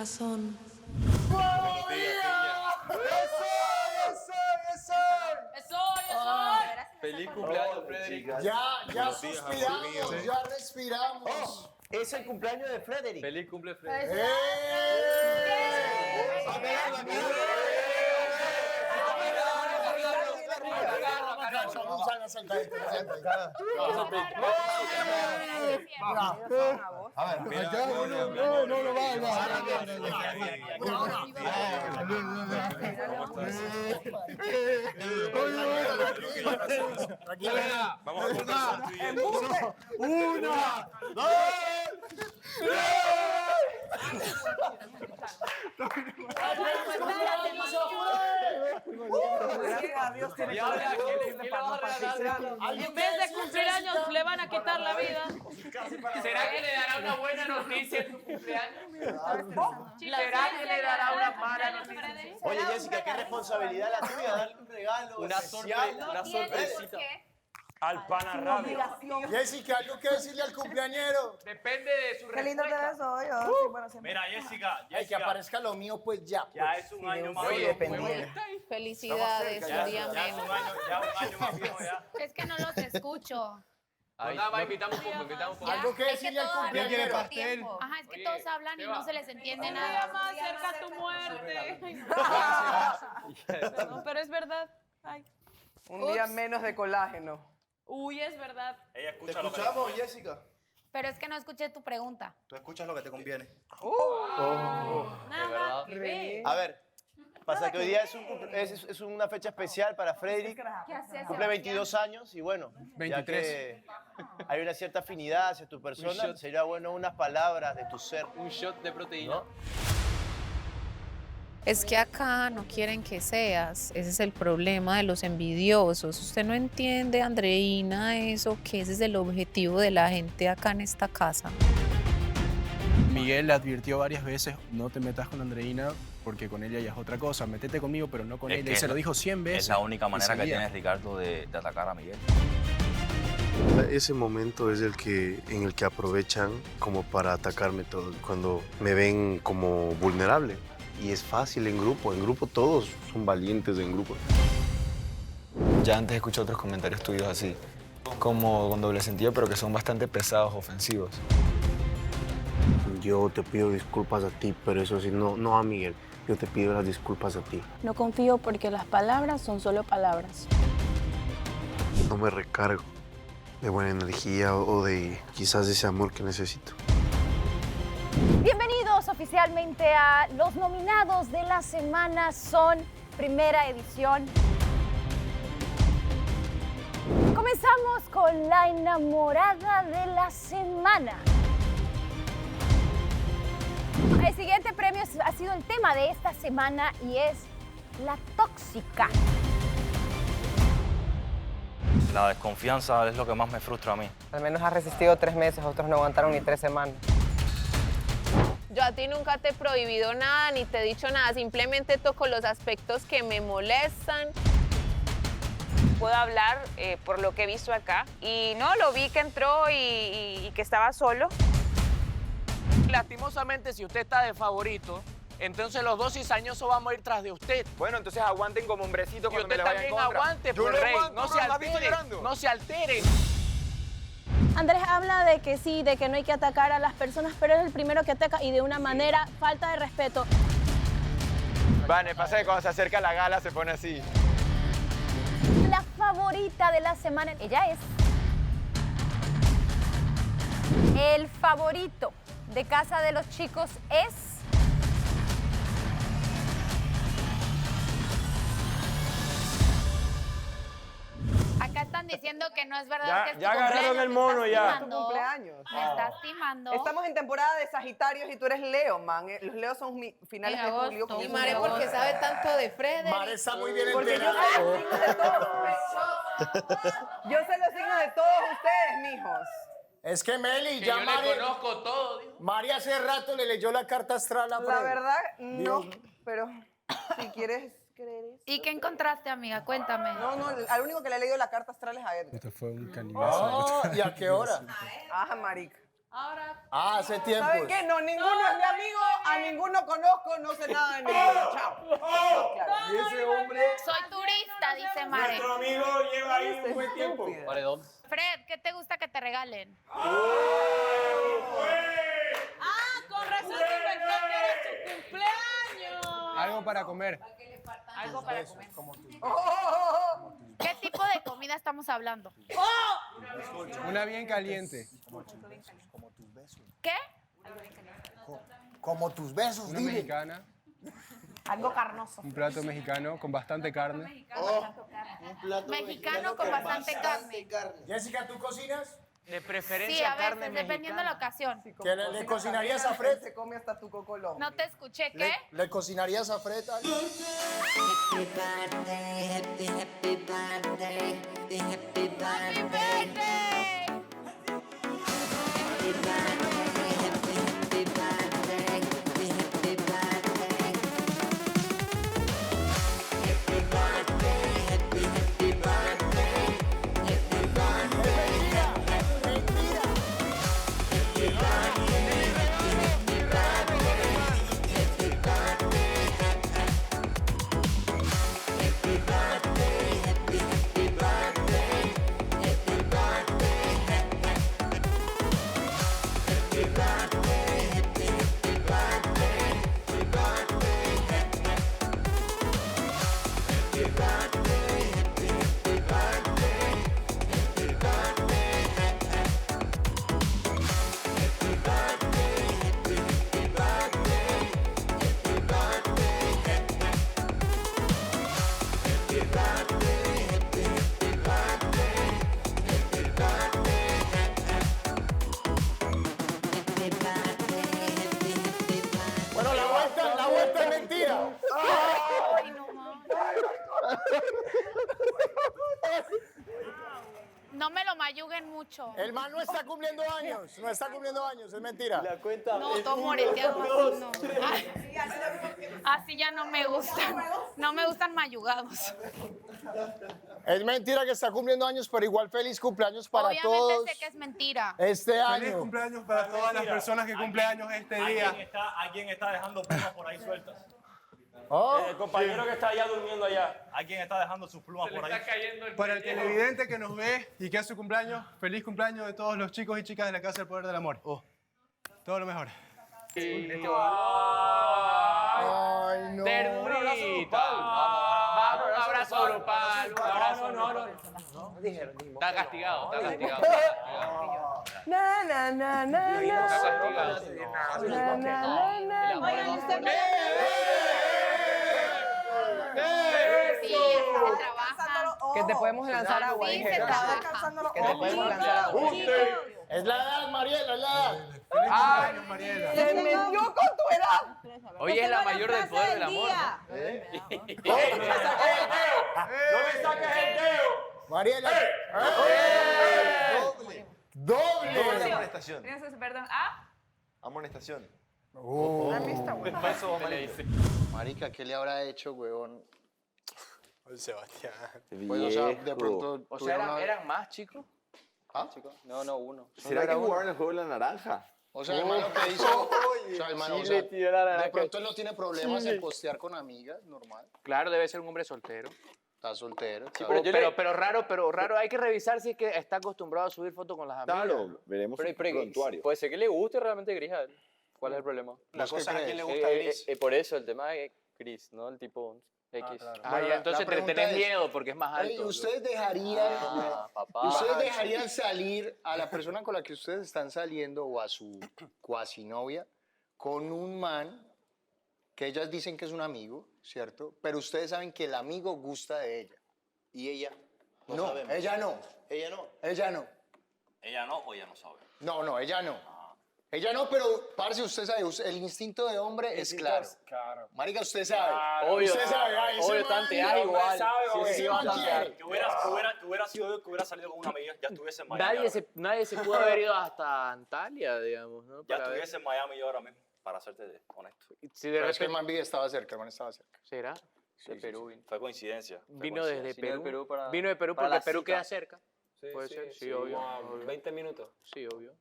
razón. Feliz cumpleaños, Frederick. Ya suspiramos, ya respiramos. Es el cumpleaños de Frederick. Feliz cumple, Frederick. Vamos a Una, dos, En vez de cumplir años, le van a quitar la vida. ¿Será que le dará una buena noticia en tu cumpleaños? ¿Será que le dará una mala noticia? Oye, Jessica, qué responsabilidad la tuya, darle un regalo especial. Una sorpresita. Al pana radio. Jessica, ¿algo que decirle al cumpleañero? Depende de su Qué lindo te respuesta. ves hoy. Oh, sí, bueno, siempre. Mira, Jessica, Ay, que aparezca lo mío, pues ya. ya es un año más Oye, viejo. dependiente. Felicidades, Ya un día es un menos. año más viejo ya. Es que no los escucho. Va, invitamos un poco, invitamos un poco. Algo que decirle al cumpleañero. Ajá, es que Oye, todos hablan y Seba. no se les entiende Un nada. día más cerca a tu muerte. Pero es verdad. Ay. Un día menos de colágeno. Uy, es verdad. Ella Te escucha lo que escuchamos, Jessica. Pero es que no escuché tu pregunta. Tú escuchas lo que te conviene. Nada que ver. A ver, pasa que hoy día es una fecha especial para Frederick. Cumple 22 años y bueno, ya que hay una cierta afinidad hacia tu persona, shot. sería bueno unas palabras de tu ser. Un shot de proteína. ¿No? Es que acá no quieren que seas, ese es el problema de los envidiosos. Usted no entiende, Andreina, eso, que ese es el objetivo de la gente acá en esta casa. Miguel le advirtió varias veces, no te metas con Andreina porque con ella ya es otra cosa, métete conmigo pero no con Es ella. que Y se lo dijo 100 veces. Es la única y manera que seguía. tiene Ricardo de atacar a Miguel. Ese momento es en el que aprovechan como para atacarme todo, cuando me ven como vulnerable. Y es fácil en grupo todos son valientes en grupo. Ya antes escuché otros comentarios tuyos así, como con doble sentido, pero que son bastante pesados, ofensivos. Yo te pido disculpas a ti, pero eso sí, no a Miguel. Yo te pido las disculpas a ti. No confío porque las palabras son solo palabras. No me recargo de buena energía o de quizás ese amor que necesito. Bienvenidos oficialmente a los nominados de la semana. Son primera edición. Comenzamos con la enamorada de la semana. El siguiente premio ha sido el tema de esta semana y es la tóxica. La desconfianza es lo que más me frustra a mí. Al menos has resistido 3 meses, otros no aguantaron ni 3 semanas. Yo a ti nunca te he prohibido nada ni te he dicho nada, simplemente toco los aspectos que me molestan. Puedo hablar por lo que he visto acá y no, lo vi que entró y que estaba solo. Lastimosamente, si usted está de favorito, entonces los dos cizañosos vamos a ir tras de usted. Bueno, entonces aguanten como hombrecito Y cuando me usted le vaya en también contra. aguante, Yo pues, lo rey. aguanto, No se ¿la has visto altere, llorando? no se altere. Andrés habla de que sí, de que no hay que atacar a las personas, pero es el primero que ataca y de una manera falta de respeto. Vale, pasa que cuando se acerca a la gala se pone así. La favorita de la semana, ella es el favorito de Casa de los Chicos es acá están diciendo que no es verdad Ya- que es tu ya agarraron cumpleaños, el me mono estás ya. Tu timando, cumpleaños. me estás timando. Estamos en temporada de Sagitarios y tú eres Leo, man. Los Leos son finales En de julio. agosto. comienzos Y de Mare, ¿por qué agosto. sabe tanto de Frederick? Mare está muy bien Porque yo enterada. sé los signos de todos. Yo sé los signos de todos ustedes, mijos. Es que Meli, Que ya yo Mari, le conozco todo, dijo. Mari hace rato le leyó la carta astral a La Freddy. verdad, no, Dios. pero si quieres creer eso. ¿Y qué encontraste, amiga? Cuéntame. No, al único que le he leído la carta astral es a Edgar. Esto fue un canibazo. Oh, ¿y a qué hora? Ajá, marica. Ahora. Ah, hace tiempo. ¿Saben qué? No, ninguno es mi amigo, a ninguno conozco, no sé nada de ninguno. Chao. Y ese hombre... Soy turista, dice Mare. Nuestro amigo lleva ahí un buen tiempo. Paredón. Fred, ¿qué te gusta que te regalen? Con razón se inventó que era su cumpleaños. Algo para comer. Algo para comer. ¿Qué tipo de comida estamos hablando? Una bien caliente. ¿Qué? Como tus besos, Una dile. mexicana. Algo carnoso. Un plato mexicano con bastante carne. Mexicano con bastante carne. Jessica, ¿tú cocinas? De Sí, preferencia a carne veces, dependiendo de la mexicana. ocasión. ¿Que le cocinarías a Fred? Se come hasta tu cocolón. No te escuché, ¿qué? ¿Le cocinarías a Fred algo? Bueno, la vuelta es mentira. Ay, no, ma. No me lo mayuguen mucho. El man no está cumpliendo años, no está cumpliendo años, es mentira. La cuenta. No, todo moreteado. No. Así ya no me gustan. No me gustan mayugados. Es mentira que está cumpliendo años, pero igual feliz cumpleaños para Obviamente todos sé que es mentira. este Feliz año. cumpleaños para todas las personas que cumplen años este día. Alguien está dejando plumas por ahí sueltas. Oh, El compañero que está allá durmiendo allá. Alguien está dejando sus plumas Se le por ahí. está cayendo el Para el pellejo. televidente que nos ve y que es su cumpleaños, feliz cumpleaños de todos los chicos y chicas de la Casa del Poder del Amor. Todo lo mejor. ay, no. Ternurita. Vamos, un abrazo grupal. Un abrazo, no. Está castigado, está castigado. Na, na, na, na, Está na. castigado. Na, na, na, na. Oigan, usted me... Sí, se trabaja. Que te podemos lanzar agua. Sí, dijeron. se trabaja. Que te podemos lanzar agua. Es la edad, Mariela, es la edad. Feliz cumpleaños, Mariela. Se metió con tu edad. Hoy es la mayor del poder del amor. ¿No? ¡No me saques el dedo! Mariela. ¡Doble! Amonestación. Perdón. ¿Ah? Amonestación. Marica, ¿qué le habrá hecho, huevón? Sebastián. Pues, o sea, de pronto... O sea, ¿eran más, chicos? ¿Ah? No, uno. ¿Será que jugaron el juego de la naranja? O sea, el man lo que hizo... O sea, el man, o sea, de pronto él no tiene problemas en postear con amigas, normal. Claro, debe ser un hombre soltero. Está soltero. Sí, está- pero raro, hay que revisar si es que está acostumbrado a subir fotos con las amigas. Claro, veremos el prontuario. Puede ser que le guste realmente Gris a él. ¿Cuál es el problema? La ¿Vos qué cosa es a quién le crees? gusta Gris. Por eso, el tema es Gris, ¿no? El tipo X. claro. Ah, Bueno, ya, entonces la pregunta tenés es, miedo porque es más Ey, alto. ¿ustedes dejarían, Papá. ¿ustedes dejarían salir a la persona con la que ustedes están saliendo o a su cuasi novia con un man que ellas dicen que es un amigo, ¿cierto? Pero ustedes saben que el amigo gusta de ella. Y ella. No, sabemos. ella no. Ella no. Ella no. Ella no o ella no sabe. No, ella no. Ella no, pero, parce, usted sabe, el instinto de hombre es claro. Claro. Marica, usted sabe. Obvio. Usted sabe. Ay, ese Obvio, man, tantear hombre, igual. sabe, Sí, ese sí, man tantear. quiere. Que hubiera sido yo que hubiera salido con una amiga, ya estuviese en Miami. Nadie se pudo haber ido hasta Antalya, digamos, ¿no? Ya Para ver. estuviese en Miami yo ahora mismo, para serte honesto. Si de Pero es que el repente man vive, estaba cerca, el man estaba cerca. será. De Perú. Fue coincidencia. Vino desde Coincidencia. Perú. Para- Vino de Perú para porque la Perú cita. queda cerca. Puede ser, sí, obvio. 20 minutos. Sí, obvio.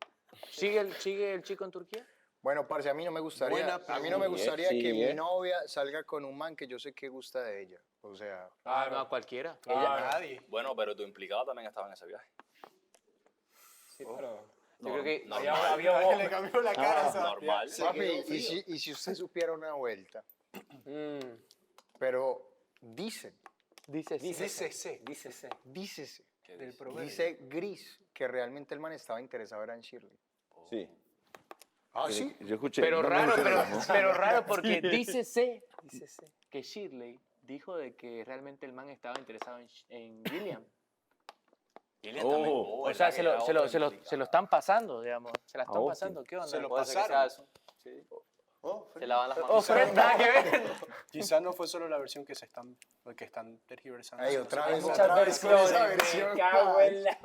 ¿Sigue el chico en Turquía? Bueno, parce, a mí no me gustaría, que mi novia salga con un man que yo sé que gusta de ella. O sea, No, a cualquiera. Nadie. Bueno, pero tu implicado también estaba en ese viaje. Sí, pero yo creo que Que le cambió la cara. a Sebastián. Normal. papi, y si usted supiera una vuelta, pero dícese, Dícese. del proverbio. Dice Gris que realmente el man estaba interesado era en Shirley. Sí. Ah, sí. Yo escuché. Pero no me raro, dijeron, ¿no? pero raro porque dícese que Shirley dijo de que realmente el man estaba interesado en Gillian. Gillian también. O sea, se lo están pasando, digamos. Se la están pasando. ¿Qué onda? Se lo Puede ser que sea pasaron. eso. Sí. Oh, Se lavan las Oh, manos. Fred, nada que ver. Quizás no fue solo la versión que están tergiversando. Ay, otra vez con versiones, esa me versión. cago en la-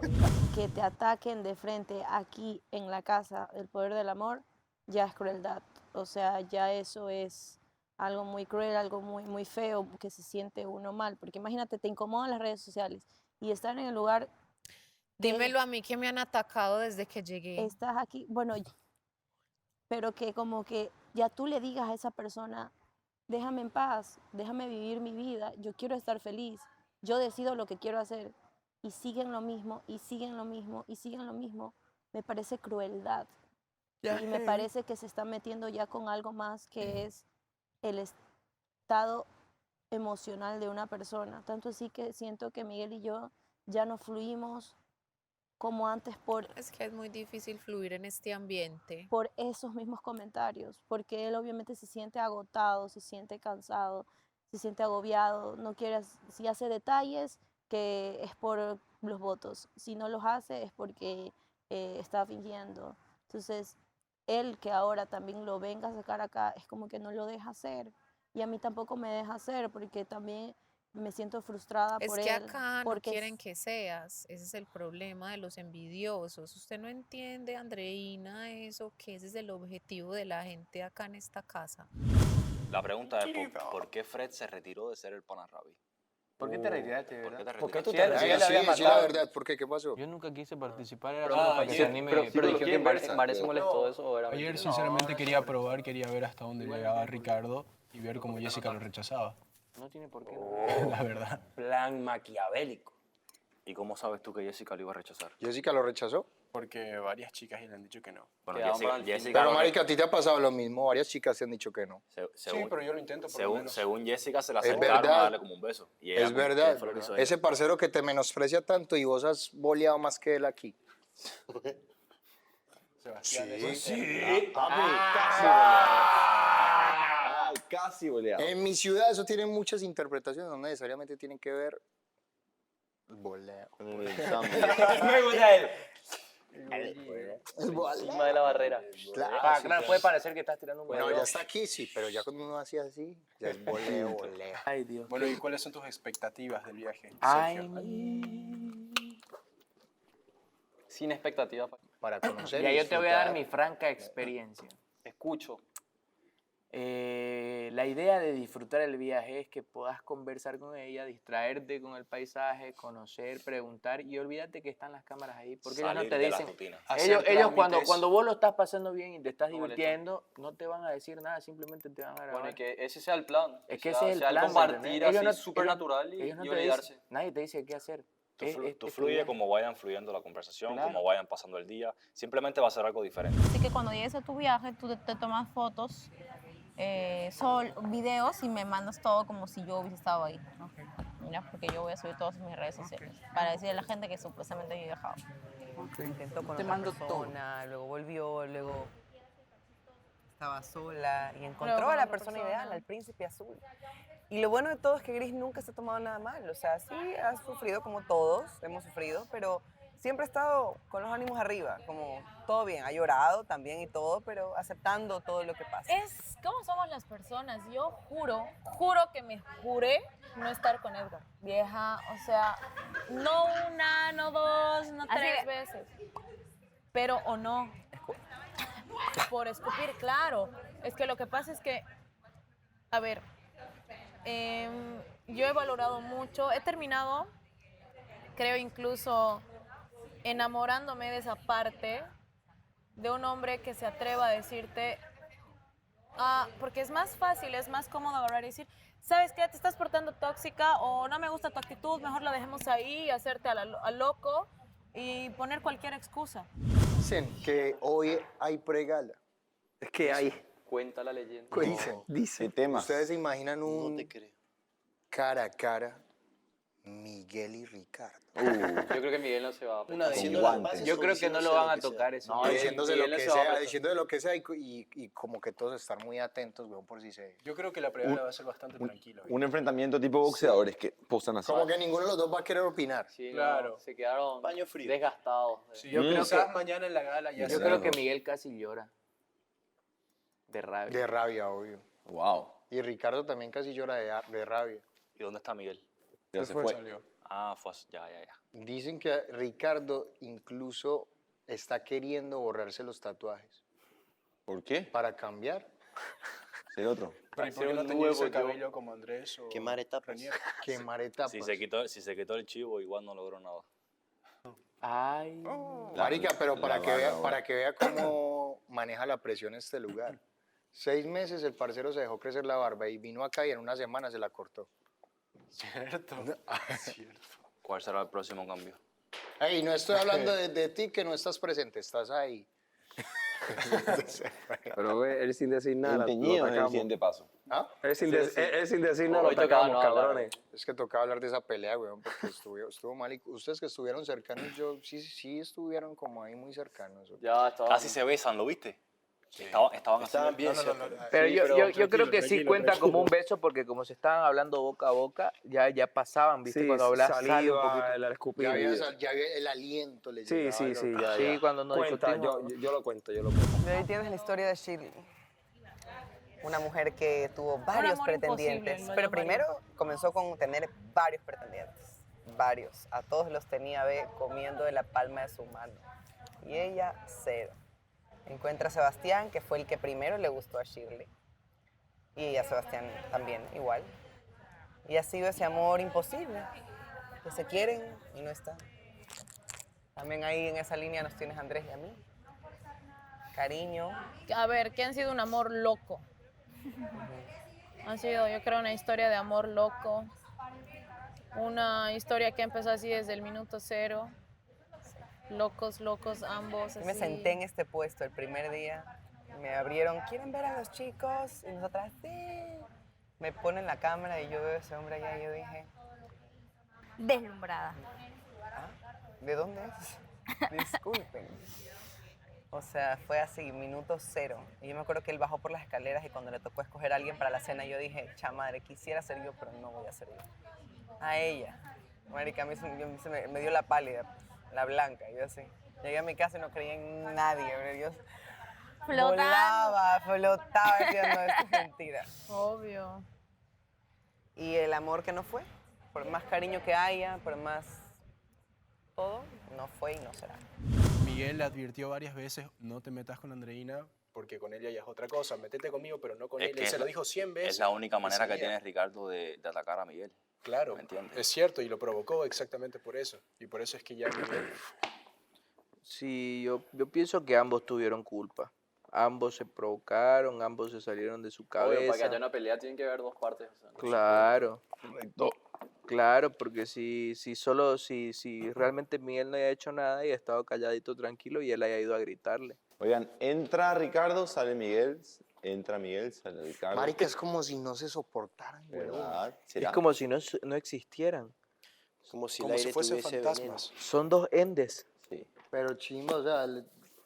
Que te ataquen de frente aquí en la casa, el poder del amor, ya es crueldad. O sea, ya eso es algo muy cruel, algo muy feo, que se siente uno mal. Porque imagínate, te incomodan las redes sociales y estar en el lugar... Dímelo a mí que me han atacado desde que llegué. Estás aquí, bueno, pero que como que ya tú le digas a esa persona, déjame en paz, déjame vivir mi vida, yo quiero estar feliz, yo decido lo que quiero hacer, y siguen lo mismo, y siguen lo mismo, y siguen lo mismo, me parece crueldad. Y me parece que se está metiendo ya con algo más que es el estado emocional de una persona. Tanto así que siento que Miguel y yo ya no fluimos como antes Es que es muy difícil fluir en este ambiente. por esos mismos comentarios, porque él obviamente se siente agotado, se siente cansado, se siente agobiado, no quiere, si hace detalles, que es por los votos, si no los hace es porque está fingiendo. Entonces, él que ahora también lo venga a sacar acá, es como que no lo deja hacer, y a mí tampoco me deja hacer, porque también me siento frustrada Es por que él. acá no porque quieren que seas. Ese es el problema de los envidiosos. Usted no entiende, Andreina, eso, que ese es el objetivo de la gente acá en esta casa. La pregunta es, ¿por qué Fred se retiró de ser el pana Rabi? ¿Por qué te retiraste, ¿Por qué verdad? te ¿Por qué tú retiraste? te Sí, retiraste? sí, la verdad, ¿por qué? ¿Qué pasó? Yo nunca quise participar, era solo para que se anime. Pero dijo que Mare se molestó eso. o era Ayer mentira. sinceramente quería probar, quería ver hasta dónde llegaba Ricardo y ver cómo Jessica lo rechazaba. No tiene por qué. La verdad. Plan maquiavélico. ¿Y cómo sabes tú que Jessica lo iba a rechazar? ¿Jessica lo rechazó? Porque varias chicas ya le han dicho que no. Bueno, Quedaban Jessica, para el Jessica Pero, lo- marica, a ti te ha pasado lo mismo. Varias chicas te han dicho que no. Sí, pero yo lo intento por lo menos. según Jessica se la Es acercaron verdad. a darle como un beso. Y ella, Es verdad. ¿qué fue lo que hizo ella? Ese parcero que te menosprecia tanto y vos has boleado más que él aquí. Sebastián, Sí. Ay, casi boleado. En mi ciudad eso tiene muchas interpretaciones, no necesariamente tienen que ver boleo. En el Zambia. Me gusta él. Encima de la barrera. Claro, puede parecer que estás tirando un Bueno, boleo. ya está aquí, sí, pero ya cuando uno hacía así, ya es boleo, boleo. Ay, Dios. Bueno, ¿y cuáles son tus expectativas del viaje, Ay, Sergio? Sin expectativas. Para conocer. ya y yo te voy a dar disfrutar. mi franca experiencia. Escucho. La idea de disfrutar el viaje es que puedas conversar con ella, distraerte con el paisaje, conocer, preguntar y olvídate que están las cámaras ahí. Porque ellos no Salir te de la dicen. rutina. Ellos cuando, trámites. cuando vos lo estás pasando bien y te estás No molestan. divirtiendo, no te van a decir nada, simplemente te van a grabar. Bueno, y que ese sea el plan. Es que sea- ese es el sea plan. ¿me compartir entendés? así Ellos no- súper ellos- natural y, ellos no y te olvidarse. dicen, nadie te dice qué hacer. Tú fluye como vayan fluyendo la conversación, Claro. como vayan pasando el día. Simplemente va a ser algo diferente. Así que cuando llegues a tu viaje, tú te tomas fotos, videos y me mandas todo como si yo hubiese estado ahí. Mira, porque yo voy a subir todas mis redes sociales para decirle a la gente que supuestamente yo he viajado. Intentó con Te otra mando persona, luego volvió, luego estaba sola y encontró Luego a la con otra persona persona. ideal, al príncipe azul. Y lo bueno de todo es que Gris nunca se ha tomado nada mal. O sea, sí ha sufrido como todos, hemos sufrido, pero siempre ha estado con los ánimos arriba, como todo bien. Ha llorado también y todo, pero aceptando todo lo que pasa. Es como somos las personas. Yo juro que me juré no estar con Edgar. Vieja, o sea, no una, no dos, no Así tres de- veces. Pero o no. Por escupir, claro. Es que lo que pasa es que, a ver, yo he valorado mucho, he terminado, creo incluso enamorándome de esa parte de un hombre que se atreva a decirte, porque es más fácil, es más cómodo agarrar y decir, ¿sabes qué? Te estás portando tóxica o no me gusta tu actitud, mejor la dejemos ahí, hacerte al loco y poner cualquier excusa. Dicen que hoy hay pregala. Es que hay. Cuenta la leyenda. Dicen. ¿Ustedes se imaginan un cara a cara Miguel y Ricardo? Yo creo que Miguel no se va a Una con diciendo guantes. yo creo que no lo van a tocar eso. No, diciéndose lo que sea y como que todos estar muy atentos, weón, por si se... Yo creo que la pregala va a ser bastante tranquila. Un enfrentamiento tipo boxeadores que posan así. Como que ninguno de los dos va a querer opinar. Sí, Claro. no, se quedaron Paño frío. desgastados. Sí, yo creo que mañana en la gala ya Yo creo que Miguel casi llora. De rabia. De rabia, obvio. Wow. Y Ricardo también casi llora de rabia. ¿Y dónde está Miguel? Ya se fue. Salió. Ah, ya. Dicen que Ricardo incluso está queriendo borrarse los tatuajes. ¿Por qué? Para cambiar. ¿Ser otro? ¿Por qué no teñirse el cabello como Andrés o Quemar etapas. Quemar etapas. Si se quitó el chivo, igual no logró nada. Ay. Marica, pero para barba, que vea cómo maneja la presión este lugar. 6 meses el parcero se dejó crecer la barba y vino acá y en una semana se la cortó. Cierto. Cierto. ¿Cuál será el próximo cambio? Ey, no estoy hablando de ti que no estás presente, estás ahí. Pero ve, él sin decir nada. El teñido lo es el atacamos. siguiente paso. ¿Ah? Él sin decir nada, lo Hoy tocaba atacamos, no hablar. cabrones. Es que tocaba hablar de esa pelea, weón, porque estuvo mal. Y ustedes que estuvieron cercanos, sí estuvieron como ahí muy cercanos. Ya estaban. Casi se besan, ¿lo viste? Estaban haciendo... bien, Pero Sí, yo tranquilo, creo que sí tranquilo, cuenta tranquilo. como un beso porque como se estaban hablando boca a boca, ya pasaban, ¿viste? Sí, Cuando hablas sale un saliva, poquito. el escupir. Ya había el aliento, le Sí, llegaba sí, al sí, ojo. ya, Sí, ya. cuando nos Cuenta, discutimos. yo lo cuento, yo lo cuento. De ahí tienes la historia de Shirley. Una mujer que tuvo varios amor pretendientes. imposible, lo Pero llamaría. primero comenzó con tener varios pretendientes. Varios. A todos los tenía comiendo de la palma de su mano. Y ella, cero. Encuentra a Sebastián, que fue el que primero le gustó a Shirley. Y a Sebastián también, igual. Y ha sido ese amor imposible. Que se quieren y no están. También ahí en esa línea nos tienes a Andrés y a mí. Cariño. A ver, que han sido un amor loco. Han sido, yo creo, una historia de amor loco. Una historia que empezó así desde el minuto cero. Locos, ambos. Yo me así. senté en este puesto el primer día. Me abrieron, ¿quieren ver a los chicos? Y nosotras, sí. Me ponen la cámara y yo veo a ese hombre allá y yo dije, Deslumbrada. ¿de dónde es? Disculpen. O sea, fue así, minuto cero. Y yo me acuerdo que él bajó por las escaleras y cuando le tocó escoger a alguien para la cena, yo dije, chamadre, quisiera ser yo, pero no voy a ser yo. A ella. Marica, a mí me dio la pálida, la blanca, yo así. Llegué a mi casa y no creía en nadie, pero yo flotaba diciendo, esto es mentira. Obvio. Y el amor que no fue, por más cariño que haya, por más todo, no fue y no será. Miguel le advirtió varias veces, no te metas con Andreina porque con ella ya es otra cosa. Métete conmigo, pero no con Es ella. que Y se lo dijo 100 veces. Es la única y manera que seguía. tiene Ricardo de atacar a Miguel. Claro, ¿Me entiendes? es cierto, y lo provocó exactamente por eso. Y por eso es que ya Miguel... Sí, yo pienso que ambos tuvieron culpa. Ambos se provocaron, ambos se salieron de su Obvio, para que cabeza. haya una pelea tienen que haber dos partes. O sea, no Claro. Claro, porque si realmente Miguel no haya hecho nada y ha estado calladito, tranquilo, y él haya ido a gritarle. Oigan, entra Ricardo, sale Miguel, entra Miguel, sale Ricardo. Marica, es como si no se soportaran, güey. ¿Verdad? Es ¿Será? como si no existieran. Como si Como el si aire fuesen tuviese fantasmas. Son dos endes. Sí. Pero chimba, o sea,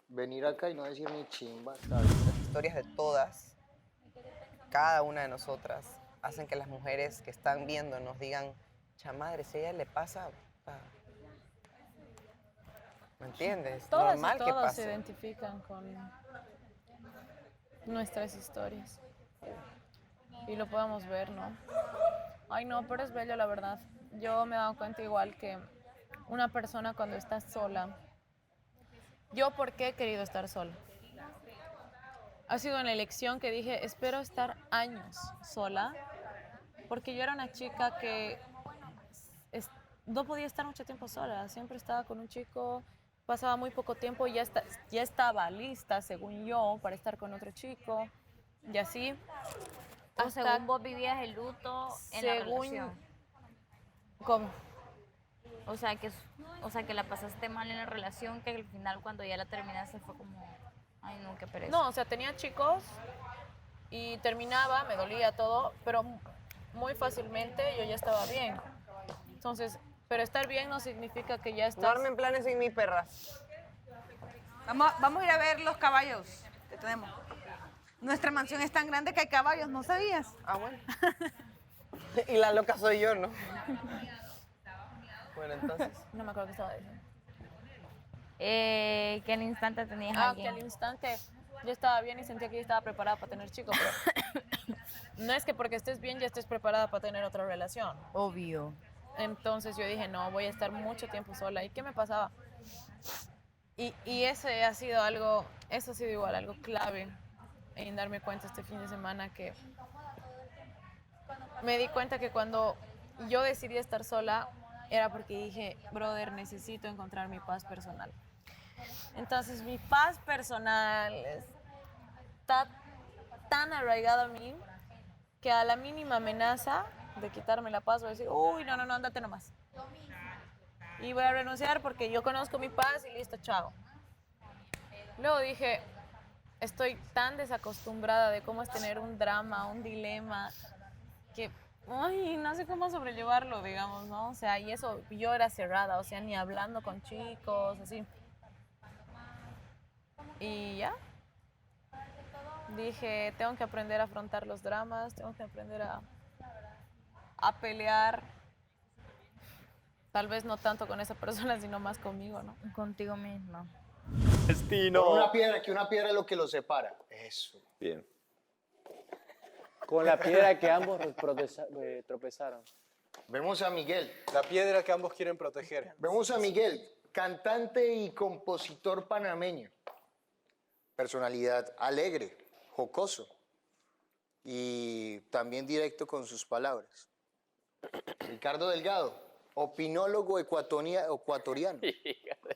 venir acá y no decir ni chimba, ¿sabes? Las historias de todas, cada una de nosotras, hacen que las mujeres que están viendo nos digan, chamadre, si a ella le pasa, ¿me entiendes? Todas Normal y que todos se pase. identifican con nuestras historias. Y lo podemos ver, ¿no? Ay, no, pero es bello, la verdad. Yo me he dado cuenta igual que una persona cuando está sola. ¿Yo por qué he querido estar sola? Ha sido una elección que dije, espero estar años sola, porque yo era una chica que no podía estar mucho tiempo sola. Siempre estaba con un chico, pasaba muy poco tiempo y ya estaba lista, según yo, para estar con otro chico. Y así. O según vos vivías el luto en la relación. ¿Cómo? O sea, que la pasaste mal en la relación, que al final cuando ya la terminaste fue como, ay no, qué pereza. No, o sea, tenía chicos y terminaba, me dolía todo, pero muy fácilmente yo ya estaba bien. Entonces, pero estar bien no significa que ya estás... No armen planes sin mi perra. Vamos a ir a ver los caballos que tenemos. Nuestra mansión es tan grande que hay caballos, ¿no sabías? Ah, bueno. Y la loca soy yo, ¿no? Bueno, entonces. No me acuerdo qué estaba diciendo. Que al instante tenías a Que alguien. al instante yo estaba bien y sentía que ya estaba preparada para tener chicos, pero no es que porque estés bien ya estés preparada para tener otra relación. Obvio. Entonces yo dije, no, voy a estar mucho tiempo sola. ¿Y qué me pasaba? Y ese ha sido algo, eso ha sido igual algo clave en darme cuenta este fin de semana, que me di cuenta que cuando yo decidí estar sola era porque dije, brother, necesito encontrar mi paz personal. Entonces mi paz personal está tan arraigada a mí que a la mínima amenaza de quitarme la paz voy a decir, uy, no, ándate nomás. Y voy a renunciar porque yo conozco mi paz y listo, chao. Luego dije, estoy tan desacostumbrada de cómo es tener un drama, un dilema, que ay, no sé cómo sobrellevarlo, digamos, ¿no? O sea, y eso, yo era cerrada, o sea, ni hablando con chicos, así. Y ya. Dije, tengo que aprender a afrontar los dramas, tengo que aprender a pelear. Tal vez no tanto con esa persona, sino más conmigo, ¿no? Contigo misma. Destino. Con una piedra, que una piedra es lo que los separa. Eso. Bien. Con la piedra que ambos tropezaron. Vemos a Miguel. La piedra que ambos quieren proteger. Vemos a Miguel, cantante y compositor panameño. Personalidad alegre, jocoso y también directo con sus palabras. Ricardo Delgado, opinólogo ecuatoriano.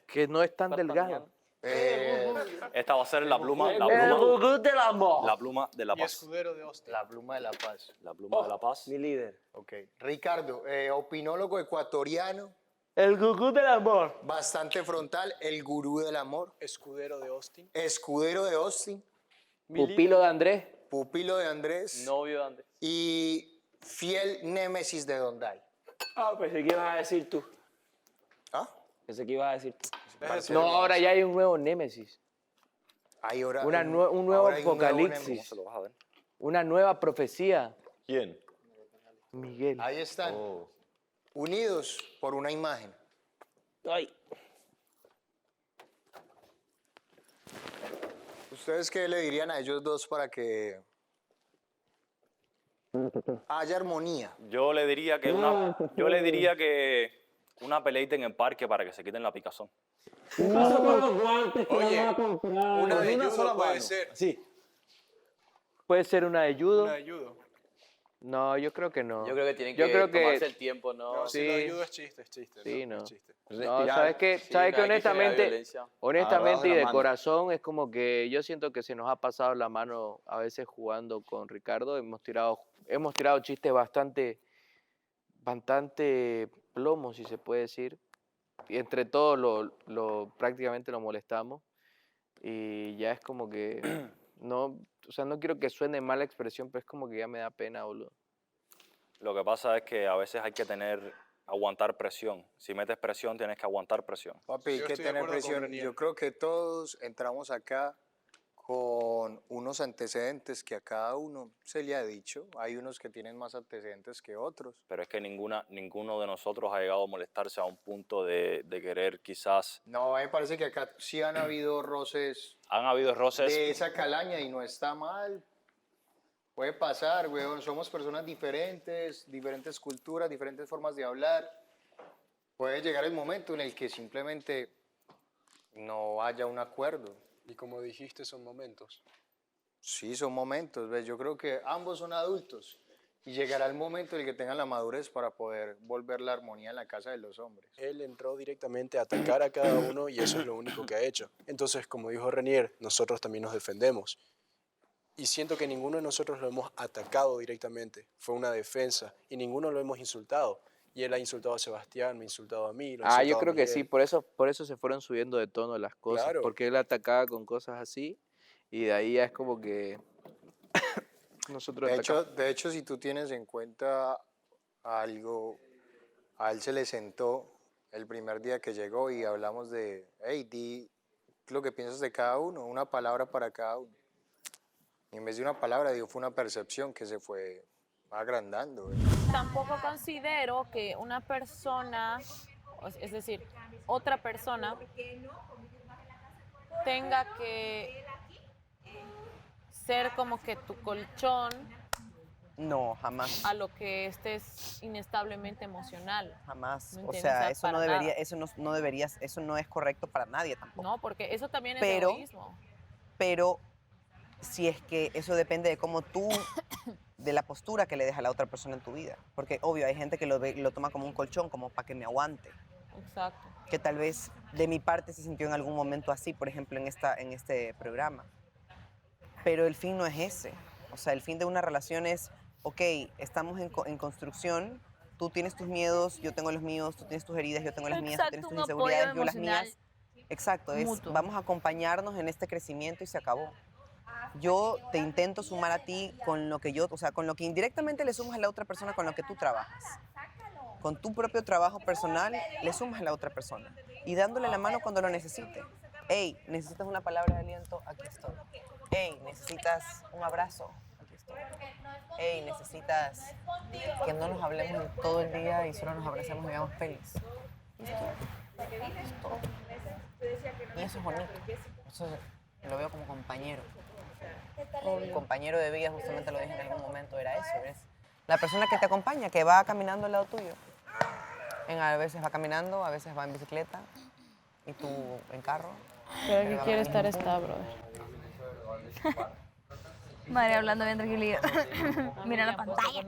Que no es tan delgado. Esta va a ser la pluma, El Gugú del amor. la pluma de la Y paz. escudero de Austin. La pluma de la paz. La pluma de la paz. Mi líder. Ok. Ricardo, opinólogo ecuatoriano. El Gugú del amor. Bastante frontal, el gurú del amor. Escudero de Austin. Escudero de Austin. Pupilo de Andrés. Pupilo de Andrés. Novio de Andrés. Y fiel némesis de Donday. Ah, pensé que ibas a decir tú. ¿Ah? Pensé que ibas a decir tú. Parece No, hermoso. ahora ya hay un nuevo Némesis. Hay ahora, Un nuevo ahora hay un nuevo apocalipsis. Némesis. Se lo vas a ver. Una nueva profecía. ¿Quién? Miguel. Ahí están, unidos por una imagen. Ay. ¿Ustedes qué le dirían a ellos dos para que haya armonía? Yo le diría que una peleita en el parque para que se quiten la picazón. Oye, una de judo puede ser. Sí. Puede ser una de judo. Una de judo. No, yo creo que no. Yo creo que tienen Yo que creo tomarse el tiempo, ¿no? No, si lo de judo es chiste, Sí, ¿no? no. Es chiste. No, Respirar. ¿sabes qué? Sí, ¿Sabes no que hay que generar honestamente, violencia. honestamente y Agarrado de de la mano. corazón es como que yo siento que se nos ha pasado la mano a veces jugando con Ricardo. Hemos tirado chistes bastante plomo, si se puede decir. Y entre todos prácticamente lo molestamos. Y ya es como que no, o sea, no quiero que suene mala expresión, pero es como que ya me da pena, boludo. Lo que pasa es que a veces hay que aguantar presión. Si metes presión, tienes que aguantar presión. Papi, hay Yo que estoy de tener acuerdo con presión. Renier. Yo creo que todos entramos acá con unos antecedentes que a cada uno se le ha dicho. Hay unos que tienen más antecedentes que otros. Pero es que ninguno de nosotros ha llegado a molestarse a un punto de querer quizás... No, a mí me parece que acá sí han habido roces Han habido roces. de esa calaña y no está mal. Puede pasar, weón. Somos personas diferentes, diferentes culturas, diferentes formas de hablar. Puede llegar el momento en el que simplemente no haya un acuerdo. Y como dijiste, son momentos. Sí, son momentos, ¿ves? Yo creo que ambos son adultos Y llegará el momento en el que tengan la madurez para poder volver la armonía en la casa de los hombres. Él entró directamente a atacar a cada uno y eso es lo único que ha hecho. Entonces, como dijo Renier, nosotros también nos defendemos. Y siento que ninguno de nosotros lo hemos atacado directamente. Fue una defensa y ninguno lo hemos insultado. Y él ha insultado a Sebastián, me ha insultado a mí. Lo ha Yo insultado a creo que sí, Miguel. por eso se fueron subiendo de tono las cosas, Claro. porque él atacaba con cosas así y de ahí ya es como que nosotros atacamos. De hecho, si tú tienes en cuenta algo, a él se le sentó el primer día que llegó y hablamos de, hey, di lo que piensas de cada uno, una palabra para cada uno. Y en vez de una palabra, digo, fue una percepción que se fue agrandando. Tampoco considero que una persona, es decir, otra persona, tenga que ser como que tu colchón No, jamás. a lo que estés inestablemente emocional. Jamás. ¿Me O entiendes? sea, eso para no debería, nada. eso no deberías, eso no es correcto para nadie tampoco. No, porque eso también es Pero- egoísmo. Pero si es que eso depende de cómo tú, de la postura que le dejas a la otra persona en tu vida. Porque obvio, hay gente que lo toma como un colchón, como para que me aguante. Exacto. Que tal vez de mi parte se sintió en algún momento así, por ejemplo, en este programa. Pero el fin no es ese. O sea, el fin de una relación es, ok, estamos en construcción, tú tienes tus miedos, yo tengo los míos, tú tienes tus heridas, yo tengo las mías, tú tienes tus un apoyo inseguridades, yo las emocional mías. Exacto, es mutuo. vamos a acompañarnos en este crecimiento y se acabó. Yo te intento sumar a ti con lo que yo, o sea, con lo que indirectamente le sumas a la otra persona con lo que tú trabajas. Con tu propio trabajo personal le sumas a la otra persona y dándole la mano cuando lo necesite. Hey, necesitas una palabra de aliento, aquí estoy. Hey, necesitas un abrazo, aquí estoy. Hey, necesitas que no nos hablemos todo el día y solo nos abracemos y veamos pelis. Y eso es bonito. Eso lo veo como compañero. Un compañero de vida, justamente lo dije en algún momento, era eso. Es la persona que te acompaña, que va caminando al lado tuyo. A veces va caminando, a veces va en bicicleta y tú en carro. Pero que va quiere al estar mismo está, punto. brother. Madre hablando bien tranquilidad. Mira la pantalla.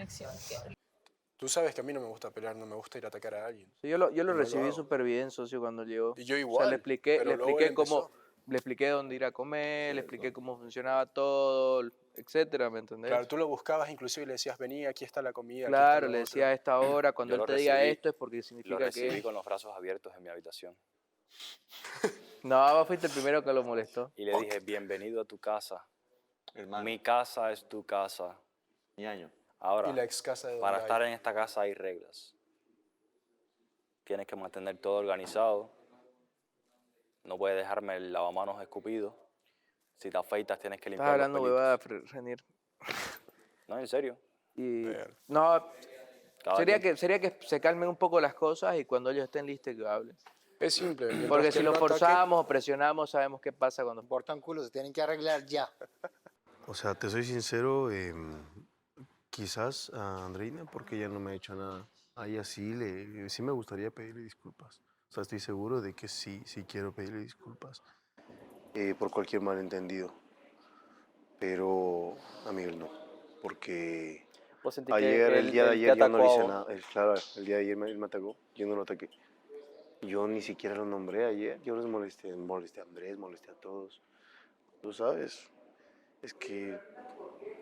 Tú sabes que a mí no me gusta pelear, no me gusta ir a atacar a alguien. Sí, yo lo No lo recibí hago. súper bien, socio, cuando llegó. Y yo O sea, igual, le expliqué pero luego él cómo, empezó. le expliqué dónde ir a comer, le expliqué cómo funcionaba todo, etcétera, ¿me entendés? Claro, tú lo buscabas inclusive y le decías, vení, aquí está la comida. aquí Claro, está le lo decía a otro. esta hora, cuando Yo él lo te diga recibí- esto es porque Lo significa recibí que... con los brazos abiertos en mi habitación. No, vos fuiste el primero que lo molestó. Y le dije, bienvenido a tu casa. Mi casa es tu casa. Ñaño. Ahora, Y la ex casa de para donde estar hay. en esta casa hay reglas. Tienes que mantener todo organizado. No puedes dejarme el lavamanos escupido. Si te afeitas tienes que Estás limpiar los hablando pelitos. huevada, Renier. No, en serio. Y... No, Cada sería quien- que se calmen un poco las cosas y cuando ellos estén listos que hablen. Es simple. mientras Porque que si él lo no ataque- forzamos o presionamos, sabemos qué pasa cuando... Importan culo, se tienen que arreglar ya. O sea, te soy sincero, quizás a Andreina, porque ella no me ha hecho nada. A ella sí me gustaría pedirle disculpas. O sea, estoy seguro de que sí quiero pedirle disculpas por cualquier malentendido. Pero a Miguel no, porque ¿Vos sentís que ayer, el él- día de él te ayer, yo no le atacó a hice vos? nada. Claro, el día de ayer él me atacó, yo no lo ataqué. Yo ni siquiera lo nombré ayer, yo les molesté a Andrés, molesté a todos. Tú sabes, es que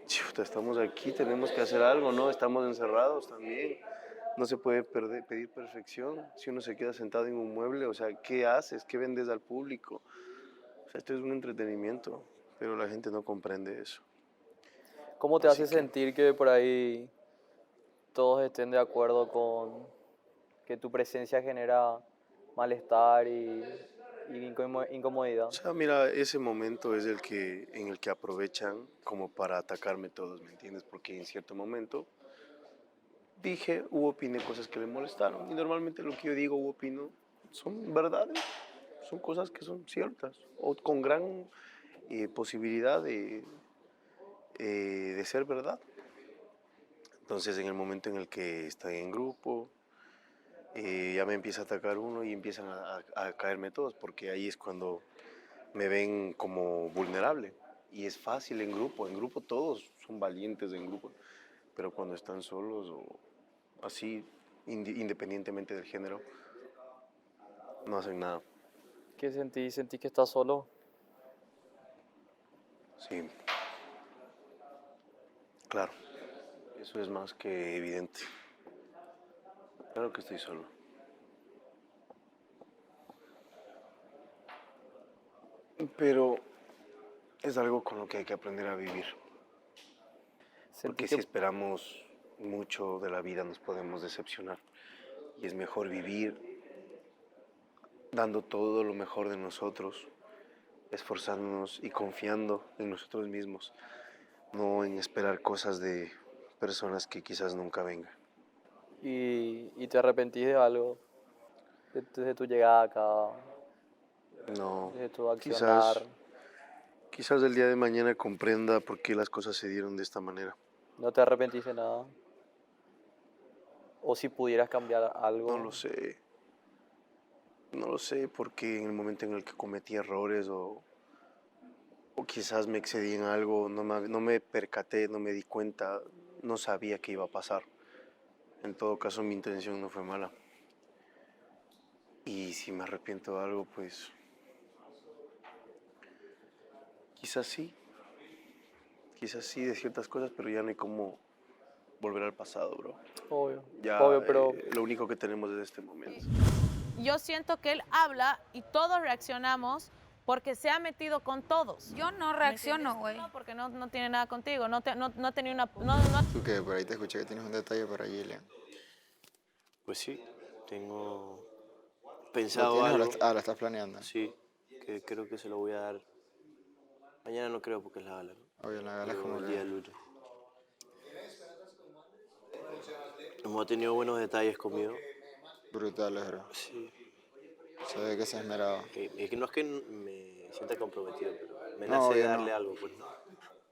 chuta, estamos aquí, tenemos que hacer algo, ¿no? Estamos encerrados también. No se puede pedir perfección si uno se queda sentado en un mueble. O sea, ¿qué haces? ¿Qué vendes al público? O sea, esto es un entretenimiento, pero la gente no comprende eso. ¿Cómo te Así hace que- sentir que por ahí todos estén de acuerdo con que tu presencia genera malestar y incomodidad? O sea, mira, ese momento es en el que aprovechan como para atacarme todos, ¿me entiendes? Porque en cierto momento dije u opiné cosas que le molestaron. Y normalmente lo que yo digo u opino son verdades, son cosas que son ciertas o con gran posibilidad de ser verdad. Entonces, en el momento en el que estoy en grupo, ya me empieza a atacar uno y empiezan a caerme todos, porque ahí es cuando me ven como vulnerable. Y es fácil en grupo todos son valientes en grupo. pero cuando están solos o así, independientemente del género, no hacen nada. ¿Qué sentís? ¿Sentís que estás solo? Sí. Claro, eso es más que evidente. Claro que estoy solo. Pero es algo con lo que hay que aprender a vivir. Porque si esperamos mucho de la vida nos podemos decepcionar. Y es mejor vivir dando todo lo mejor de nosotros, esforzándonos y confiando en nosotros mismos, no en esperar cosas de personas que quizás nunca vengan. ¿Y te arrepentís de algo? Desde tu llegada acá, No, desde tu accionar. quizás el día de mañana comprenda por qué las cosas se dieron de esta manera. ¿No te arrepentís de nada? ¿O si pudieras cambiar algo? No lo sé. No lo sé porque en el momento en el que cometí errores o quizás me excedí en algo, no me percaté, no me di cuenta, no sabía qué iba a pasar. En todo caso, mi intención no fue mala. Y si me arrepiento de algo, pues quizás sí de ciertas cosas, pero ya no hay cómo volver al pasado, bro. Obvio, Ya pero... lo único que tenemos es este momento. Yo siento que él habla y todos reaccionamos porque se ha metido con todos. Yo no reacciono, güey. No, porque no tiene nada contigo, no tenía una... ¿Tú qué? Por ahí te escuché que tienes un detalle para Gillian. Pues sí, tengo ¿Lo pensado tienes o algo. lo estás planeando? Sí, que creo que se lo voy a dar. Mañana no creo porque es la gala. Oye, la gala es como el que- día de luto. Hemos tenido buenos detalles conmigo. Brutales, bro. Sí. Se ve que se ha esmerado. Es que no es que me sienta comprometido, pero me No, nace obvio, darle no. algo, pues no.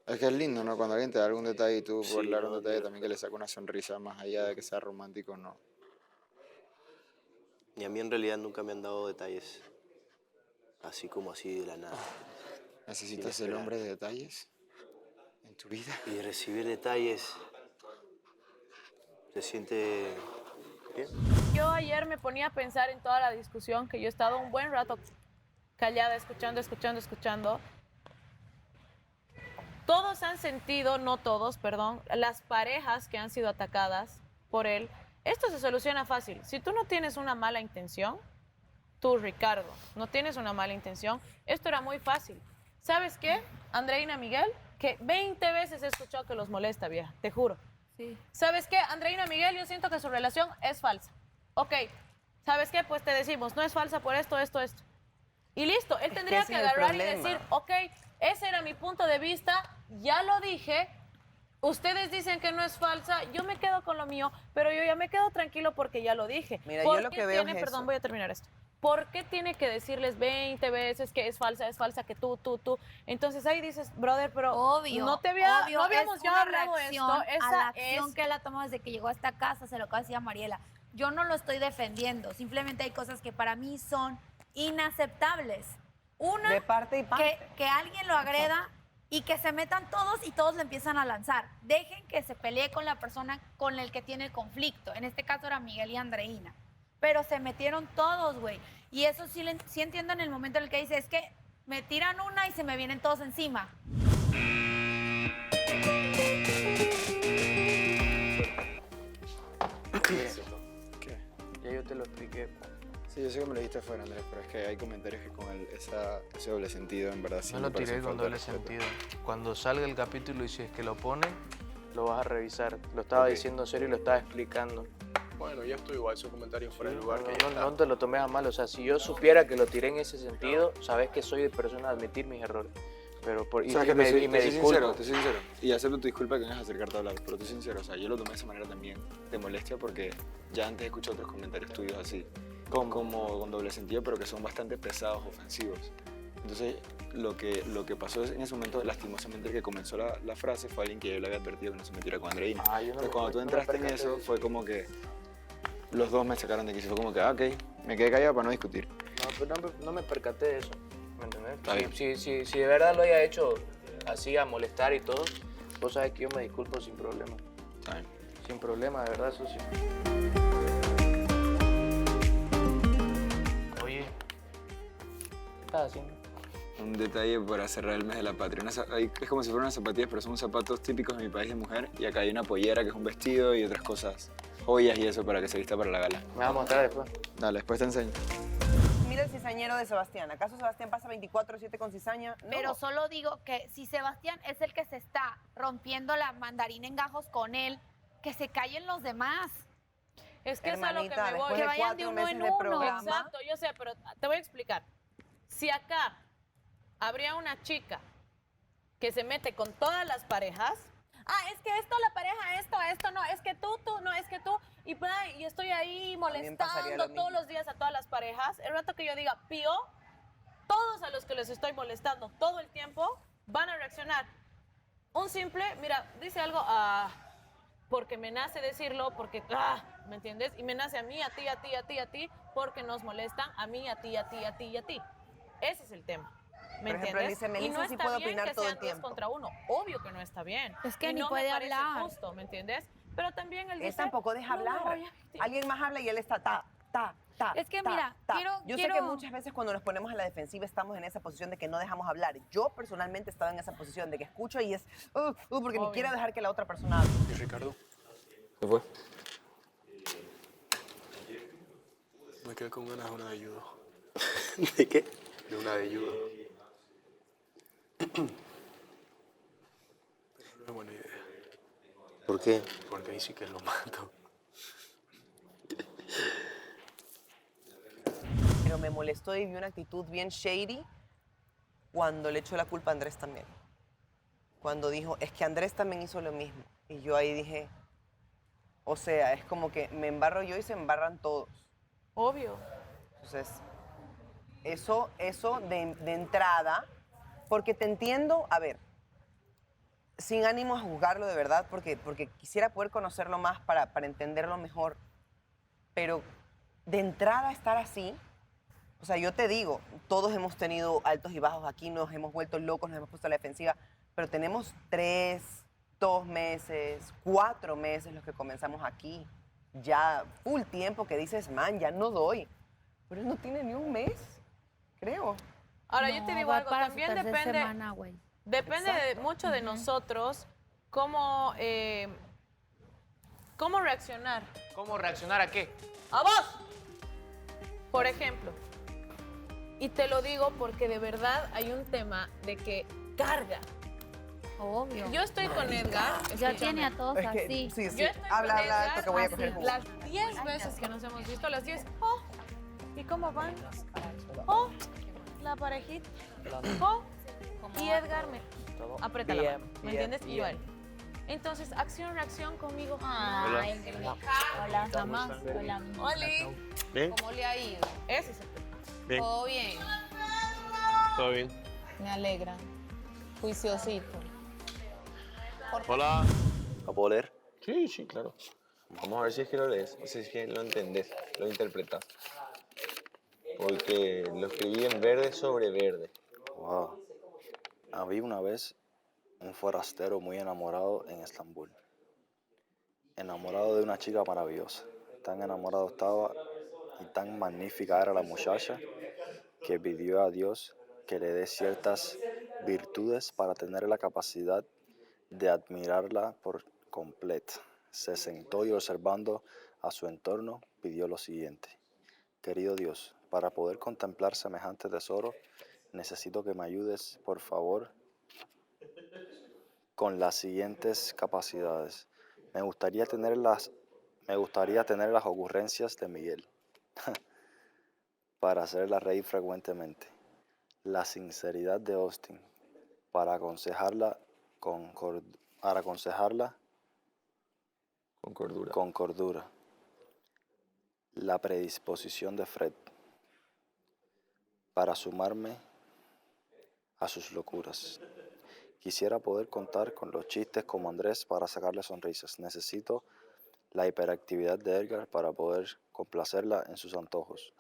Es que es lindo, ¿no? Cuando alguien te da algún detalle y tú Sí, por dar un no, detalle yo- también que le saca una sonrisa más allá de que sea romántico, no. Y a mí en realidad nunca me han dado detalles así como así de la nada. ¿Necesitas Sin ser esperar. hombre de detalles en tu vida? Y recibir detalles se siente bien. Yo ayer me ponía a pensar en toda la discusión, que yo he estado un buen rato callada, escuchando. Todos han sentido, no todos, perdón, las parejas que han sido atacadas por él. Esto se soluciona fácil. Si tú no tienes una mala intención, tú, Ricardo, no tienes una mala intención, esto era muy fácil. ¿Sabes qué, Andreina Miguel? Que 20 veces he escuchado que los molesta, vieja, te juro. Sí. ¿Sabes qué, Andreina Miguel? Yo siento que su relación es falsa. Ok, ¿sabes qué? Pues te decimos, no es falsa por esto. Y listo, él tendría ese que es el agarrar y problema. decir, ok, ese era mi punto de vista, ya lo dije, ustedes dicen que no es falsa, yo me quedo con lo mío, pero yo ya me quedo tranquilo porque ya lo dije. Mira, ¿Por yo lo qué que veo tiene, es perdón, eso. voy a terminar esto. ¿Por qué tiene que decirles 20 veces que es falsa, que tú? Entonces ahí dices, brother, pero Obvio, no obvio, habíamos es ya una hablado reacción esto. Esa a la acción es que él ha tomado desde que llegó a esta casa, se lo acaba de decir a Mariela. Yo no lo estoy defendiendo, simplemente hay cosas que para mí son inaceptables. Una, De parte y parte. que alguien lo agreda y que se metan todos y todos le empiezan a lanzar. Dejen que se pelee con la persona con el que tiene el conflicto. En este caso era Miguel y Andreina. Pero se metieron todos, güey. Y eso sí, sí entiendo en el momento en el que dice, es que me tiran una y se me vienen todos encima. ¿Qué? Ya yo te lo expliqué. Sí, yo sé que me lo dijiste afuera, Andrés, pero es que hay comentarios que con ese doble sentido, en verdad, sí No me lo tiré parecen con falta de doble respeto. sentido. Cuando salga el capítulo y si es que lo pone, lo vas a revisar. Lo estaba Ok. diciendo en serio y lo estaba explicando. Bueno, ya estoy igual, esos comentarios fuera de Sí, lugar que ya está. no te lo tomes a mal. O sea, si yo supiera que lo tiré en ese sentido, sabes que soy de persona a admitir mis errores. Pero O sea, que me te soy disculpo. sincero, te soy sincero. Y acepto tu disculpa que vengas a acercarte a hablar, pero te soy sincero, o sea, yo lo tomé de esa manera también de molestia porque ya antes escuché otros comentarios tuyos así, como con doble sentido, pero que son bastante pesados, ofensivos. Entonces, lo que pasó en ese momento, lastimosamente, el que comenzó la frase fue alguien que yo le había advertido que no se metiera con Andreina. Entonces, cuando tú entraste en eso, fue como que los dos me sacaron de aquí. Fue como que, ok, me quedé callado para no discutir. No, pero no me percaté de eso. ¿Me entendés? Está bien. Si de verdad lo haya hecho así a molestar y todo, vos sabes que yo me disculpo sin problema. Está bien. Sin problema, de verdad, socio. Oye, ¿qué estás haciendo? Un detalle para cerrar el mes de la patria. Es como si fueran unas zapatillas, pero son zapatos típicos de mi país de mujer. Y acá hay una pollera que es un vestido y otras cosas, joyas y eso para que se vista para la gala. Me vas a mostrar después. Dale, después te enseño. Mira el cizañero de Sebastián. ¿Acaso Sebastián pasa 24/7 con cizaña? No. Pero solo digo que si Sebastián es el que se está rompiendo la mandarina en gajos con él, que se callen los demás. Es que es a lo que Hermanita, me voy. después Que de vayan de 4 uno meses en de uno. programa. Exacto, yo sé, pero te voy a explicar. Si acá habría una chica que se mete con todas las parejas, es que esto, la pareja, esto, no, es que tú, no, es que tú, y estoy ahí También pasaría lo molestando todos mismo. los días a todas las parejas, el rato que yo diga, pío, todos a los que les estoy molestando todo el tiempo van a reaccionar. Un simple, mira, dice algo, porque me nace decirlo, porque, ¿me entiendes? Y me nace a mí, a ti, a ti, a ti, a ti, porque nos molestan a mí, a ti, a ti, a ti y a ti. Ese es el tema. ¿Me Por ejemplo, entiendes? dice, Y no Melissa sí está puede bien opinar que todo el sean 2 tiempo. contra 1. Obvio que no está bien. Es que y ni no puede me parece hablar. justo, ¿me entiendes? Pero también él Él dice... tampoco deja "No me hablar. voy a vestir". Alguien más habla y él está ta. Es que mira, Yo sé que muchas veces cuando nos ponemos a la defensiva estamos en esa posición de que no dejamos hablar. Yo personalmente he estado en esa posición de que escucho y es porque ni Obvio. quiero dejar que la otra persona hable. ¿Y Ricardo? ¿Qué fue? Me quedé con ganas de una de judo. ¿De qué? De una de judo. Pero no es buena idea, ¿Por qué? porque ahí sí que lo mato. Pero me molestó y vi una actitud bien shady cuando le echó la culpa a Andrés también. Cuando dijo, es que Andrés también hizo lo mismo. Y yo ahí dije, o sea, es como que me embarro yo y se embarran todos. Obvio. Entonces, eso de entrada, porque te entiendo, a ver, sin ánimo a juzgarlo de verdad, porque quisiera poder conocerlo más para entenderlo mejor, pero de entrada estar así, o sea, yo te digo, todos hemos tenido altos y bajos aquí, nos hemos vuelto locos, nos hemos puesto a la defensiva, pero tenemos 3, 2 meses, 4 meses los que comenzamos aquí, ya full tiempo que dices, man, ya no doy, pero él no tiene ni un mes, creo. Ahora, yo te digo algo, también depende... Depende Exacto. mucho de nosotros cómo reaccionar. ¿Cómo reaccionar a qué? ¡A vos! Por ejemplo, y te lo digo porque de verdad hay un tema de que carga. Obvio. Yo estoy con Edgar. Ya escúchame. tiene a todos así. Sí, Yo estoy habla, con habla, Edgar porque voy a coger así, jugo. las 10 veces que nos hemos visto, las 10, oh, ¿y cómo van? Oh, la parejita. Oh, y Edgar me aprieta la mano, ¿me entiendes? Y yo a él. Entonces, acción, reacción conmigo. Ay, qué lindo. Hola, jamás. Hola. Oli, ¿Bien? ¿cómo le ha ido? Ese es el tema. Bien. Todo bien. ¿Todo bien? Me alegra. Juiciosito. Hola. ¿Lo puedo leer? Sí, sí, claro. Vamos a ver si es que lo lees, o si es que lo entendés, lo interpretas. Porque lo escribí en verde sobre verde. Wow. Había una vez un forastero muy enamorado en Estambul. Enamorado de una chica maravillosa. Tan enamorado estaba y tan magnífica era la muchacha que pidió a Dios que le dé ciertas virtudes para tener la capacidad de admirarla por completo. Se sentó y observando a su entorno pidió lo siguiente: querido Dios, para poder contemplar semejante tesoro, necesito que me ayudes, por favor, con las siguientes capacidades. Me gustaría tener las ocurrencias de Miguel para hacerla reír frecuentemente. La sinceridad de Austin para aconsejarla con cordura. La predisposición de Fred para sumarme a sus locuras. Quisiera poder contar con los chistes como Andrés para sacarle sonrisas. Necesito la hiperactividad de Edgar para poder complacerla en sus antojos.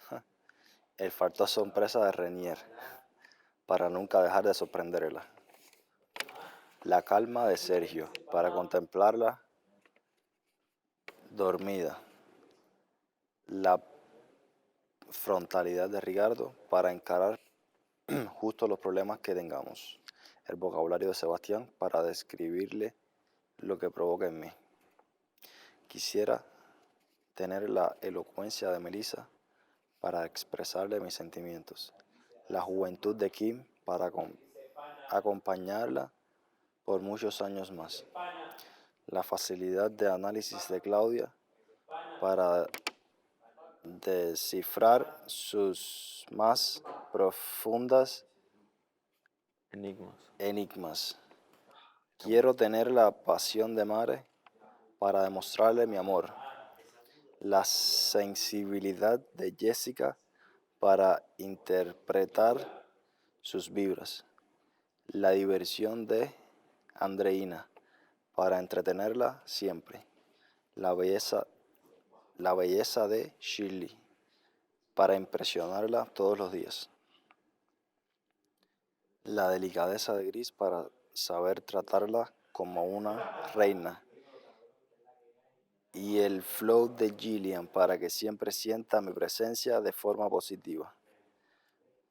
El factor sorpresa de Renier para nunca dejar de sorprenderla. La calma de Sergio para contemplarla dormida. La frontalidad de Ricardo para encarar justo los problemas que tengamos. El vocabulario de Sebastián para describirle lo que provoca en mí. Quisiera tener la elocuencia de Melissa para expresarle mis sentimientos. La juventud de Kim para acompañarla por muchos años más. La facilidad de análisis de Claudia para descifrar sus más profundas enigmas. Quiero tener la pasión de Mare para demostrarle mi amor. La sensibilidad de Jessica para interpretar sus vibras. La diversión de Andreina para entretenerla siempre. La belleza de Shirley para impresionarla todos los días. La delicadeza de Gris para saber tratarla como una reina. Y el flow de Gillian para que siempre sienta mi presencia de forma positiva.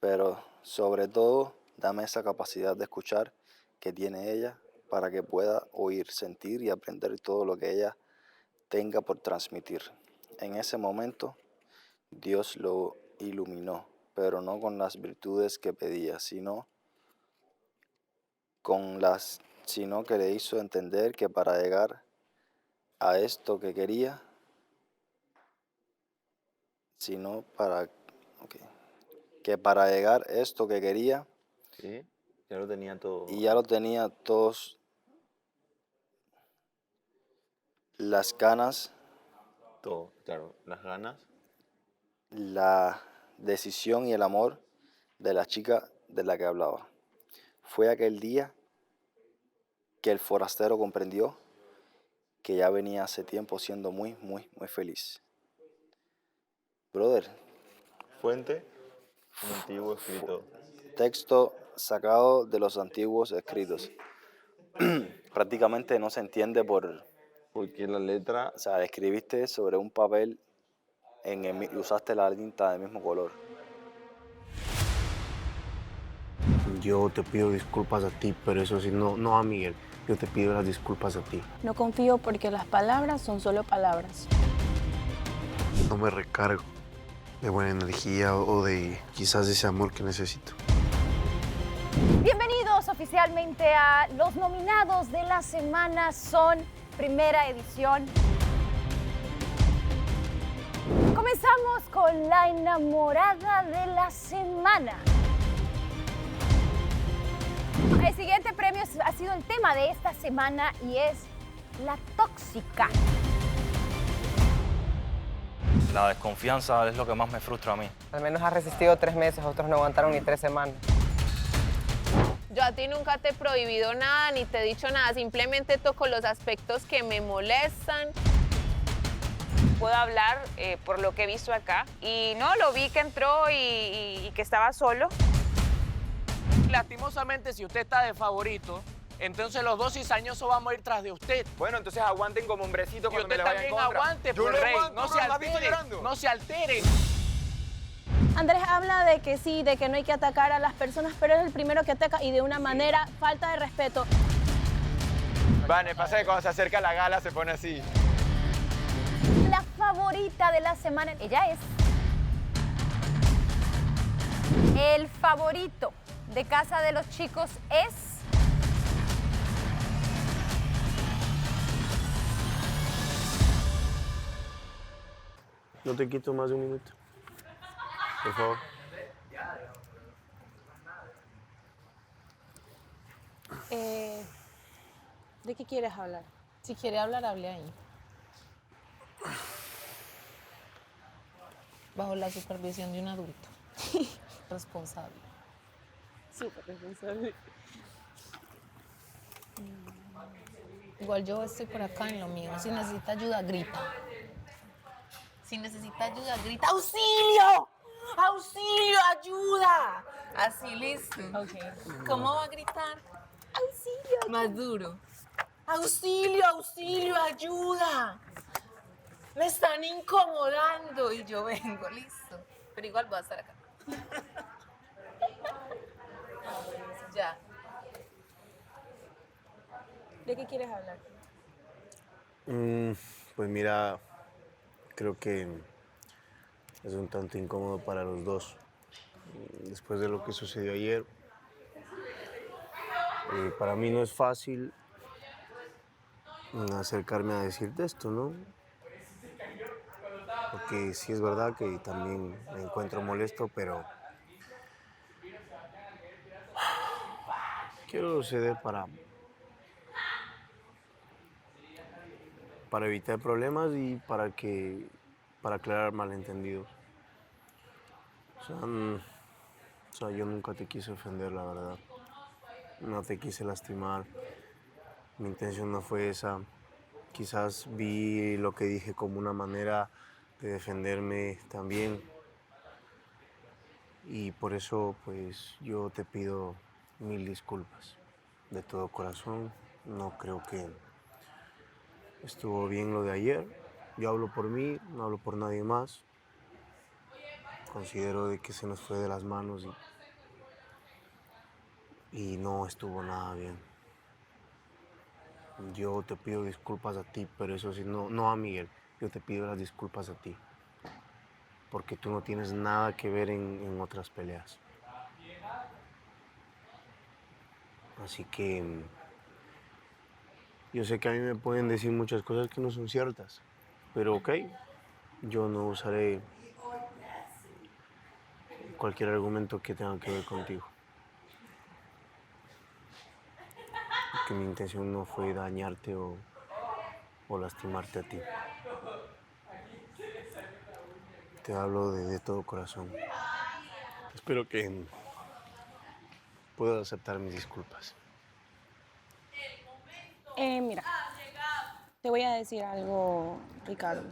Pero sobre todo, dame esa capacidad de escuchar que tiene ella para que pueda oír, sentir y aprender todo lo que ella tenga por transmitir. En ese momento, Dios lo iluminó, pero no con las virtudes que pedía, sino que le hizo entender que para llegar a esto que quería, que para llegar a esto que quería, Sí, ya lo tenía todo. y ya lo tenía todos, las ganas, Todo, claro, las ganas. la decisión y el amor de la chica de la que hablaba. Fue aquel día que el forastero comprendió que ya venía hace tiempo siendo muy, muy, muy feliz. Brother. Fuente, un antiguo escrito. Texto sacado de los antiguos escritos. Prácticamente no se entiende porque la letra... O sea, escribiste sobre un papel y usaste la tinta del mismo color. Yo te pido disculpas a ti, pero eso sí, no a Miguel. Yo te pido las disculpas a ti. No confío porque las palabras son solo palabras. No me recargo de buena energía o de quizás ese amor que necesito. Bienvenidos oficialmente a los nominados de la semana. Son primera edición. Comenzamos con la enamorada de la semana. El siguiente premio ha sido el tema de esta semana y es la tóxica. La desconfianza es lo que más me frustra a mí. Al menos ha resistido 3 meses, otros no aguantaron ni 3 semanas. Yo a ti nunca te he prohibido nada, ni te he dicho nada, simplemente toco los aspectos que me molestan. Puedo hablar por lo que he visto acá. Y no, lo vi que entró y que estaba solo. Lastimosamente, si usted está de favorito, entonces los dos cizañosos vamos a ir tras de usted. Bueno, entonces aguanten como hombrecito cuando me le vaya en contra. Y usted también aguante, pues, rey. No se altere, no se altere. Andrés habla de que sí, de que no hay que atacar a las personas, pero es el primero que ataca y de una manera falta de respeto. Vale, pasa que cuando se acerca a la gala se pone así. La favorita de la semana, ella es el favorito de Casa de los Chicos es... No te quito más de 1 minuto. Por favor. ¿De qué quieres hablar? Si quiere hablar, hable ahí. Bajo la supervisión de un adulto. Responsable. Súper responsable. Igual yo estoy por acá en lo mío. Si necesita ayuda, grita. Si necesita ayuda, grita. ¡Auxilio! ¡Auxilio! ¡Ayuda! Así, listo. Okay. ¿Cómo va a gritar? ¡Auxilio! Más duro. ¡Auxilio! ¡Auxilio! ¡Ayuda! Me están incomodando y yo vengo, listo. Pero igual voy a estar acá. Ya. ¿De qué quieres hablar? Pues mira, creo que es un tanto incómodo para los dos. Después de lo que sucedió ayer, para mí no es fácil acercarme a decirte esto, ¿no? Porque sí es verdad que también me encuentro molesto, pero quiero ceder para evitar problemas y para aclarar malentendidos. O sea, yo nunca te quise ofender, la verdad. No te quise lastimar. Mi intención no fue esa. Quizás vi lo que dije como una manera de defenderme también. Y por eso, pues, yo te pido 1000 disculpas. De todo corazón. No creo que estuvo bien lo de ayer. Yo hablo por mí, no hablo por nadie más. Considero de que se nos fue de las manos y no estuvo nada bien. Yo te pido disculpas a ti, pero eso sí, no a Miguel. Yo te pido las disculpas a ti. Porque tú no tienes nada que ver en otras peleas. Así que yo sé que a mí me pueden decir muchas cosas que no son ciertas, pero ok, yo no usaré cualquier argumento que tenga que ver contigo. Porque mi intención no fue dañarte o lastimarte a ti. Te hablo de todo corazón. Espero que puedas aceptar mis disculpas. Mira, te voy a decir algo, Ricardo.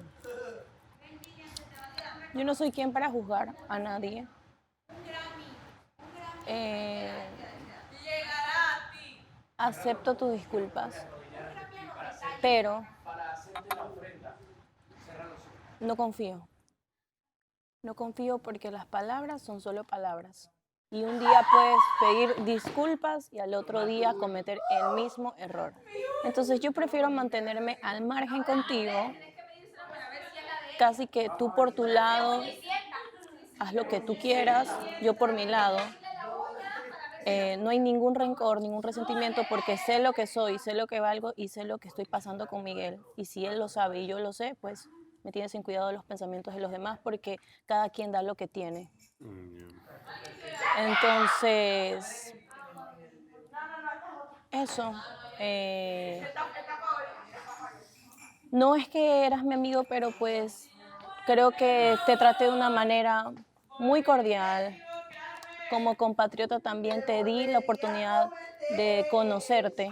Yo no soy quien para juzgar a nadie. Acepto tus disculpas, pero no confío. No confío porque las palabras son solo palabras. Y un día puedes pedir disculpas y al otro día cometer el mismo error. Entonces yo prefiero mantenerme al margen contigo, casi que tú por tu lado haz lo que tú quieras, yo por mi lado. No hay ningún rencor, ningún resentimiento, porque sé lo que soy, sé lo que valgo y sé lo que estoy pasando con Miguel. Y si él lo sabe y yo lo sé, pues me tienes en cuidado de los pensamientos de los demás, porque cada quien da lo que tiene. Entonces, eso. No es que eras mi amigo, pero pues creo que te traté de una manera muy cordial. Como compatriota también te di la oportunidad de conocerte,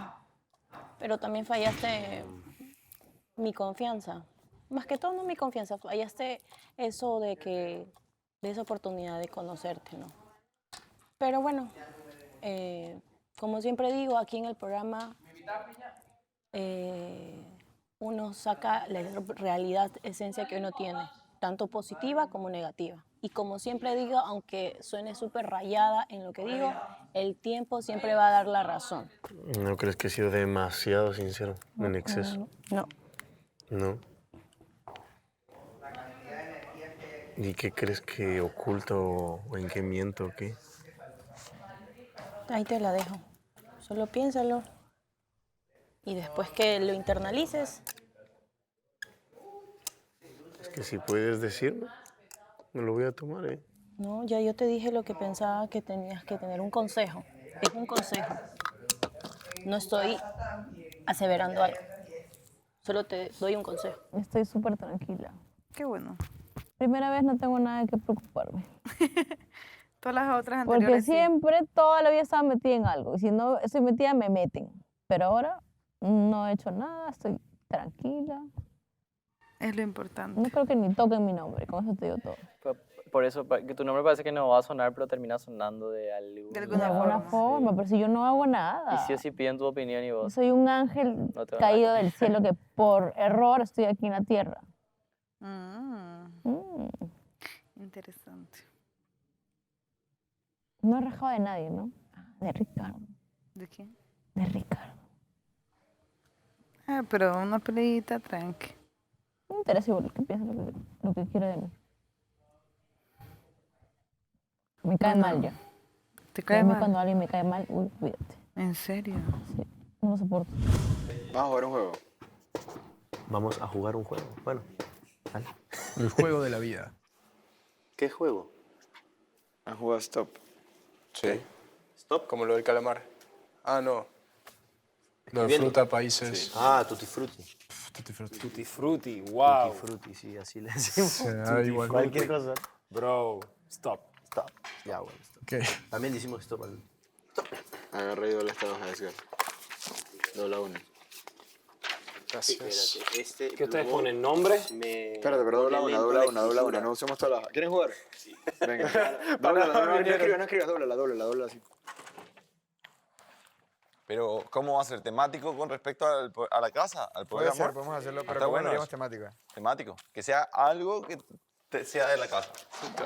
pero también fallaste mi confianza. Más que todo no mi confianza, fallaste eso de esa oportunidad de conocerte, ¿no? Pero bueno, como siempre digo, aquí en el programa uno saca la realidad, esencia que uno tiene, tanto positiva como negativa. Y como siempre digo, aunque suene súper rayada en lo que digo, el tiempo siempre va a dar la razón. ¿No crees que he sido demasiado sincero, en exceso? No. ¿No? ¿Y qué crees que oculto o en qué miento o qué? Ahí te la dejo. Solo piénsalo. Y después que lo internalices. Es que si puedes decirme, me lo voy a tomar, ¿eh? No, ya yo te dije lo que pensaba que tenías que tener, un consejo. Es un consejo. No estoy aseverando algo. Solo te doy un consejo. Estoy súper tranquila. Qué bueno. Primera vez no tengo nada que preocuparme. Todas las otras Porque anteriores sí. siempre, toda la vida estaba metida en algo. Y si no estoy metida, me meten. Pero ahora no he hecho nada, estoy tranquila. Es lo importante. No creo que ni toquen mi nombre, con eso te digo todo. Por eso, que tu nombre parece que no va a sonar, pero termina sonando de alguna forma, pero si yo no hago nada. Y sí o sí piden tu opinión y Yo vos. soy un ángel No te van a- caído del cielo que por error estoy aquí en la tierra. Interesante. No he rajado de nadie, ¿no? De Ricardo. ¿De quién? De Ricardo. Ah, pero una peleita tranqui. No me interesa igual que piensa lo que quiere de mí. Me cae mal ya. ¿Te cae A mí mal? cuando alguien me cae mal, uy, cuídate. ¿En serio? Sí, no lo soporto. Vamos a jugar un juego. Vamos a jugar un juego. Bueno, dale. El juego de la vida. ¿Qué juego? ¿Han jugado Stop? Sí. ¿Stop? Como lo del calamar. Ah, no. Lo de fruta, países. Sí. Ah, Tutti Frutti. Tutti Frutti. Tutti Frutti, wow. Tutti Frutti, sí, así le decimos. Sí, da igual. Cualquier cosa. Bro, stop. Stop. Ya, bueno, stop. Okay. También decimos stop al... Agarra y dobla esta hoja, Edgar. Dobla una. Gracias. Este ¿Qué ustedes ponen? ¿Nombre? Espérate, pero dobla una. No usemos todas las... ¿Quieren jugar? Sí. Venga. No escribas, dobla así. Pero, ¿cómo va a ser? ¿Temático con respecto a la casa? ¿Al poder Puede de amor? ser, podemos hacerlo, pero Está ¿cómo bueno lo haríamos eso. temático? Temático. Que sea algo que sea de la casa.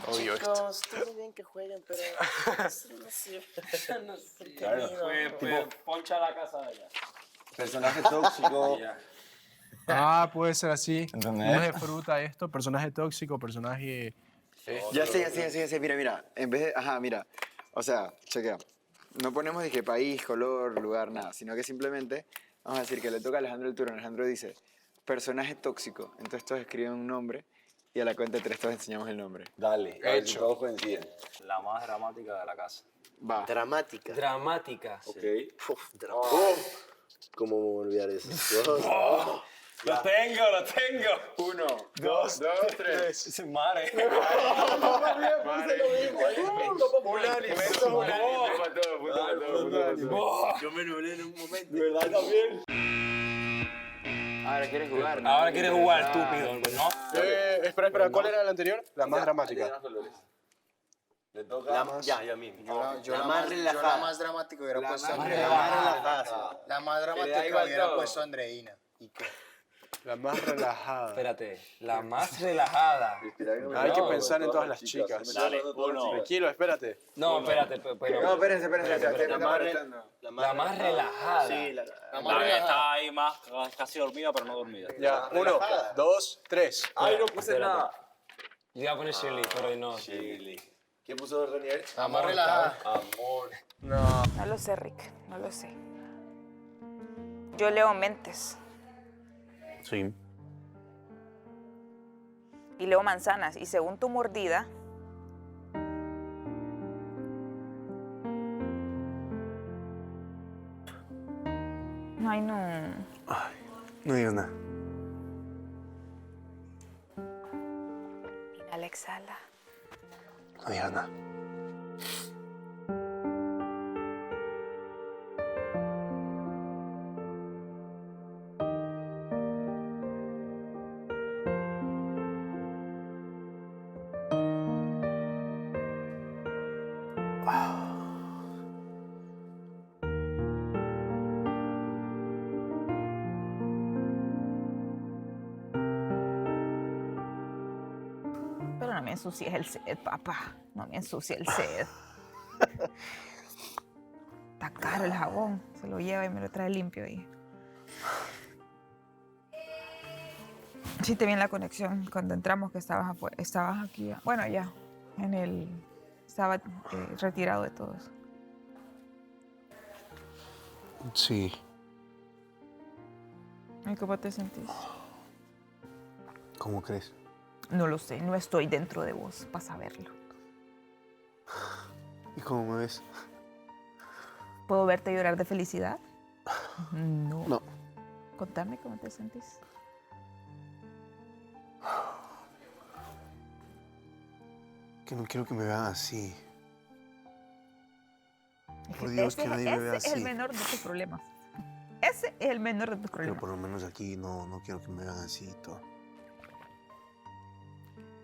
Odio esto. Chicos, todo bien que jueguen, pero no sé. Claro. Poncha la casa de allá. Personaje tóxico. Ah, puede ser así. ¿Entendés? No es de fruta esto. Personaje tóxico, personaje... Ya sé. Mira. En vez de... Ajá, mira. O sea, chequea. No ponemos dije país, color, lugar, nada. Sino que simplemente vamos a decir que le toca a Alejandro el turno. Alejandro dice, personaje tóxico. Entonces todos escriben un nombre y a la cuenta de 3 todos enseñamos el nombre. Dale. Hecho. Todos coinciden. La más dramática de la casa. Va. Dramática. Dramática. Ok. ¿Cómo me voy a olvidar eso? Lo tengo. 1, 2, 3. Madre. Yo me nublé en un momento. ¿De verdad también? Ahora quieres jugar, ¿no? Ahora quieres jugar, estúpido, ¿no? Espera, ¿cuál era la anterior? La más dramática. Le toca Ya mismo. Yo La la más más relajada. relajada. La más dramática hubiera puesto a más Andreina. La más Que le da dramática igual hubiera todo. puesto a Andreina. ¿Y qué? La más relajada. Espérate, la más relajada. Hay que pensar en todas las chicas. Dale, uno. Tranquilo, espérate. No, espérate, pero... No, espérense. La más relajada. Sí, la La más que relajada. está ahí más casi dormida, pero no dormida. Ya, 1, 2, 3. Ay, no puse nada. Yo iba a poner Shirley, pero no. ¿Quién puso Renier? La más relajada. Amor. No. No lo sé, Rick, no lo sé. Yo leo mentes Sí. y leo manzanas y según tu mordida... Ay, no. No digas nada. Inhala, exhala. No digas nada. Pero no me ensucies el sed, papá. No me ensucies el sed. Está caro el jabón. Se lo lleva y me lo trae limpio ahí. Sí te vi en la conexión cuando entramos que estabas afuera. Estabas aquí, bueno, ya, en el... Estaba retirado de todo eso. Sí. ¿Y cómo te sentís? ¿Cómo crees? No lo sé, no estoy dentro de vos para saberlo. ¿Y cómo me ves? ¿Puedo verte llorar de felicidad? No. No. Contame cómo te sentís. Que no quiero que me vean así. Es Por que Dios, ese que nadie me vea es el así. menor de tus problemas. Ese es el menor de tus Pero problemas. por lo menos aquí no quiero que me vean así y todo.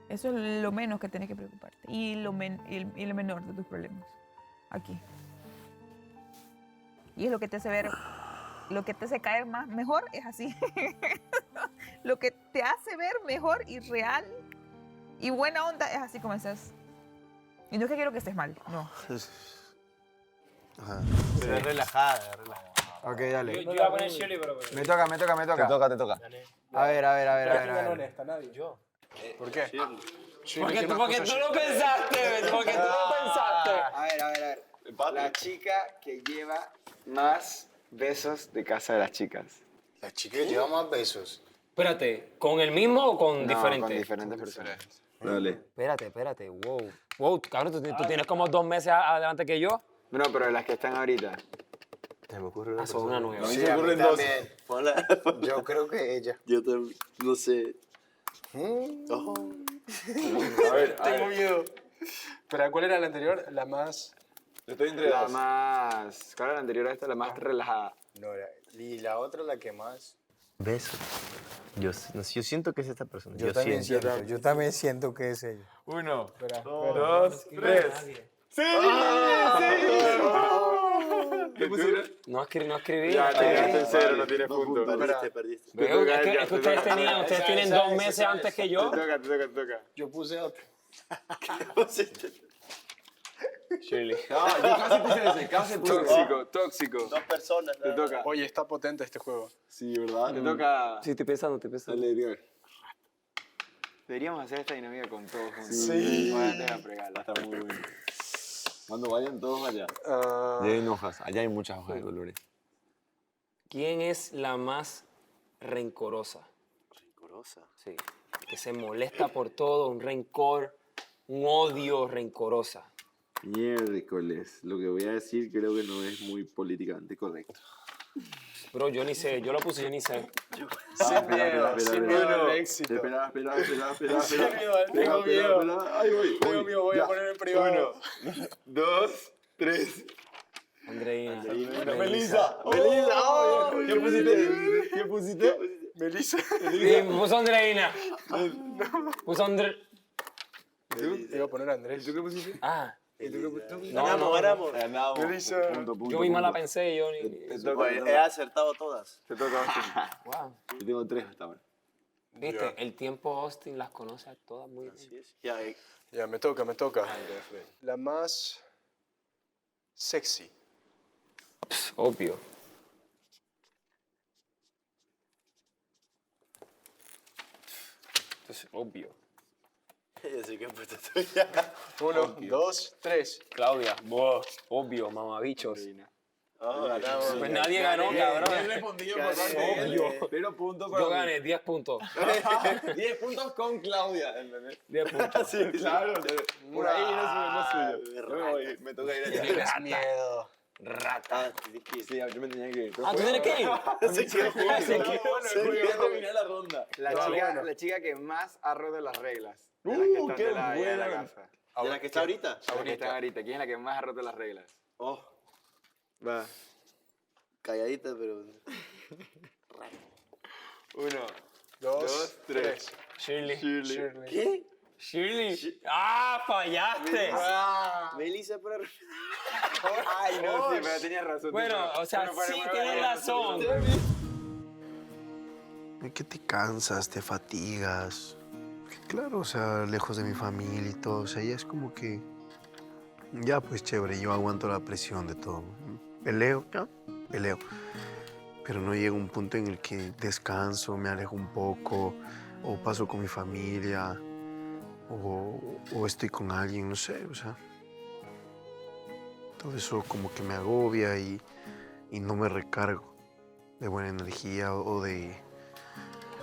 Eso es lo menos que tienes que preocuparte. Y lo menor de tus problemas. Aquí. Y es lo que te hace ver, lo que te hace caer más, mejor es así. lo que te hace ver mejor y real y buena onda es así como estás. Y no es que quiero que estés mal, no. Ajá. Pero es relajada, es relajada. Ok, dale. Yo iba a poner Shirley, pero... Me toca. Te toca. A ver. Está nadie. Yo. ¿Por qué? Porque tú lo pensaste, porque tú lo pensaste. A ver. La chica que lleva más besos de casa de las chicas. La chica que lleva más besos. Espérate, ¿con el mismo o con No, diferente? con diferentes personas. Dale. Espérate, wow. Wow, cabrón, tú tienes como 2 meses adelante que yo. No, pero de las que están ahorita. Se me ocurre una Son una nueva. A mí Sí, se me a mí ocurren dos. también. Yo creo que ella. Yo también, no sé. A ver, tengo miedo. Pero ¿cuál era la anterior? La más... Estoy entre La dos. más... ¿Cuál era la anterior a esta? La más relajada. No, y la otra, la que más. Besos. Yo siento que es esta persona. Yo también siento que es ella. 1, 2, 3. ¡Sí! ¿Qué pusieron? No escribí. Ya, te quedaste en cero, no tienes punto. Perdiste. Veo, es que ustedes tienen 2 meses antes que yo. Te toca. Yo puse otra. Shirley. No, yo casi puse ese. Casi puse tóxico. Dos personas. Te toca. Oye, está potente este juego. Sí, ¿verdad? Te toca. Sí, estoy pensando. Dale, Edgar. Deberíamos hacer esta dinámica con todos juntos. Sí. Váyate a fregarla. Está muy bueno. Cuando vayan todos allá. Ah, Lleven hojas. Allá hay muchas hojas de colores. ¿Quién es la más rencorosa? ¿Rencorosa? Sí. Que se molesta por todo, un rencor, un odio rencorosa. Miércoles. Lo que voy a decir creo que no es muy políticamente correcto. Bro, yo ni sé, yo lo puse, yo ni sé. sin miedo al éxito. Espera. Tengo miedo. Ahí voy. Tengo miedo, voy a poner en privado. 1, 2, 3. Andreina. Melissa. ¿Qué pusiste? Melissa. Sí, puso Andreina. Puso Andreina. Te iba a poner Andrés. ¿Tú qué pusiste? Ah. Ganamos. Melissa. Yo misma la pensé, yo ni... He acertado todas. Te toca, Austin. Wow. Yo tengo 3 hasta ahora. Viste, el tiempo Austin las conoce a todas muy bien. Ya, me toca. La más sexy. Obvio. Entonces, obvio. Así que pues tuya. 1, 2, 3. Claudia, obvio, mamabichos. Ganamos. Pues nadie ganó, cabrón. Bien respondido por parte de él. Obvio. 0 puntos para Yo mí. gané 10 puntos. 10 puntos con Claudia, ¿entendés? 10 puntos. Sí, claro. Por ahí no es suyo. Yo me voy, me toca ir allá. Tienes miedo. Rata. Sí, yo me tenía que ir. Ah, ¿tú tienes que ir? Sí, quiero jugar. Quiero terminar la ronda. La chica que más ha roto las reglas. De las que están qué de la buena. casa. ¿De la que está ahorita? La que está ahorita. ¿Quién es la que más ha roto las reglas? Oh, Va. calladita, pero... 1, 2, 3. Shirley. ¿Qué? Shirley. ¡Ah, fallaste! Melissa, pero... Ay, no, sí, pero tenías razón. Bueno, o sea, sí tienes razón. Es que te cansas, te fatigas. Claro, o sea, lejos de mi familia y todo. O sea, ya es como que... Ya, pues chévere, yo aguanto la presión de todo. Peleo, ya, peleo. Pero no llega un punto en el que descanso, me alejo un poco, o paso con mi familia, o estoy con alguien, no sé, o sea. Todo eso como que me agobia y no me recargo de buena energía o de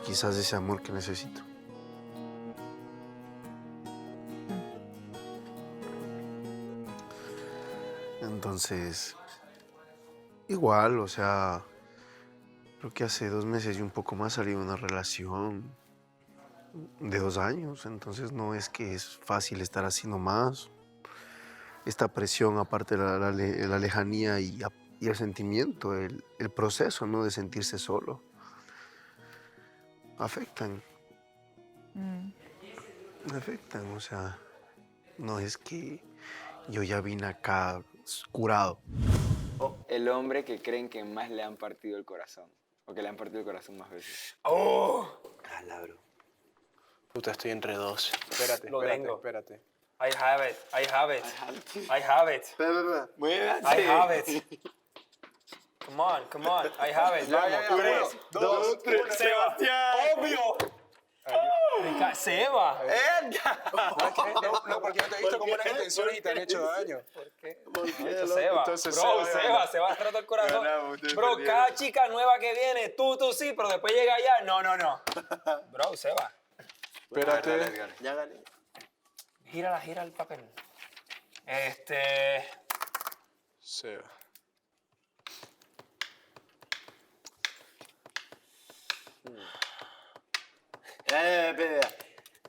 quizás de ese amor que necesito. Entonces, igual, o sea, creo que hace 2 meses y un poco más salí de una relación de 2 años, entonces no es que es fácil estar así nomás. Esta presión, aparte de la lejanía y el sentimiento, el proceso, ¿no? De sentirse solo, afectan. Afectan, o sea, no es que yo ya vine acá curado. El hombre que creen que más le han partido el corazón. O que le han partido el corazón más veces. ¡Oh! Cala, bro. Puta, estoy entre dos. Espérate, Lo espérate, tengo. espérate. I have it. I have it. I have it. Muévete. I have it. Come on, come on. I have it. Vamos. 3, 2, 3. Sebastián. Obvio. Seba. No, porque yo te he visto con buenas intenciones y te han hecho daño. ¿Por qué? Seba. Entonces, Bro, Seba ha roto el corazón. Bro, cada chica nueva que viene, tú sí, pero después llega allá. No. Bro, Seba. Espérate. Ya gané. Gira el papel. Seba.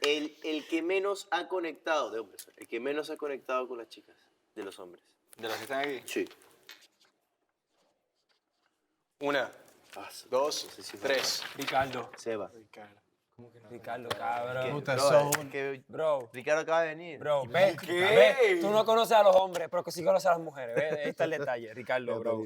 El que menos ha conectado, de hombres, el que menos ha conectado con las chicas, de los hombres. ¿De los que están aquí? Sí. 1, 2, 3. Ricardo. Seba. Ricardo, cabrón. Puta, Bro. Ricardo acaba de venir. Bro, ve, tú no conoces a los hombres, pero que sí conoces a las mujeres. Ve, ahí está el detalle, Ricardo, bro.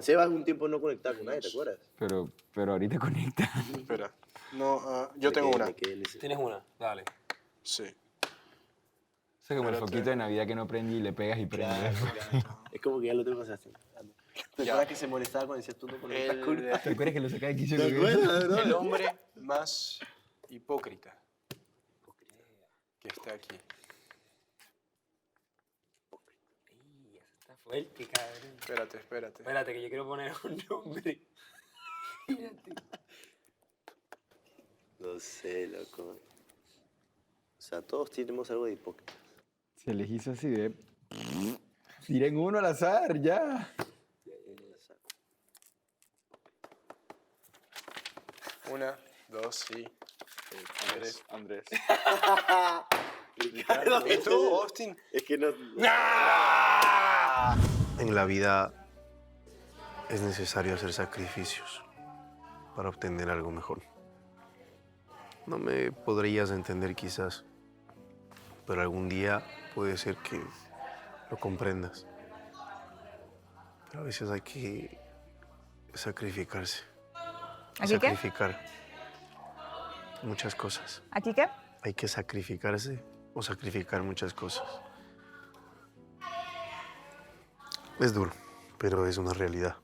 Seba es un tiempo no conectado con nadie, ¿te acuerdas? Pero ahorita conecta. Espera. No, yo tengo una. ¿Tienes una? Dale. Sí. Eso es como el foquito de Navidad que no prendí y le pegas y prende. Es como que ya lo tengo que hacer. ¿Te acuerdas que se molestaba cuando decías tú no conectas con nadie? ¿Te acuerdas que lo sacaba de quicio? El hombre más hipócrita que está aquí. Está fuerte, cabrón. Espérate. Espérate, que yo quiero poner un nombre. No sé, loco. O sea, todos tenemos algo de hipócrita. Se les hizo así de... Tiren uno al azar, ya. 1, 2, sí. Andrés. Ricardo. ¿Y tú, Austin? Es que no... En la vida es necesario hacer sacrificios para obtener algo mejor. No me podrías entender quizás, pero algún día puede ser que lo comprendas. Pero a veces hay que sacrificarse. ¿Aquí qué? Sacrificar muchas cosas. ¿Aquí qué? Hay que sacrificarse o sacrificar muchas cosas. Es duro, pero es una realidad.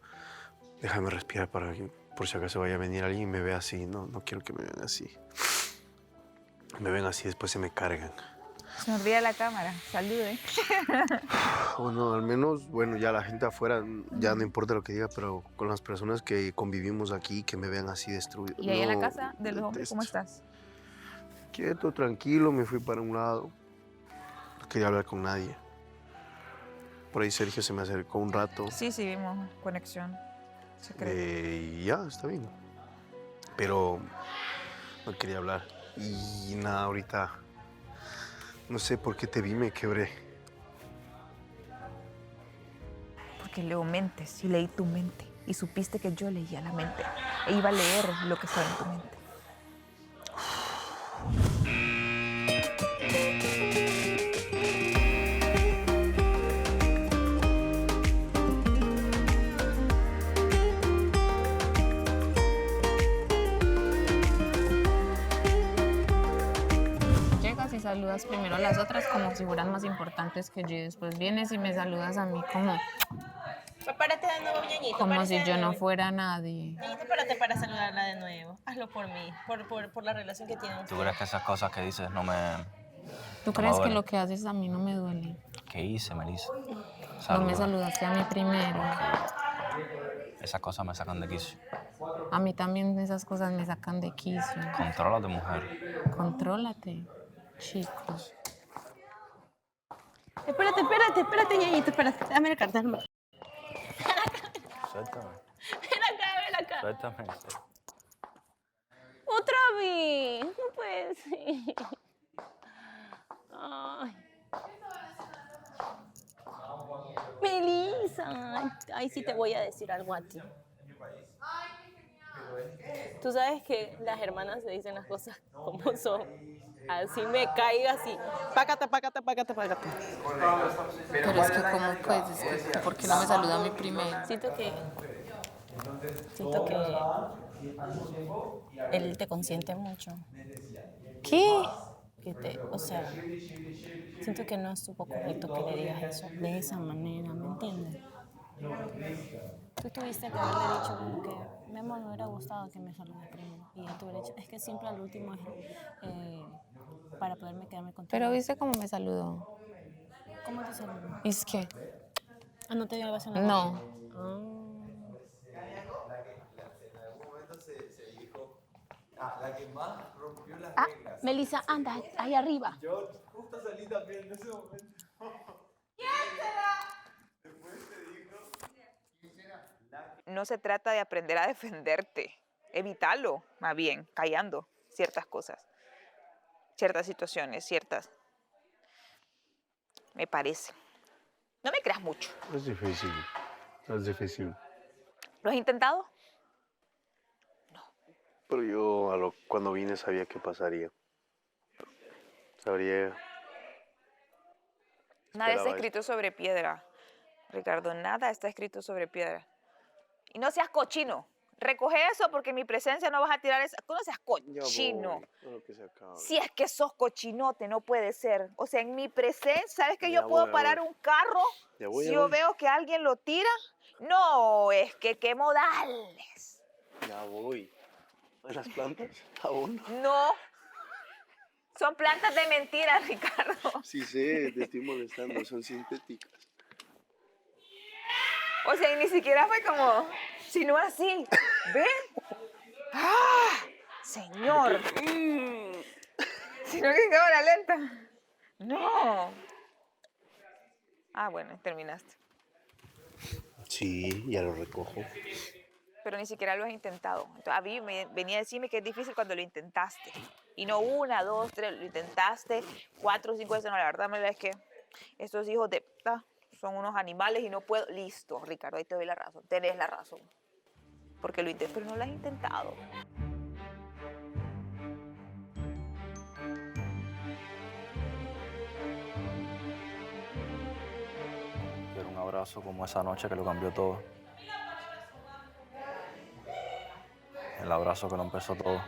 Déjame respirar para que, por si acaso vaya a venir alguien y me vea así. No quiero que me vean así. Me ven así, después se me cargan. Se me olvida la cámara. Salude. Bueno, al menos, bueno, ya la gente afuera, ya no importa lo que diga, pero con las personas que convivimos aquí, que me vean así destruido. ¿Y ahí en la casa de los hombres cómo estás? Quieto, tranquilo, me fui para un lado. No quería hablar con nadie. Por ahí Sergio se me acercó un rato. Sí, vimos conexión. Y ya, está bien. Pero no quería hablar. Y nada, ahorita no sé por qué te vi, me quebré. Porque leo mentes y leí tu mente. Y supiste que yo leía la mente. E iba a leer lo que estaba en tu mente. Y saludas primero a las otras como si fueran más importantes que yo y después vienes y me saludas a mí como Párate de nuevo, ñañito. como si yo no fuera nadie. Ñañito, párate para saludarla de nuevo. Hazlo por mí, por la relación que tienen ¿Tú ustedes. crees que esas cosas que dices no me... ¿Tú crees que lo que haces a mí no me duele? ¿Qué hice, Melissa? No me saludaste a mí primero. Esas cosas me sacan de quicio. A mí también esas cosas me sacan de quicio. Contrólate, mujer. Contrólate, chicos. Espérate, ñañito, espérate. Dame la carta. Suéltame. Ven acá. Suéltame. Otra vez. No puede ser. Ay. Melissa. Ay, sí te voy a decir algo a ti. Tú sabes que las hermanas se dicen las cosas como son. Así me caiga así. Pácate. Pero es que, ¿cómo puedes? Es que, ¿por qué no me saluda a mí primero? Siento que Siento que él te consiente mucho. ¿Qué? O sea, siento que no es un poco correcto que le digas eso de esa manera, ¿me entiendes? Tú tuviste que haberle dicho como que, mi amor, me hubiera gustado que me saludes primero. Y él te hubiera dicho, es que siempre al último es para poderme quedarme contigo. Pero ¿viste cómo me saludó? ¿Cómo te saludó? ¿Y es que? Ah, ¿no te dio el beso en la boca? No. Ah, Melissa, anda, ahí arriba. Yo justo salí también en ese momento. No se trata de aprender a defenderte. Evítalo, más bien, callando ciertas cosas, ciertas situaciones, ciertas. Me parece. No me creas mucho. Es difícil. Es difícil. ¿Lo has intentado? Pero yo cuando vine sabía qué pasaría. Sabría. Nada está Esperaba escrito sobre piedra, Ricardo, nada está escrito sobre piedra. Y no seas cochino. Recoge eso porque en mi presencia no vas a tirar esa. No seas cochino. Si es que sos cochinote, no puede ser. O sea, en mi presencia, ¿sabes que yo puedo parar un carro si yo veo que alguien lo tira? No, es que qué modales. Ya voy. ¿Las plantas? ¿Aún? No. Son plantas de mentira, Ricardo. Sí sé, te estoy molestando, son sintéticas. O sea, y ni siquiera fue como, sino así. ¿Ven? ¡Ah! Señor. Sino que en cámara lenta. No. Ah, bueno, terminaste. Sí, ya lo recojo. Pero ni siquiera lo has intentado. Entonces, a mí me venía a decirme que es difícil cuando lo intentaste. Y no 1, 2, 3, lo intentaste 4, 5 veces. No, la verdad, es que estos hijos de son unos animales y no puedo. Listo, Ricardo, ahí te doy la razón. Tenés la razón. Porque lo intenté, pero no lo has intentado. Quiero un abrazo como esa noche que lo cambió todo. El abrazo que lo empezó todo.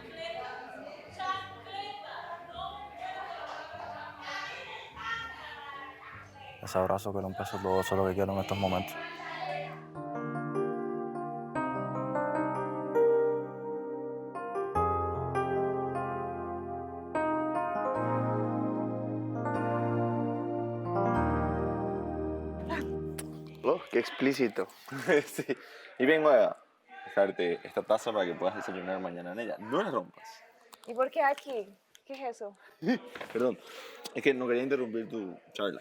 Ese abrazo que lo empezó todo, eso es lo que quiero en estos momentos. Oh, qué explícito. Sí. Y vengo a dejarte esta taza para que puedas desayunar mañana en ella. No la rompas. ¿Y por qué aquí? ¿Qué es eso? Perdón, es que no quería interrumpir tu charla.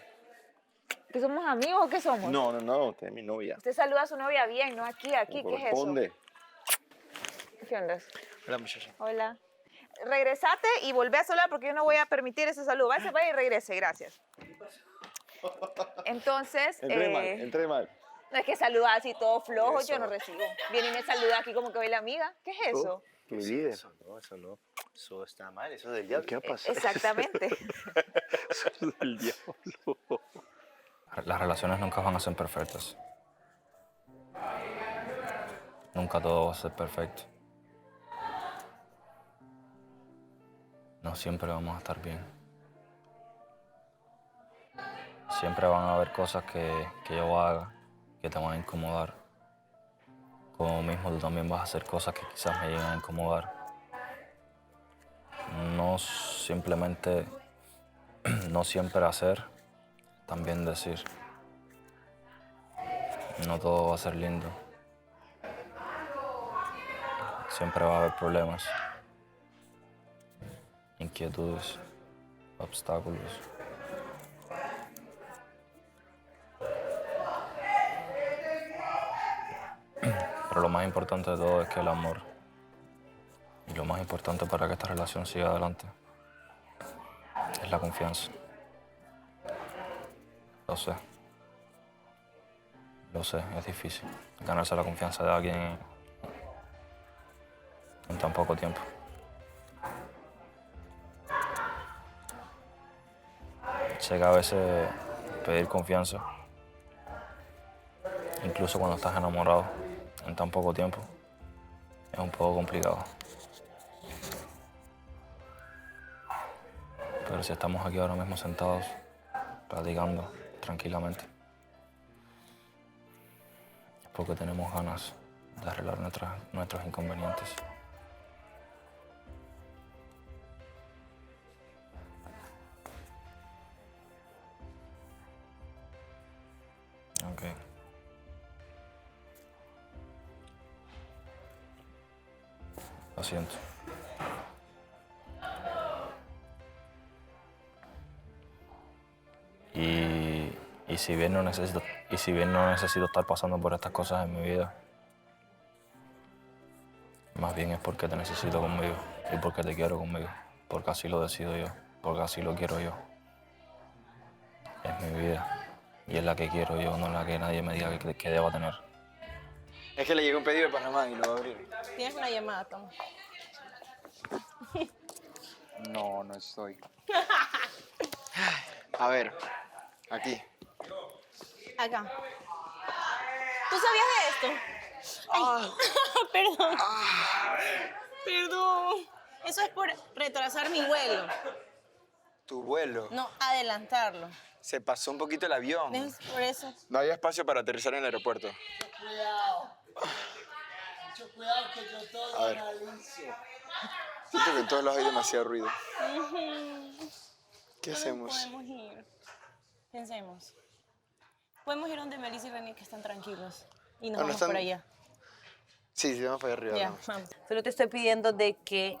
¿Que somos amigos o qué somos? No, usted es mi novia. Usted saluda a su novia bien, no aquí, ¿qué es eso? Corresponde. ¿Qué onda? Hola, muchacha. Hola. Regresate y volvé a saludar porque yo no voy a permitir ese saludo. Váyase para y regrese, gracias. Entonces... Entré mal. No es que saluda así todo flojo, Eso. yo no recibo. Viene y me saluda aquí como que ve la amiga. ¿Qué es eso? Mi líder. Eso no. Eso está mal, eso es del diablo. ¿Qué ha pasado? Exactamente. Eso es del diablo. Las relaciones nunca van a ser perfectas. Nunca todo va a ser perfecto. No siempre vamos a estar bien. Siempre van a haber cosas que yo haga que te van a incomodar. Como mismo tú también vas a hacer cosas que quizás me lleguen a incomodar. No simplemente, no siempre hacer, también decir. No todo va a ser lindo. Siempre va a haber problemas, inquietudes, obstáculos. Pero lo más importante de todo es que el amor, y lo más importante para que esta relación siga adelante, es la confianza. Lo sé, es difícil ganarse la confianza de alguien en tan poco tiempo. Sé que a veces pedir confianza, incluso cuando estás enamorado, en tan poco tiempo es un poco complicado. Pero si estamos aquí ahora mismo sentados, platicando tranquilamente, es porque tenemos ganas de arreglar nuestros inconvenientes. Ok. Lo siento. Y si bien no necesito estar pasando por estas cosas en mi vida, más bien es porque te necesito conmigo y porque te quiero conmigo, porque así lo decido yo, porque así lo quiero yo. Es mi vida y es la que quiero yo, no la que nadie me diga que deba tener. Es que le llegó un pedido de Panamá y lo va a abrir. Tienes una llamada, Tom. No, no estoy. A ver, aquí. Acá. ¿Tú sabías de esto? Ay, perdón. Perdón. Eso es por retrasar mi vuelo. Tu vuelo. No, adelantarlo. Se pasó un poquito el avión. ¿Ves? Por eso. No había espacio para aterrizar en el aeropuerto. Cuidado. Mucho cuidado que yo todo A ver. analizo. Siento que en todos lados hay demasiado ruido. Ujú. ¿Qué ¿Dónde hacemos? podemos ir? Pensemos. Podemos ir donde Melissa y René, que están tranquilos. Y nos Ah, ¿no vamos están? por allá. Sí, vamos para allá arriba. Ya, vamos. vamos. Solo te estoy pidiendo de que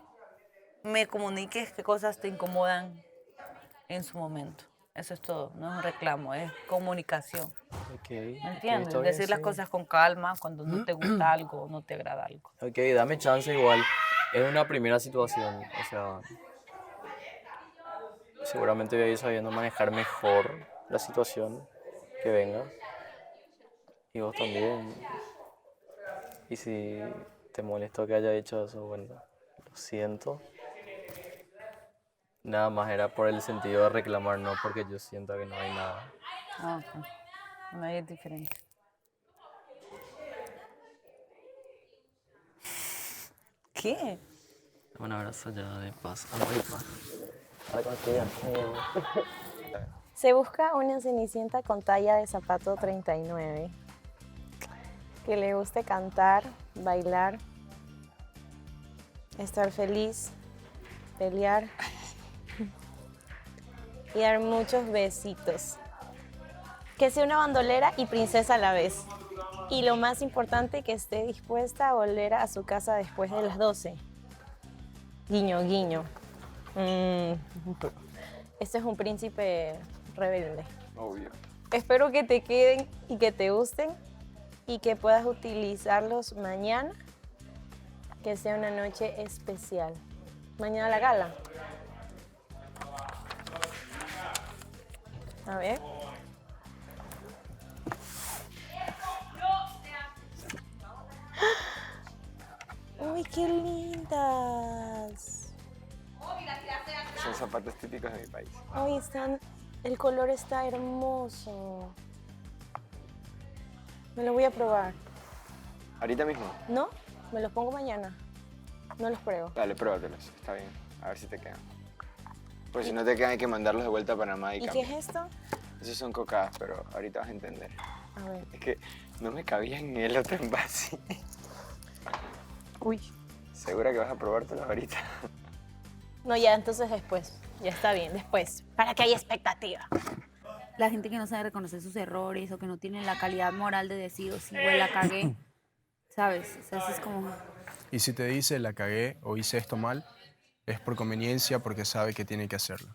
me comuniques qué cosas te incomodan en su momento. Eso es todo, no es un reclamo, es comunicación. Okay, ¿Me entiendes? está bien, Decir las sí. cosas con calma cuando no te gusta algo o no te agrada algo. Ok, dame chance igual. Es una primera situación, o sea, seguramente voy a ir sabiendo manejar mejor la situación que venga. Y vos también. Y si te molestó que haya hecho eso, bueno, lo siento. Nada más era por el sentido de reclamar, no porque yo sienta que no hay nada. Ah, ok. No es diferente. ¿Qué? Un abrazo ya de paz, amor y paz. Para contigo. Se busca una cenicienta con talla de zapato 39, que le guste cantar, bailar, estar feliz, pelear y dar muchos besitos. Que sea una bandolera y princesa a la vez. Y lo más importante, que esté dispuesta a volver a su casa después de las 12. Guiño, guiño. Este es un príncipe rebelde. Obvio. Espero que te queden y que te gusten y que puedas utilizarlos mañana, que sea una noche especial. Mañana la gala. A ver. ¡Uy, qué lindas! Son zapatos típicos de mi país. Ay, están, el color está hermoso. Me lo voy a probar. ¿Ahorita mismo? ¿No? Me los pongo mañana. No los pruebo. Dale, pruébatelos. Está bien. A ver si te quedan. Pues si no te quedan hay que mandarlos de vuelta a Panamá y ¿Y qué cambiar. es esto? Esos son cocadas, pero ahorita vas a entender. A ver. Es que no me cabía en el otro envase. Uy. ¿Segura que vas a probártelos ahorita? No, ya, entonces después. Ya está bien, después. Para que haya expectativa. La gente que no sabe reconocer sus errores o que no tiene la calidad moral de decir, o si güey, la cagué, ¿sabes? O sea, eso es como... Y si te dice la cagué o hice esto mal, es por conveniencia porque sabe que tiene que hacerlo.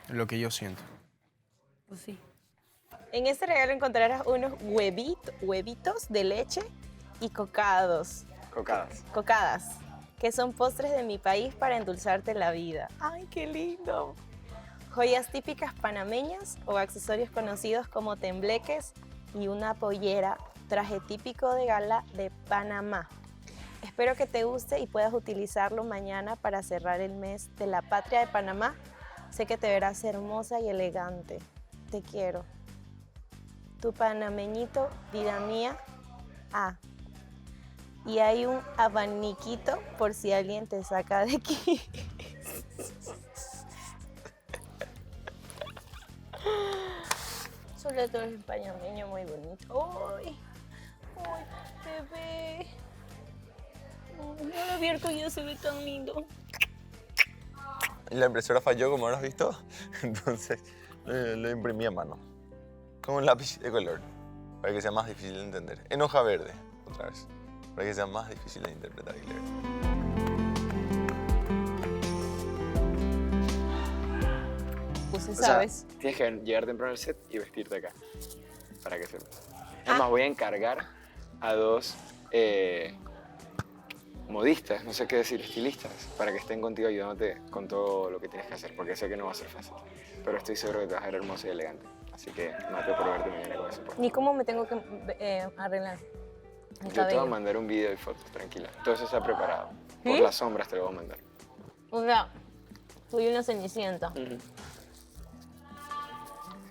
Es lo que yo siento. Pues sí. En este regalo encontrarás unos huevitos de leche y cocadas, que son postres de mi país para endulzarte la vida. ¡Ay, qué lindo! Joyas típicas panameñas o accesorios conocidos como tembleques y una pollera, traje típico de gala de Panamá. Espero que te guste y puedas utilizarlo mañana para cerrar el mes de la patria de Panamá. Sé que te verás hermosa y elegante. Te quiero. Tu panameñito, vida mía, Ah. Y hay un abaniquito por si alguien te saca de aquí. Sobre todo el panameño muy bonito. ¡Ay! ¡Ay, bebé! No lo he abierto y ya se ve tan lindo. La impresora falló, como habrás visto, entonces lo imprimí a mano. Con un lápiz de color, para que sea más difícil de entender. En hoja verde, otra vez, para que sea más difícil de interpretar y leer. Pues O sabes. sea, tienes que llegar temprano al set y vestirte acá, para que sepas. Además, voy a encargar a 2 modistas, no sé qué decir, estilistas, para que estén contigo ayudándote con todo lo que tienes que hacer, porque sé que no va a ser fácil. Pero estoy seguro que te vas a ver hermosa y elegante. Así que no te por verte mañana con eso. Ni cómo me tengo que arreglar. El Yo te voy a cabello. mandar un video y fotos, tranquila. Todo eso está preparado. Por ¿Sí? las sombras te lo voy a mandar. O sea, soy una cenicienta.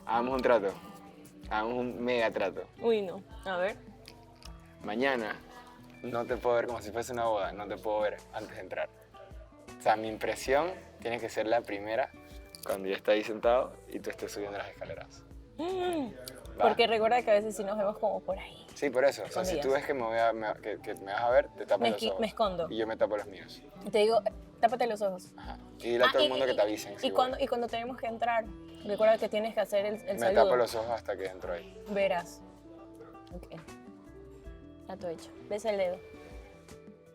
Hagamos un trato. Hagamos un mega trato. Uy, no. A ver. Mañana no te puedo ver como si fuese una boda. No te puedo ver antes de entrar. O sea, mi impresión tiene que ser la primera cuando ya está ahí sentado y tú estés subiendo las escaleras. Porque recuerda que a veces sí nos vemos como por ahí. Sí, por eso. O sea, si tú ves que me vas a ver, te tapas los ojos. Me escondo. Y yo me tapo los míos. Y te digo, tápate los ojos. Y dile a todo el mundo que te avisen. Y cuando tenemos que entrar, recuerda que tienes que hacer el Me saludo. tapo los ojos hasta que entro ahí. Verás. Ok. Trato hecho. Ves el dedo.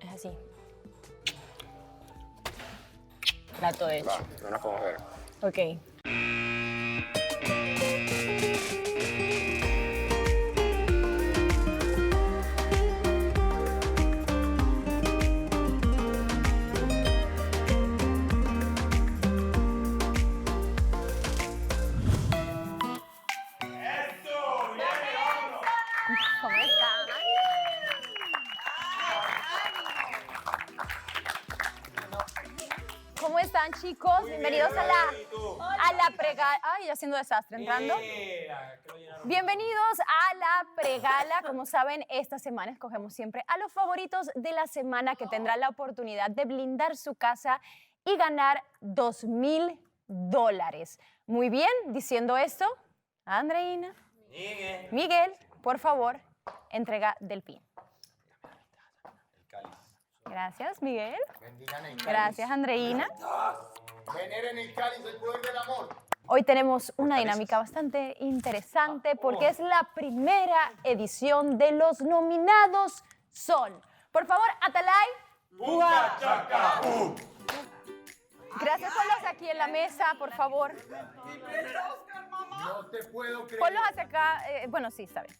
Es así. Trato hecho. Va, no nos podemos ver. Ok. ¿Cómo están? ¿Cómo están, chicos? Bienvenidos a la pregala. Ay, haciendo desastre entrando. Bienvenidos a la pregala. Como saben, esta semana escogemos siempre a los favoritos de la semana que tendrán la oportunidad de blindar su casa y ganar $2,000. Muy bien, diciendo esto, Andreina, Miguel, por favor, entrega del pin. Gracias, Miguel. Gracias, Andreina. Veneren el cáliz del poder del amor. Hoy tenemos una dinámica bastante interesante porque es la primera edición de los nominados son. Por favor, Atalay. Gracias, ponlos aquí en la mesa, por favor. No te puedo creer. Ponlos hacia acá. Bueno, sí, está bien.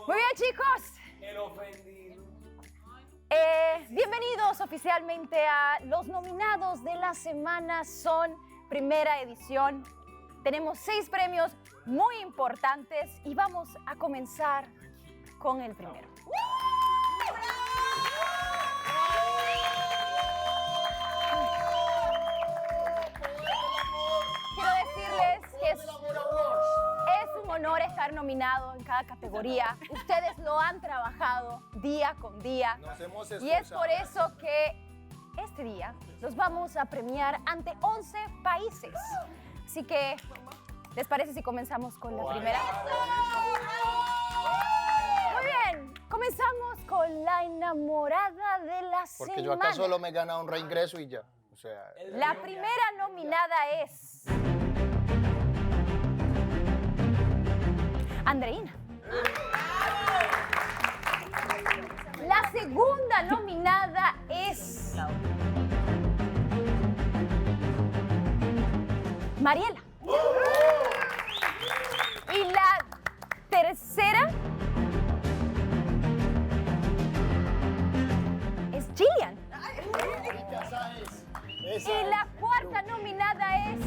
Muy bien, chicos. El ofendido. Bienvenidos oficialmente a los nominados de la semana son primera edición. Tenemos 6 premios muy importantes y vamos a comenzar con el primero. Quiero decirles que es un honor estar nominado en cada categoría. Ustedes lo han trabajado día con día. Nos hemos Y es esforzado. por eso que este día los vamos a premiar ante 11 países. Así que, ¿les parece si comenzamos con la primera? Muy bien, comenzamos con la enamorada de la semana. Porque yo acá solo me he ganado un reingreso y ya. O sea, La primera nominada es Andreina. La segunda nominada es Mariela. Y la tercera es Gillian. Y la cuarta nominada es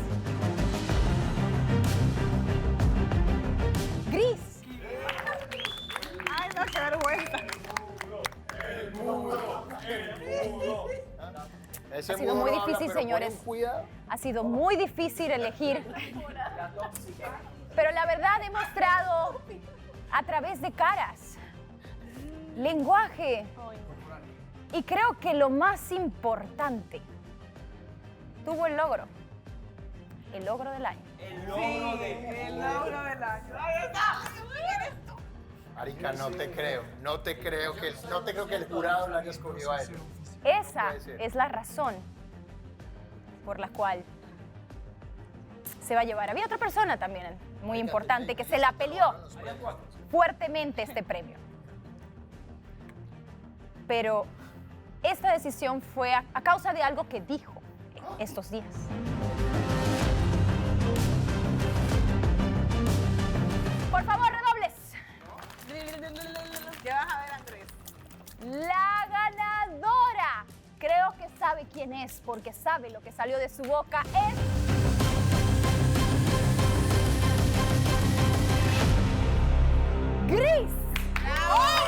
Gris. Ay, no, qué vergüenza. Ha sido muy difícil, señores. Ha sido muy difícil elegir. Pero la verdad he mostrado a través de caras lenguaje. Y creo que lo más importante, tuvo el logro del año. El logro del año. Marica, no te creo que el jurado lo haya escogido a él. Esa Puede ser. es la razón por la cual se va a llevar. Había otra persona también muy importante que se la peleó fuertemente este premio. Pero esta decisión fue a causa de algo que dijo estos días. Por favor, redobles. ¿Qué vas a ver, Andrés? La ganadora, creo que sabe quién es, porque sabe lo que salió de su boca, es... ¡Gris! ¡Oh,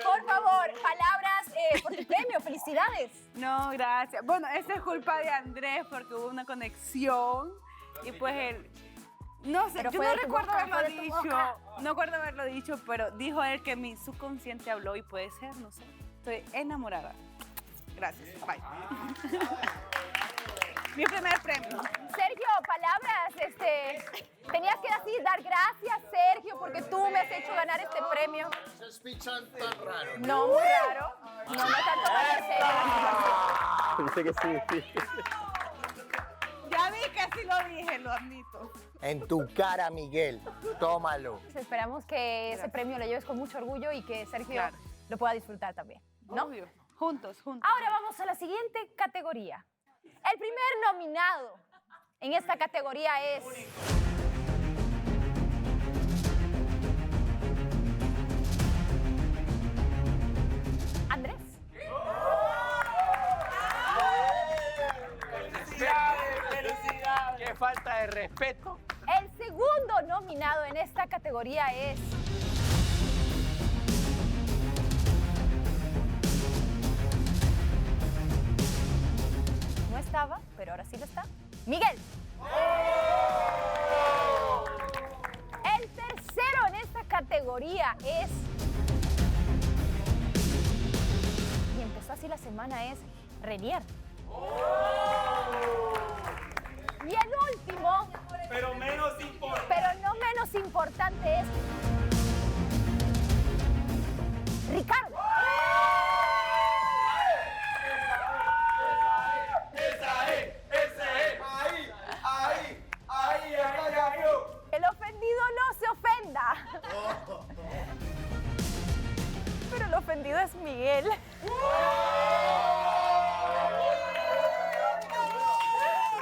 por favor, palabras por tu premio. ¡Felicidades! No, gracias. Bueno, esta es culpa de Andrés porque hubo una conexión y pues él... No sé, Pero yo fue no de tu recuerdo boca, haberlo fue de tu dicho. boca. No recuerdo haberlo dicho, pero dijo él que mi subconsciente habló y puede ser, no sé. Estoy enamorada. Gracias. Bye. Mi primer premio. Sergio, palabras, tenías que así dar gracias, Sergio, porque tú me has hecho ganar este premio. Ese speech tan raro. No, muy raro. No tanto para Dice que sí. Ya vi que sí lo dije, lo admito. En tu cara, Miguel. Tómalo. Esperamos que ese premio lo lleves con mucho orgullo y que Sergio lo pueda disfrutar también, ¿no? Obvio. Juntos. Ahora vamos a la siguiente categoría. El primer nominado en esta categoría es... Andrés. ¡Qué falta de respeto! El segundo nominado en esta categoría es... No estaba, pero ahora sí lo está. Miguel. El tercero en esta categoría es... Y empezó así la semana, es Renier. Y el último, Pero menos importante. pero no menos importante, es Ricardo. El ofendido no se ofenda. Pero el ofendido es Miguel.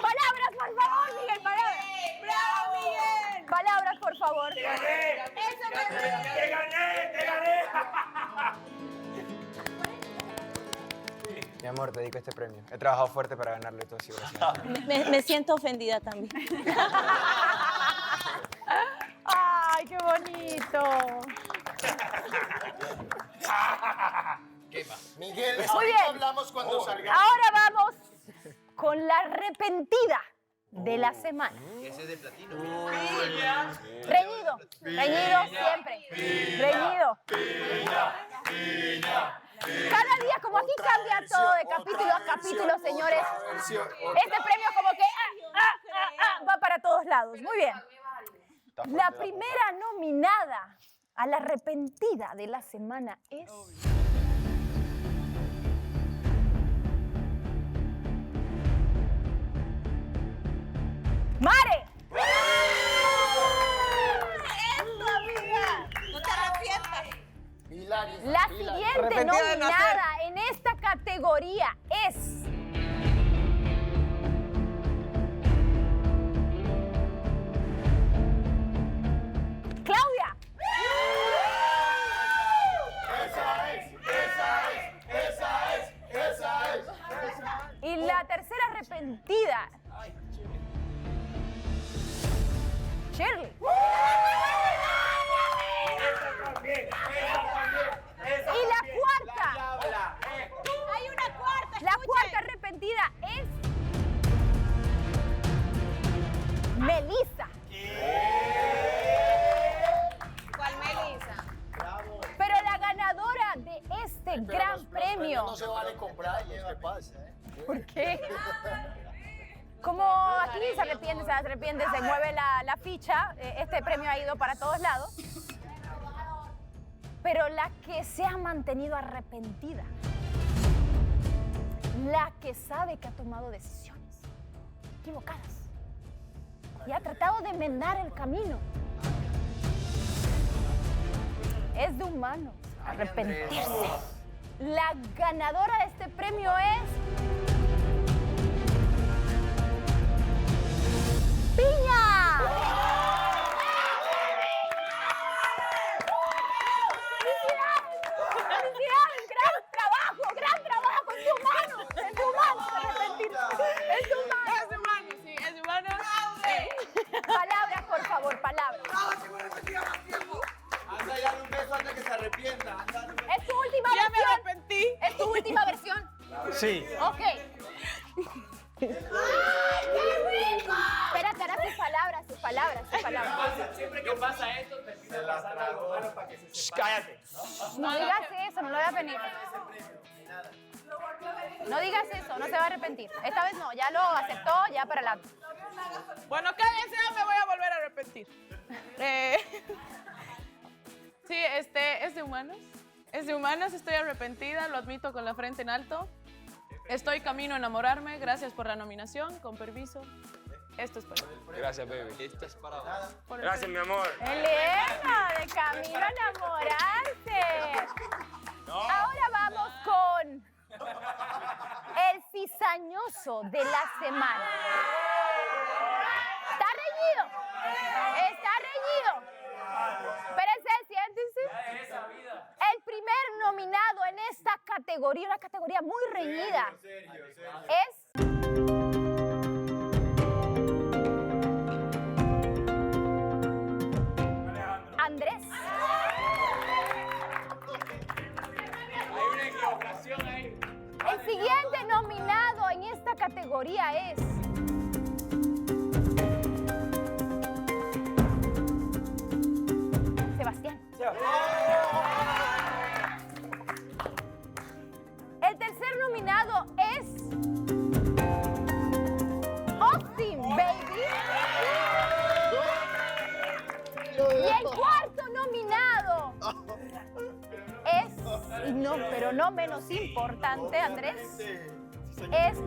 Palabras, por favor, Miguel, palabras. ¡Bravo, Miguel! Palabras, por favor. ¡Te gané! ¡Te gané! Mi amor, te dedico este premio. He trabajado fuerte para ganarlo y todo así, gracias. Me siento ofendida también. ¡Ay, qué bonito! Miguel, Muy ahorita bien. hablamos cuando salgamos. Ahora vamos con la arrepentida de la semana. Ese es de platino. Reñido siempre. Reñido. Cada día, como aquí cambia todo de capítulo a capítulo, señores, este premio como que va para todos lados. Muy bien. La primera nominada a la arrepentida de la semana es... ¡Mare! ¡Eso, amiga! No te arrepientas. La siguiente Arrepentida de nacer. nominada en esta categoría es... ¡Claudia! Y la tercera arrepentida... Shirley. Y la cuarta. Hay una cuarta. La cuarta arrepentida es... aquí, se arrepiente, se mueve la ficha. Este premio ha ido para todos lados. Pero la que se ha mantenido arrepentida, la que sabe que ha tomado decisiones equivocadas y ha tratado de enmendar el camino, es de humanos arrepentirse. La ganadora de este premio es ¡Piña! ¡Felicidades! ¡Gran trabajo! ¡Es de humanos arrepentirse! ¡Es de humanos! Sí, es humano. Palabras, por favor, palabras. Anda y dale un beso antes que se arrepienta. ¿Es tu última Ya versión? me arrepentí. ¿Es tu última versión? Sí. Ok. Espérate, ahora sus palabras. Siempre que pasa esto, te pasa algo malo para que se sepa. Cállate. No digas eso, no lo voy a venir. No digas eso, no se va a arrepentir. Esta vez no, ya lo aceptó, ya para adelante. Bueno, cállense, me voy a volver a arrepentir. Sí, es de humanos. Es de humanos, estoy arrepentida, lo admito con la frente en alto. Estoy camino a enamorarme, gracias por la nominación, con permiso. Esto es para ti. Gracias, baby. Esto es para vos. Por el Gracias, mi amor. Elena, de camino a enamorarse. Ahora vamos con el cizañoso de la semana. Está reñido. Está reñido. Espérense, siéntense. El primer nominado en esta categoría, una categoría muy reñida, es Andrés. Hay una equivocación ahí. El siguiente nominado en esta categoría es Sebastián. El tercer nominado es Austin, baby. Y el cuarto nominado es, y no, pero no menos importante, Andrés, es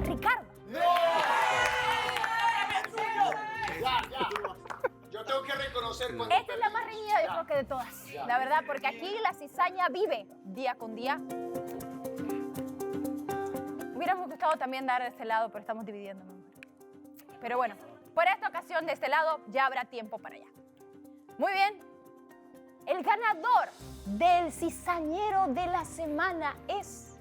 Ricardo. Yo tengo que reconocer cuando... Esta es la más reñida, yo creo que de todas, la verdad, porque aquí la cizaña vive día con día. Hubiéramos gustado también dar de este lado, pero estamos dividiéndonos. Pero bueno, por esta ocasión de este lado ya habrá tiempo para allá. Muy bien. El ganador del cizañero de la semana es...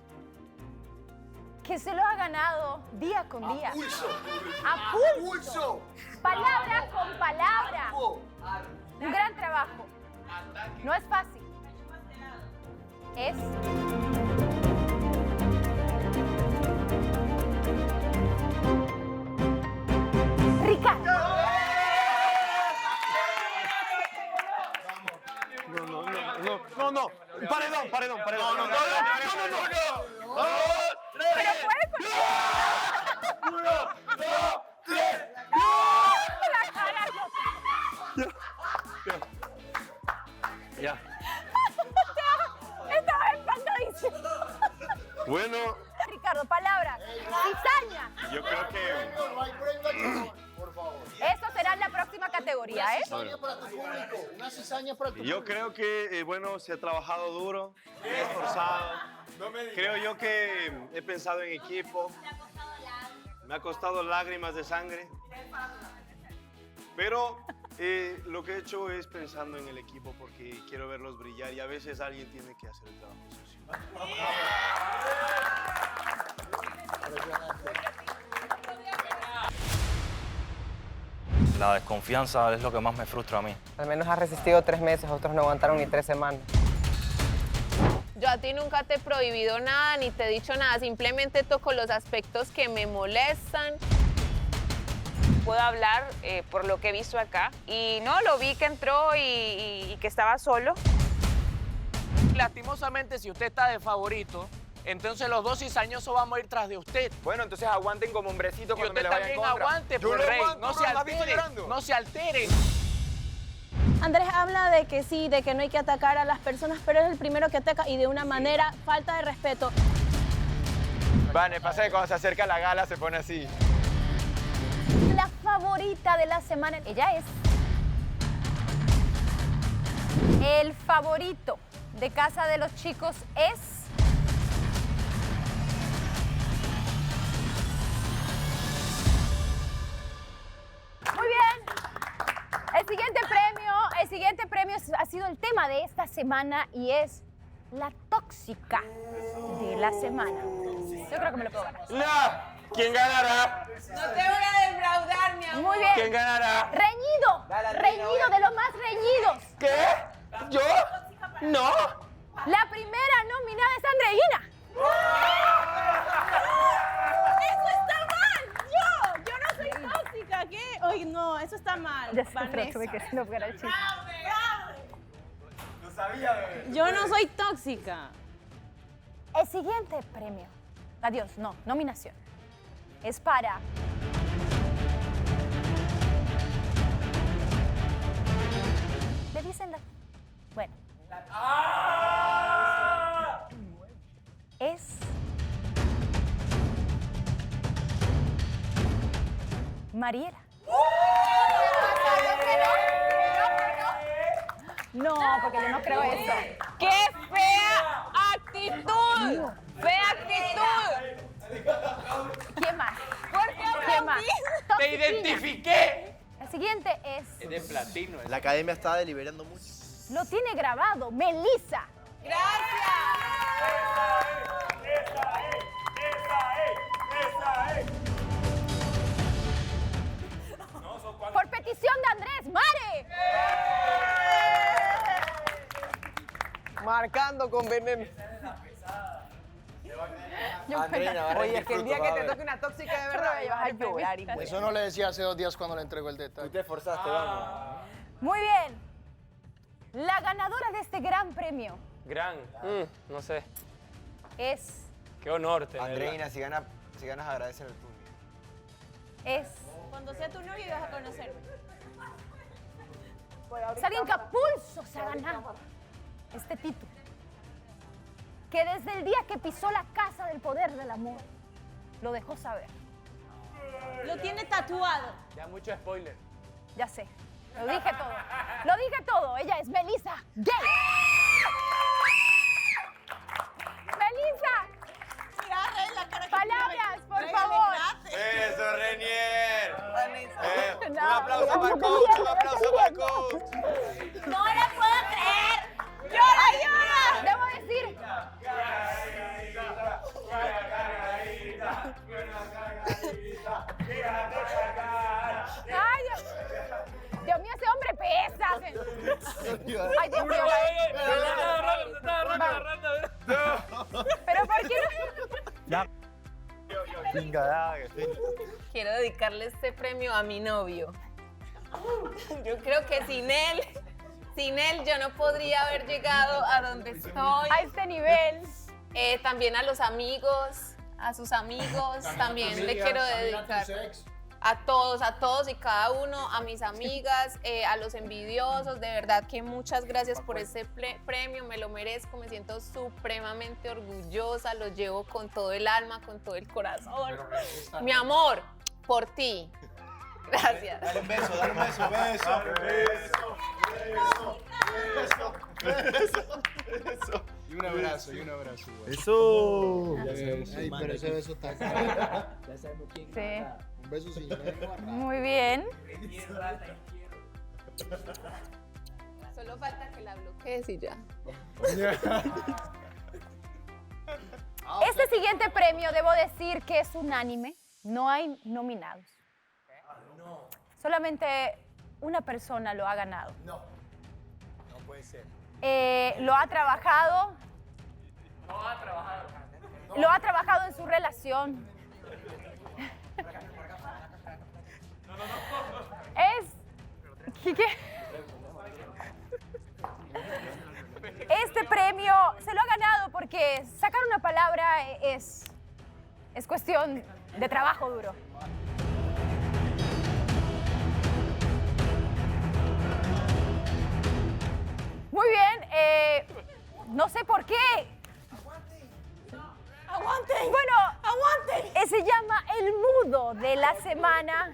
que se lo ha ganado día con día. A pulso. Palabra con palabra. Un gran trabajo. No es fácil. Es... Ricardo. No. Paredón. No. Pero puede... 1, 2, 3. La cara, Ya. Estaba espantadísimo. Bueno, Ricardo, palabras. Cizaña. yo creo que... Por favor. Eso será en la próxima categoría, ¿eh? Cizaña para tu público. Una cizaña para tu Yo público. creo que, bueno, se ha trabajado duro, esforzado. Creo yo que he pensado en equipo. Me ha costado lágrimas de sangre. Pero lo que he hecho es pensando en el equipo porque quiero verlos brillar y a veces alguien tiene que hacer el trabajo sucio. La desconfianza es lo que más me frustra a mí. Al menos has resistido 3 meses, otros no aguantaron ni 3 semanas. Yo a ti nunca te he prohibido nada ni te he dicho nada, simplemente toco los aspectos que me molestan. Puedo hablar por lo que he visto acá. Y no, lo vi que entró y que estaba solo. Lastimosamente, si usted está de favorito, Entonces los dos cizañosos vamos a ir tras de usted. Bueno, entonces aguanten como hombrecito Y cuando me usted le vaya en también contra. aguante, Yo pues, lo rey. aguanto, No se ¿no? ¿Has visto altere. llorando? No se altere. Andrés habla de que sí, de que no hay que atacar a las personas, pero es el primero que ataca y de una manera falta de respeto. Vale, pasa que cuando se acerca la gala se pone así. La favorita de la semana, ella es el favorito de Casa de los Chicos es muy bien. El siguiente premio ha sido el tema de esta semana y es la tóxica de la semana. Yo creo que me lo puedo ganar. ¿Quién ganará? No te voy a defraudar, mi amor. Muy bien. ¿Quién ganará? Reñido. Reñido, de los más reñidos. ¿Qué? ¿Yo? No. La primera nominada es Andreina. ¡Eso está mal! ¡Yo no soy tóxica! ¿Qué? Oye, no, eso está mal. Vanessa. No fuera el chiste. Lo sabía, bebé. Yo no soy tóxica. El siguiente premio, adiós, no, nominación, es para le dicen la... Bueno. Es... Mariela. No, porque yo no creo eso. ¡Qué fea actitud! ¡Fea actitud! ¿Quién más? ¿Por qué ¿Quién más? ¡Te Toxicina. identifiqué! El siguiente es... Es de platino. La academia está deliberando mucho. Lo tiene grabado, Melissa. Por petición de Andrés, Mare. Marcando con veneno. Oye, es que el día que te toque una tóxica de verdad, vas a llorar, hijo. Eso no le decía hace 2 días cuando le entregó el detalle. Tú te esforzaste, vamos. Muy bien. La ganadora de este gran premio Gran. No sé. es... Qué honor tenerla. Andreina, si ganas agradecer al público. es... Cuando sea tu novio vas a conocerme. Es alguien que a pulso se ha ganado este título. Que desde el día que pisó la casa del poder del amor, lo dejó saber. Lo tiene tatuado. Ya mucho spoiler. Ya sé, lo dije todo. Lo dije todo, ella es Melissa Gay. Melissa, palabras, por favor. ¡Eso, Renier! Un No, aplauso para el coach, un aplauso para el coach. No la puedo creer. ¡Llora, llora! Debo decir... ¡Ay, Dios mío, ese hombre pesa! ¡Ay, Dios mío! ¿Pero por qué no? Quiero dedicarle este premio a mi novio. Yo creo que sin él yo no podría haber llegado a donde estoy. A este nivel. También a los amigos, a sus amigos, también le quiero dedicar. A todos y cada uno, a mis amigas, a los envidiosos, de verdad que muchas gracias por este premio, me lo merezco, me siento supremamente orgullosa, lo llevo con todo el alma, con todo el corazón. Mi amor, por ti. Gracias. Dale un beso, dale un beso. Beso. Y un abrazo, y un abrazo. Eso. Ay, pero ese beso está caro. Ya sabemos quién Sí. gana. Un beso sin lengua. Muy bien. Solo falta que la bloquees y ya. Este siguiente premio, debo decir que es unánime. No hay nominados. Solamente una persona lo ha ganado. No puede ser. Lo ha trabajado. Lo ha trabajado en su relación. Es... ¿Qué? Este premio se lo ha ganado porque sacar una palabra es cuestión de trabajo duro. Muy bien, no sé por qué. ¡Aguanten! Bueno, ¡aguanten! Se llama el mudo de la semana.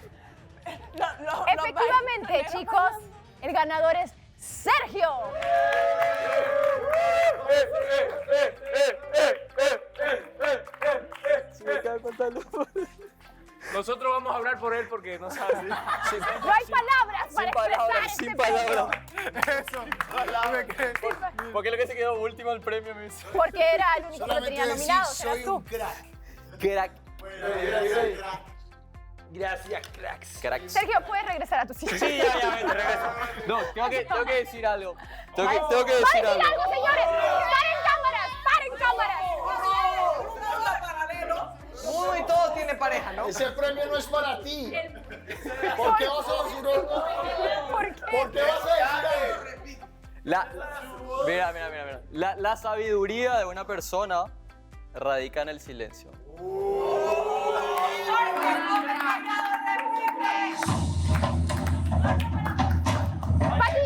Efectivamente, chicos, el ganador es Sergio. Nosotros vamos a hablar por él porque no sabe. No hay palabras para expresar este sin premio. palabras. Eso. ¿Por qué lo que se quedó último el premio me hizo? Porque era el único que lo tenía nominado, serás tú. Crack. Gracias, cracks. Sergio, puedes regresar a tu sitio. Sí, ya, vete, regreso. No, tengo que decir algo. Tengo que ¡Va a decir decir algo. algo, señores! ¡Paren cámaras! ¡Paren cámaras! Mudo y todos tienen pareja, ¿no? Ese premio no es para ti. ¿Por qué vas a decir algo? ¿Por qué vas a decir algo? Mira. La sabiduría de una persona radica en el silencio.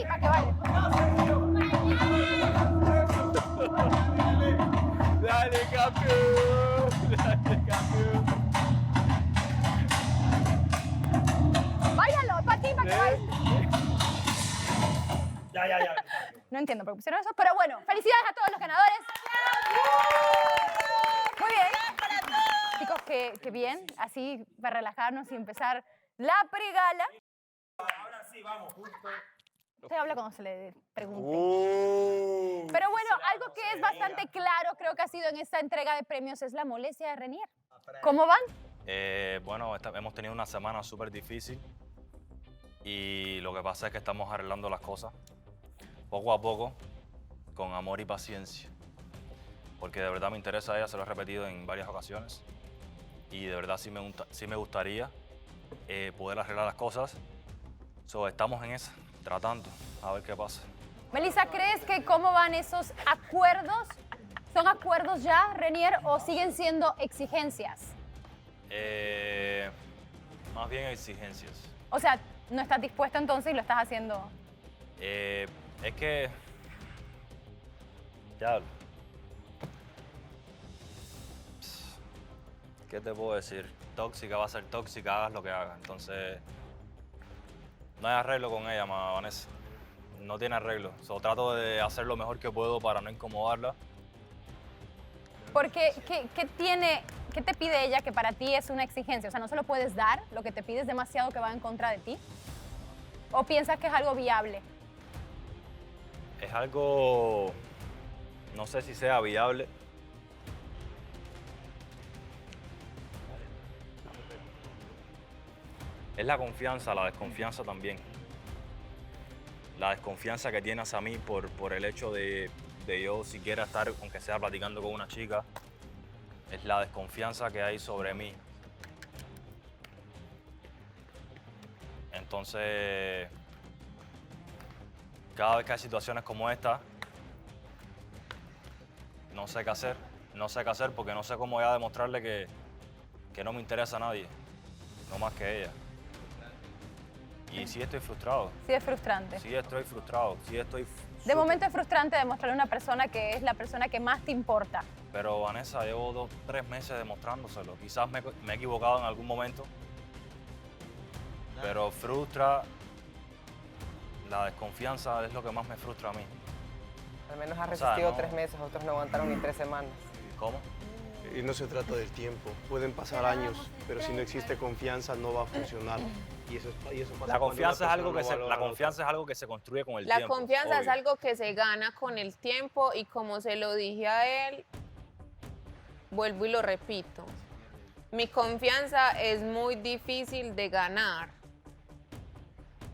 Pa' que vale. Dale, campeón. Dale, campeón. Váyalo, pa' ti, pa' que vale. Ya. No entiendo por qué pusieron eso, pero bueno, felicidades a todos los ganadores. Muy bien. Chicos, que bien, así para relajarnos y empezar la pregala. Ahora sí, vamos, justo. Usted habla cuando se le pregunte. Pero bueno, algo que es bastante claro, creo que ha sido en esta entrega de premios, es la molestia de Renier. ¿Cómo van? Bueno, hemos tenido una semana súper difícil y lo que pasa es que estamos arreglando las cosas poco a poco, con amor y paciencia. Porque de verdad me interesa a ella, se lo he repetido en varias ocasiones. Y de verdad sí me gustaría poder arreglar las cosas. Estamos en esa, tratando, a ver qué pasa. Melissa, ¿crees que cómo van esos acuerdos? ¿Son acuerdos ya, Renier, o siguen siendo exigencias? Más bien exigencias. O sea, no estás dispuesta entonces y lo estás haciendo. Es que... Ya... ¿Qué te puedo decir? Tóxica va a ser tóxica, hagas lo que hagas. Entonces, no hay arreglo con ella, Vanessa. No tiene arreglo. Trato de hacer lo mejor que puedo para no incomodarla. Porque, ¿qué te pide ella que para ti es una exigencia? O sea, ¿no se lo puedes dar? ¿Lo que te pide es demasiado que va en contra de ti? ¿O piensas que es algo viable? Es algo... No sé si sea viable. Es la confianza, la desconfianza también. La desconfianza que tienes a mí por el hecho de yo siquiera estar, aunque sea platicando con una chica, es la desconfianza que hay sobre mí. Entonces, cada vez que hay situaciones como esta, no sé qué hacer. No sé qué hacer porque no sé cómo voy a demostrarle que no me interesa a nadie, no más que ella. Y sí estoy frustrado. Sí es frustrante. Sí estoy frustrado, sí estoy... De momento es frustrante demostrarle a una persona que es la persona que más te importa. Pero Vanessa, llevo 2 o 3 meses demostrándoselo. Quizás me he equivocado en algún momento, pero frustra, la desconfianza es lo que más me frustra a mí. Al menos has O sea, resistido no. 3 meses, otros no aguantaron ni 3 semanas. ¿Cómo? Y no se trata del tiempo. Pueden pasar años, pero si no existe confianza no va a funcionar. Y eso pasa La confianza, es cuando una algo que persona no valora a la confianza es algo que se construye con el La tiempo. confianza es obvio. algo que se gana con el tiempo y como se lo dije a él, vuelvo y lo repito. Mi confianza es muy difícil de ganar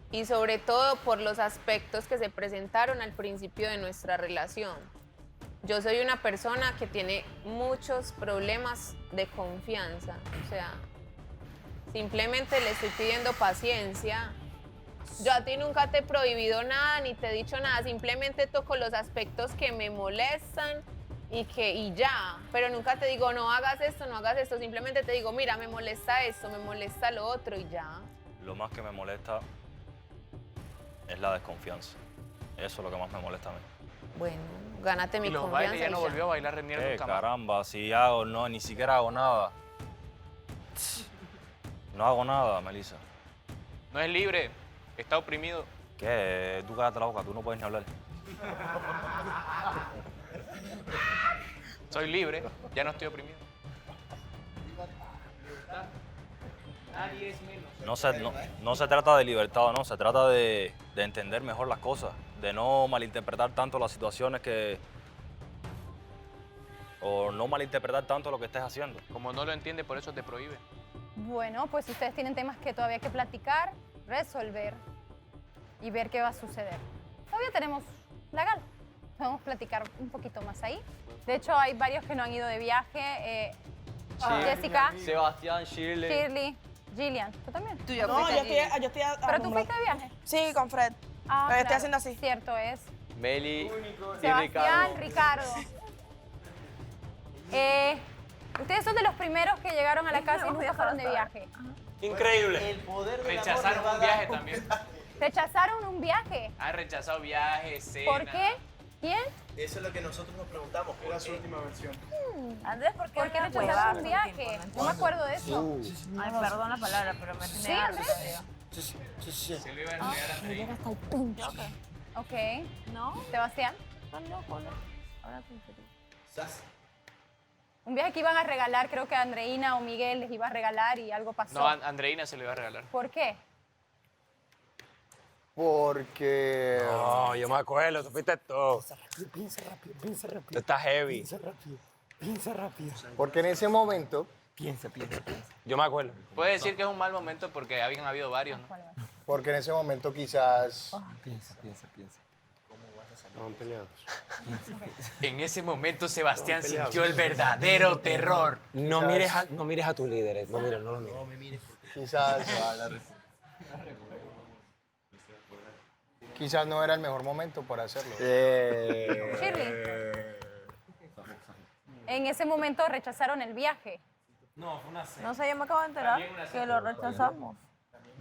y sobre todo por los aspectos que se presentaron al principio de nuestra relación. Yo soy una persona que tiene muchos problemas de confianza, o sea, simplemente le estoy pidiendo paciencia Yo a ti nunca te he prohibido nada ni te he dicho nada, simplemente toco los aspectos que me molestan y ya, pero nunca te digo no hagas esto, no hagas esto, simplemente te digo mira, me molesta esto, me molesta lo otro y ya. Lo más que me molesta es la desconfianza. Eso es lo que más me molesta a mí. Bueno, gánate mi Y los confianza. bailes ya no volvió a bailar Renier nunca más. Caramba, si hago, no, ni siquiera hago nada. No hago nada, Melissa. No es libre, está oprimido. ¿Qué? Tú cállate la boca, tú no puedes ni hablar. Soy libre, ya no estoy oprimido. Nadie es menos. No se trata de libertad, no, se trata de entender mejor las cosas, de no malinterpretar tanto las situaciones o no malinterpretar tanto lo que estés haciendo. Como no lo entiende, por eso te prohíbe. Bueno, pues ustedes tienen temas que todavía hay que platicar, resolver y ver qué va a suceder. Todavía tenemos la gala. Podemos platicar un poquito más ahí. De hecho, hay varios que no han ido de viaje. Jessica, Sebastián, Shirley, Gillian. ¿Tú también? No, yo estoy a ¿Pero tú fuiste de viaje? Sí, con Fred. Ah, Pero estoy claro, haciendo así. Cierto es. Meli y Sebastián, Ricardo. Ricardo. Ustedes son de los primeros que llegaron a la casa y nunca fueron de viaje. Increíble. Rechazaron un viaje también. ¿Rechazaron un viaje? Han rechazado viajes, cena. ¿Por qué? ¿Quién? Eso es lo que nosotros nos preguntamos. Era su última versión. Andrés, ¿por qué rechazaron un viaje? No me acuerdo de eso. Ay, perdón la palabra, pero me ¿Sí, Andrés? Se lo iba a entregar a Andreina. Ok. ¿No? ¿Sebastián? Ahora tú. Un viaje que iban a regalar, creo que Andreina o Miguel les iba a regalar y algo pasó. No, Andreina se lo iba a regalar. ¿Por qué? Porque... No, yo me acuerdo, tú fuiste todo. Piensa rápido, piensa rápido. Tú estás heavy. Piensa rápido. Porque en ese momento... Piensa. Yo me acuerdo. Puede decir que es un mal momento porque habían habido varios, ¿no? Porque en ese momento quizás... Piensa. Estaban peleados. En ese momento Sebastián sintió el verdadero terror. No mires a tus líderes. No lo mires. Quizás... Quizás no era el mejor momento para hacerlo. Shirley. En ese momento rechazaron el viaje. No, fue una cena. No sé, yo me acabo de enterar que lo rechazamos.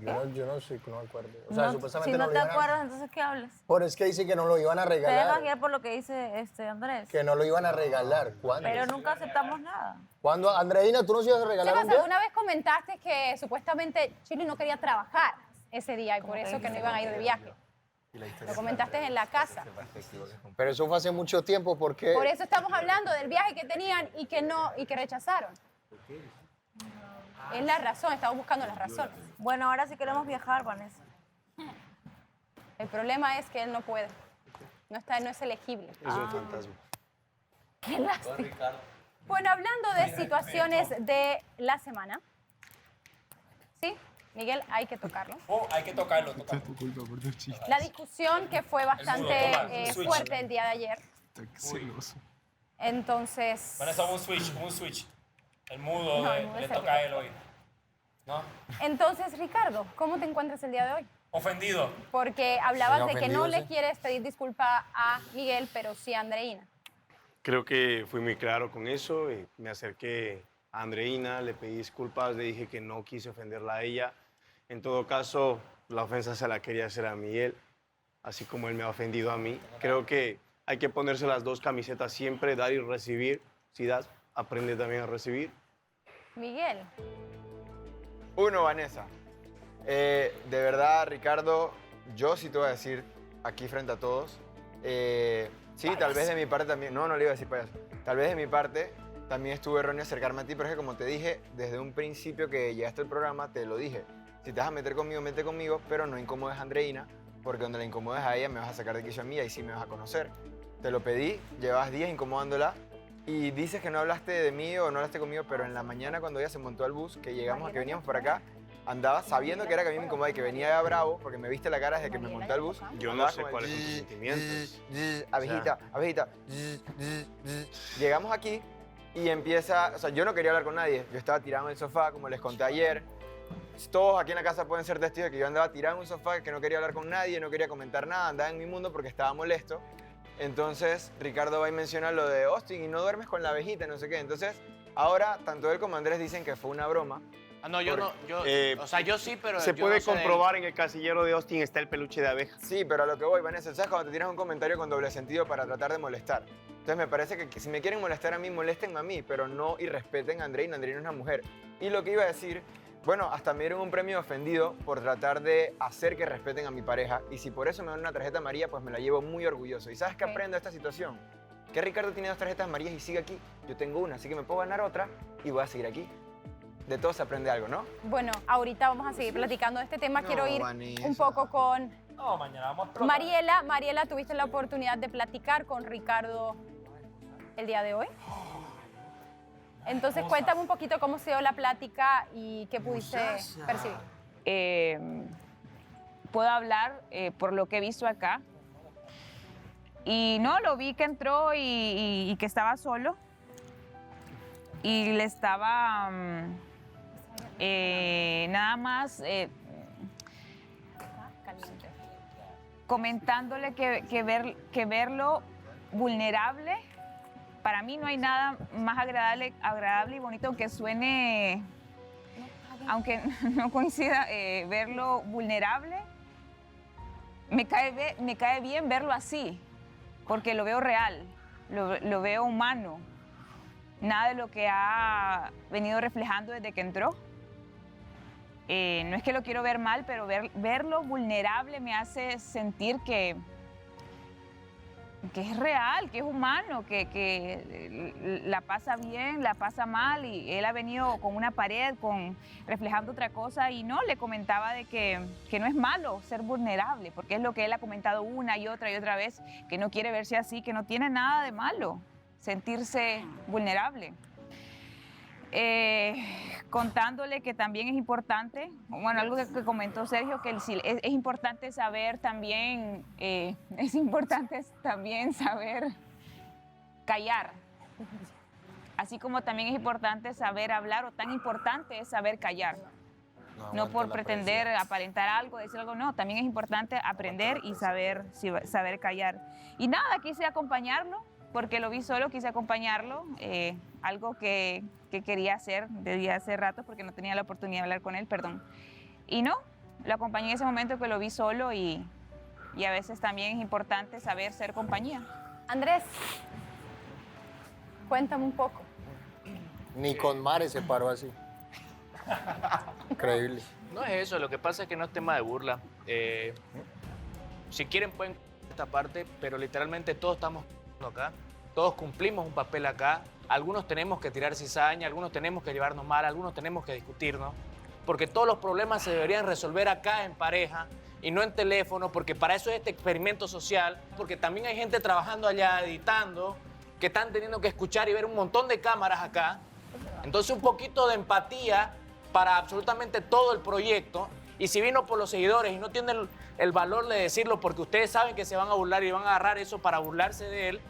Yo no sé, no me acuerdo. O sea, No, supuestamente si no lo te iban a... acuerdas, entonces ¿qué hablas? Pero es que dice que no lo iban a Te dejas regalar. guiar por lo que dice Andrés. Que no lo iban a regalar. ¿Cuándo? Pero nunca aceptamos nada. ¿Cuándo? Andreina, ¿tú nos ibas a regalar Sebas, un viaje? alguna vez comentaste que supuestamente Shirley no quería trabajar ese día y por eso que no iban a ir de viaje. Lo comentaste en la casa. Pero eso fue hace mucho tiempo, porque... Por eso estamos hablando del viaje que tenían y que rechazaron. Es la razón, estamos buscando las razones. Bueno, ahora sí queremos viajar, Vanessa. El problema es que él no puede. No es elegible. Es un fantasma. Qué lástima. Bueno, hablando de situaciones de la semana. ¿Sí? Miguel, hay que tocarlo. Hay que tocarlo. Tu culpa por tu chiste. La discusión que fue bastante fuerte el día de ayer. Está celoso. Entonces... Vanessa, un switch. El mudo No, el mudo le es toca a el él hoy. ¿No? Entonces, Ricardo, ¿cómo te encuentras el día de hoy? Ofendido. Porque hablabas Sí, de que no ofendido, le sí. quieres pedir disculpa a Miguel, pero sí a Andreina. Creo que fui muy claro con eso. Y me acerqué a Andreina, le pedí disculpas, le dije que no quise ofenderla a ella. En todo caso, la ofensa se la quería hacer a Miguel, así como él me ha ofendido a mí. Creo que hay que ponerse las dos camisetas siempre, dar y recibir. Si das, aprende también a recibir. Miguel. Uno, Vanessa. De verdad, Ricardo, yo sí te voy a decir aquí frente a todos. Sí, tal vez de mi parte también. No le iba a decir payaso. Tal vez de mi parte también estuve erróneo acercarme a ti, pero es que como te dije, desde un principio que llegaste al programa, te lo dije. Si te vas a meter conmigo, mete conmigo, pero no incomodes a Andreina, porque donde la incomodes a ella me vas a sacar de quicio a mí y ahí sí me vas a conocer. Te lo pedí, llevas días incomodándola y dices que no hablaste de mí o no hablaste conmigo, pero en la mañana cuando ella se montó al bus, que llegamos, que veníamos por acá, andaba sabiendo que era que a mí me incomodaba y que venía ya bravo, porque me viste la cara desde que me monté al bus. Yo no sé cuáles son tus sentimientos. Abejita. Llegamos aquí y empieza, o sea, yo no quería hablar con nadie. Yo estaba tirado en el sofá, como les conté ayer. todos aquí en la casa pueden ser testigos de que yo andaba tirado en un sofá, que no quería hablar con nadie, no quería comentar nada, andaba en mi mundo porque estaba molesto. Entonces, Ricardo va y menciona lo de Austin y no duermes con la abejita, no sé qué. Entonces, ahora, tanto él como Andrés dicen que fue una broma. Ah, no, yo no. O sea, yo sí, pero. Se yo puede no sé de él. comprobar en el casillero de Austin está el peluche de abeja. Sí, pero a lo que voy, Vanessa, ¿sabes cuando te tiras un comentario con doble sentido para tratar de molestar? Entonces me parece que si me quieren molestar a mí, moléstenme a mí, pero no irrespeten a Andreina. Andreina es una mujer. Y lo que iba a decir, bueno, hasta me dieron un premio ofendido por tratar de hacer que respeten a mi pareja. Y si por eso me dan una tarjeta amarilla, pues me la llevo muy orgulloso. ¿Y sabes qué aprendo de esta situación? Que Ricardo tiene 2 tarjetas amarillas y sigue aquí. Yo tengo una, así que me puedo ganar otra y voy a seguir aquí. De todo se aprende algo, ¿no? Bueno, ahorita vamos a seguir platicando de este tema. No, Quiero ir Vanessa. un poco con No, mañana vamos a explotar. Mariela. Mariela, ¿tuviste la oportunidad de platicar con Ricardo el día de hoy? Entonces, cuéntame un poquito cómo se dio la plática y qué pudiste percibir. Puedo hablar por lo que he visto acá. Y no, lo vi que entró y que estaba solo. Y le estaba nada más comentándole que verlo vulnerable. Para mí no hay nada más agradable y bonito, aunque suene, aunque no coincida, verlo vulnerable. Me cae bien verlo así, porque lo veo real, lo veo humano. Nada de lo que ha venido reflejando desde que entró. No es que lo quiero ver mal, pero verlo vulnerable me hace sentir que es real, que es humano, que la pasa bien, la pasa mal, y él ha venido con una pared, reflejando otra cosa, y no, le comentaba de que no es malo ser vulnerable, porque es lo que él ha comentado una y otra vez, que no quiere verse así, que no tiene nada de malo sentirse vulnerable. Contándole que también es importante, bueno, algo que comentó Sergio, que es importante saber también, saber callar. Así como también es importante saber hablar, o tan importante es saber callar. No por pretender aparentar algo, decir algo, no, también es importante aprender y saber callar. Y nada, quise acompañarlo, porque lo vi solo, quise acompañarlo, algo que quería hacer desde hace rato, porque no tenía la oportunidad de hablar con él, perdón. Y no, lo acompañé en ese momento que lo vi solo, y a veces también es importante saber ser compañía. Andrés, cuéntame un poco. Ni con Mare se paró así. Increíble. No es eso, lo que pasa es que no es tema de burla. Si quieren pueden esta parte, pero literalmente todos estamos acá, todos cumplimos un papel acá, algunos tenemos que tirar cizaña, algunos tenemos que llevarnos mal, algunos tenemos que discutirnos, porque todos los problemas se deberían resolver acá en pareja y no en teléfono, porque para eso es este experimento social, porque también hay gente trabajando allá, editando, que están teniendo que escuchar y ver un montón de cámaras acá. Entonces un poquito de empatía para absolutamente todo el proyecto, y si vino por los seguidores y no tiene el valor de decirlo porque ustedes saben que se van a burlar y van a agarrar eso para burlarse de él,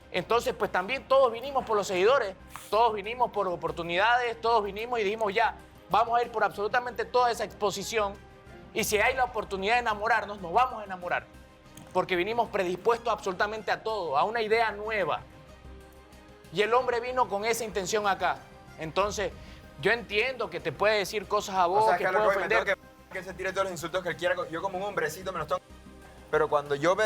entonces pues también todos vinimos por los seguidores, todos vinimos por oportunidades, todos vinimos y dijimos ya, vamos a ir por absolutamente toda esa exposición, y si hay la oportunidad de enamorarnos, nos vamos a enamorar, porque vinimos predispuestos absolutamente a todo, a una idea nueva. Y el hombre vino con esa intención acá. Entonces, yo entiendo que te puede decir cosas a vos, O sea, que que puede ofender. que se tire todos los insultos que él quiera. Yo como un hombrecito me los tengo. Pero cuando yo me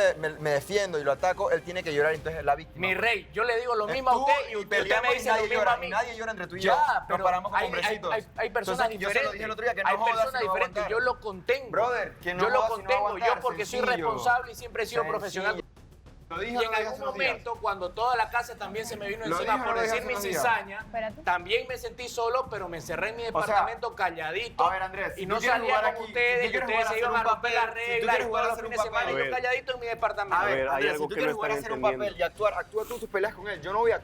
defiendo y lo ataco, él tiene que llorar, entonces es la víctima. Mi rey, yo le digo lo mismo a usted y usted me dice lo mismo a mí. Nadie llora entre tú y ya, yo. pero Nos paramos como hay hombrecitos. Hay personas Entonces, diferentes. Yo se lo dije el otro día que no hay jodas, personas si no va a diferentes. aguantar. Yo lo contengo. Brother, que no yo lo jodas, si no va a contengo. aguantar, Yo porque soy sencillo. responsable y siempre he sido profesional. Lo dije, Y en algún momento, cuando toda la casa también se me vino Lo encima dije, por lo dije decir mi hace unos días. cizaña, también me sentí solo, pero me encerré en mi sea, departamento calladito. a ver, Andrés, y si no tú quieres salía jugar como aquí, ustedes, si y tú quieres ustedes jugar a se iban a hacer un romper papel, las si tú reglas quieres y jugar todos a los hacer un fines de semana papel. yo calladito en mi departamento. A ver, hay Andrés, algo si tú que no quieres jugar a están hacer un entendiendo. papel y actuar, actúa tú tus peleas con él. Yo no voy a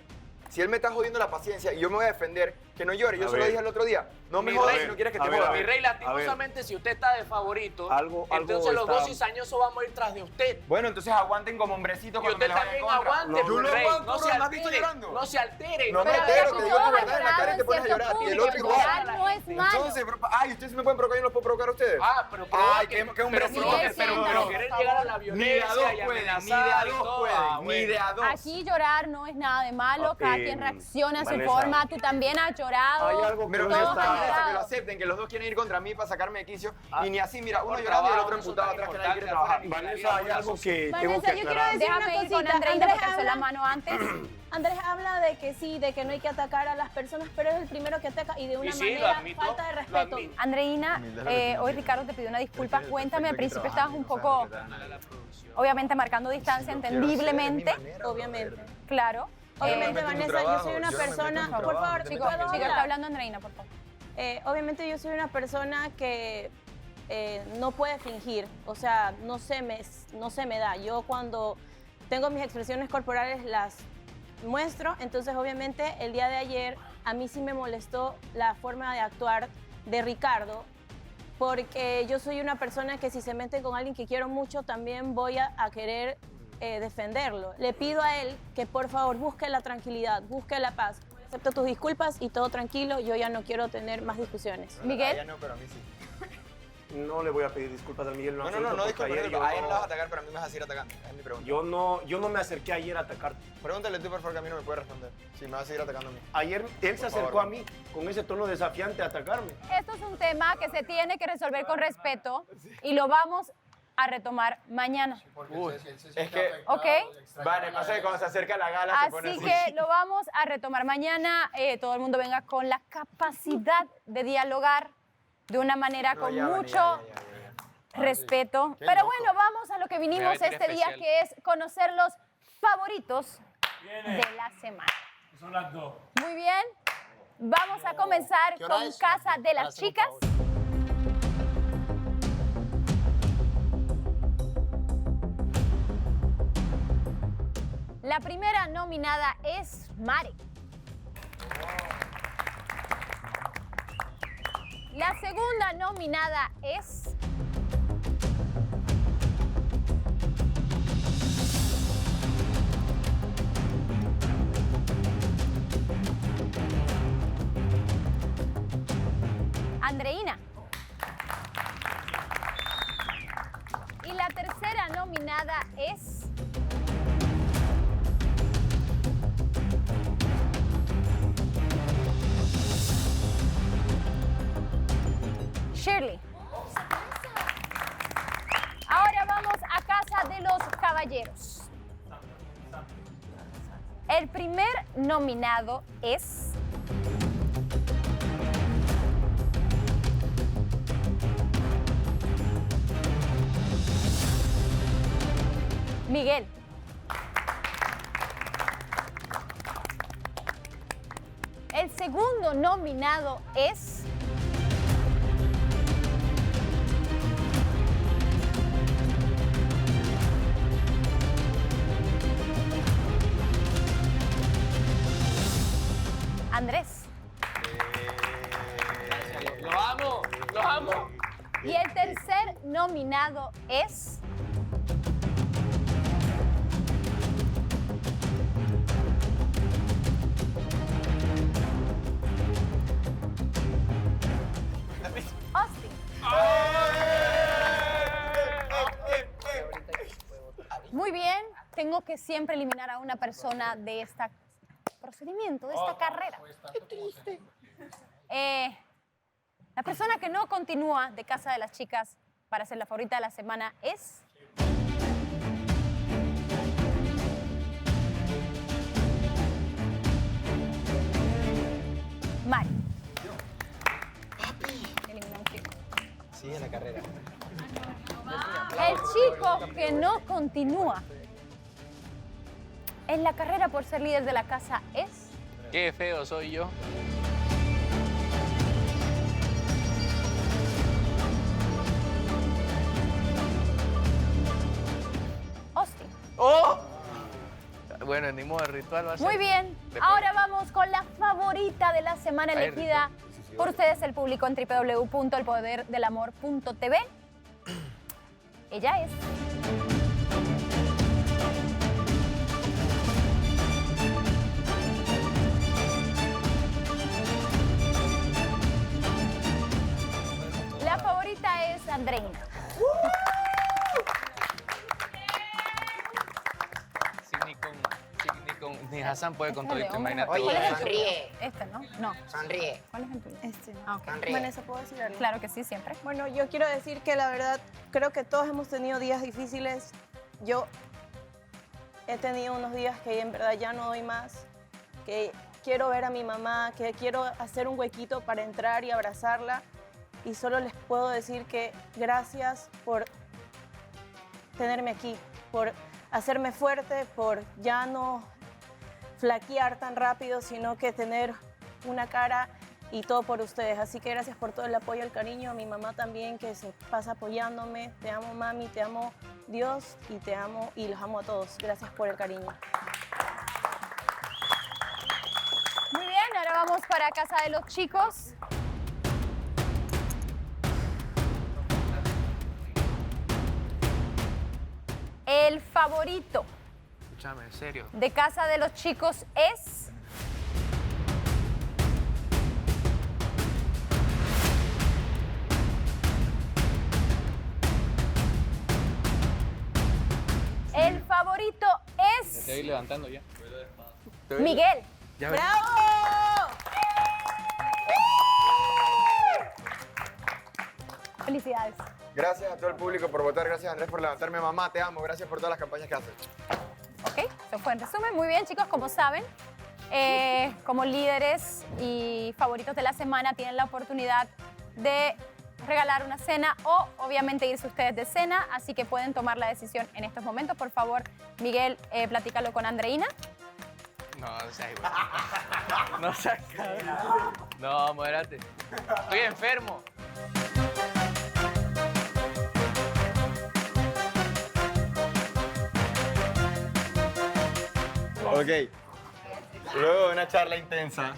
Si él me está jodiendo la paciencia y yo me voy a defender, que no llore. Yo A se lo ver. dije el otro día. No me Mi jodas rey, si no quieres que a te ver, joda. Mi rey, a lastimosamente, si usted está de favorito, Algo entonces los está- dos cizañosos vamos a ir tras de usted. Bueno, entonces aguanten como hombrecitos Y cuando usted me la vaya también en contra. aguante, Yo mi no rey. aguanto, No se bro, ¿me has visto altere, llorando? no se altere. No me Pero entero, aquí te digo todos tu verdad en la cara y te han pones a llorado en llorar. Y el cierto otro punto, igual. llorar no es malo. Entonces, ay, ustedes me pueden provocar, yo los puedo provocar a ustedes. Ah, pero ay, provoque, qué hombrecito que pero querer llegar a la Ni de a violencia dos y pueden, ni de amenazar a y dos todo. pueden, Ah, ni bueno. de a dos. Aquí llorar no es nada de malo, cada quien reacciona a su Vanessa. forma, tú también has llorado. Hay algo que Pero no me todos gusta han está... Vanessa, que lo llorado. acepten, que los dos quieren ir contra mí para sacarme de quicio. Y ni así, mira, uno Por llorando y el otro trabajo, emputado eso atrás que tan nadie quiere trabajar. importante, Vanessa, hay algo que tengo Vanessa, que yo quiero aclarar. decir Déjame una ir con cosita. Andreina Andrés porque alzó la habla- mano antes. Andrés habla de que sí, de que no hay que atacar a las personas, pero es el primero que ataca y de una Y sí, lo manera admito, falta de lo respeto. admito. Andreina, hoy Ricardo te pidió una disculpa. Cuéntame, al principio estabas un poco, obviamente marcando distancia, entendiblemente. Obviamente. Claro. Obviamente, me meto en tu Vanessa, yo trabajo, soy una yo no me meto en persona. tu Por trabajo, favor, yo te Chicos, ¿puedo sigue hablar? hablando Andreina, por favor. Obviamente yo soy una persona que no puede fingir, o sea, no se me da. Yo cuando tengo mis expresiones corporales las muestro, entonces obviamente el día de ayer a mí sí me molestó la forma de actuar de Ricardo, porque yo soy una persona que si se mete con alguien que quiero mucho, también voy a querer defenderlo. Le pido a él que por favor busque la tranquilidad, busque la paz. Acepto tus disculpas y todo tranquilo, yo ya no quiero tener más discusiones. Ya no, pero a mí sí. No le voy a pedir disculpas a Miguel. No, absoluto, disculpa, porque ayer a él yo lo vas a atacar, pero a mí me vas a seguir atacando. Es mi pregunta. yo no me acerqué ayer a atacarte. Pregúntale tú, por favor, que a mí no me puede responder. Si me vas a seguir atacando a mí. Ayer él se Por acercó favor. a mí con ese tono desafiante a atacarme. Esto es un tema que se tiene que resolver con respeto y lo vamos a retomar mañana. Es que, ¿Ok? vale, pasa que cuando se acerca la gala se pone Así así. que lo vamos a retomar mañana. Todo el mundo venga con la capacidad de dialogar de una manera No, con ya, Vani, mucho respeto. Qué Pero loco. bueno, vamos a lo que vinimos vestir este día, especial. que es conocer los favoritos Viene. de la semana. Son las 2. Muy bien. Vamos a comenzar ¿Qué hora con es? Casa de Para las hacer un Chicas. favor. La primera nominada es Mari. La segunda nominada es Andreina. Y la tercera nominada es Shirley. Ahora vamos a Casa de los Caballeros. El primer nominado es Miguel. El segundo nominado es Andrés. Los amo, los amo. Y el tercer nominado es Austin. Muy bien, tengo que siempre eliminar a una persona de este procedimiento, de esta carrera. Qué triste. La persona que no continúa de Casa de las Chicas para ser la favorita de la semana es Mari. Elimina un chico. Sigue la carrera. El chico que no continúa en la carrera por ser líder de la casa es Qué feo soy yo. Austin. ¡Oh! Bueno, ni modo, el ritual va a ser... Muy bien, ahora vamos con la favorita de la semana Ay, elegida por ustedes, el público, en www.elpoderdelamor.tv. Ella es... La favorita es Andreina. Ni Hassan puede con todo esto, imagínate. Oye, sonríe. Este, ¿no? No. Sonríe. ¿Cuál es el tuyo? Este. Ah, ok. Vanessa, ¿puedo decir algo? Claro que sí, siempre. Bueno, yo quiero decir que la verdad, creo que todos hemos tenido días difíciles. Yo he tenido unos días que en verdad ya no doy más, que quiero ver a mi mamá, que quiero hacer un huequito para entrar y abrazarla. Y solo les puedo decir que gracias por tenerme aquí, por hacerme fuerte, por ya no flaquear tan rápido, sino que tener una cara y todo por ustedes. Así que gracias por todo el apoyo, el cariño. A mi mamá también, que se pasa apoyándome. Te amo, mami, te amo, Dios, y te amo y los amo a todos. Gracias por el cariño. Muy bien, ahora vamos para casa de los chicos. El favorito Escúchame, en serio. de casa de los chicos es... El favorito Me es... estoy levantando ya. Miguel. Ya ves. ¡Bravo! Felicidades. Gracias a todo el público por votar. Gracias, Andrés, por levantarme. Mamá, te amo. Gracias por todas las campañas que haces. Ok, eso fue en resumen. Muy bien, chicos, como saben, como líderes y favoritos de la semana tienen la oportunidad de regalar una cena o obviamente irse ustedes de cena, así que pueden tomar la decisión en estos momentos. Por favor, Miguel, platícalo con Andreina. No, o sea, igual. No seas cabrón. No, modérate. Estoy enfermo. Ok. Luego de una charla intensa,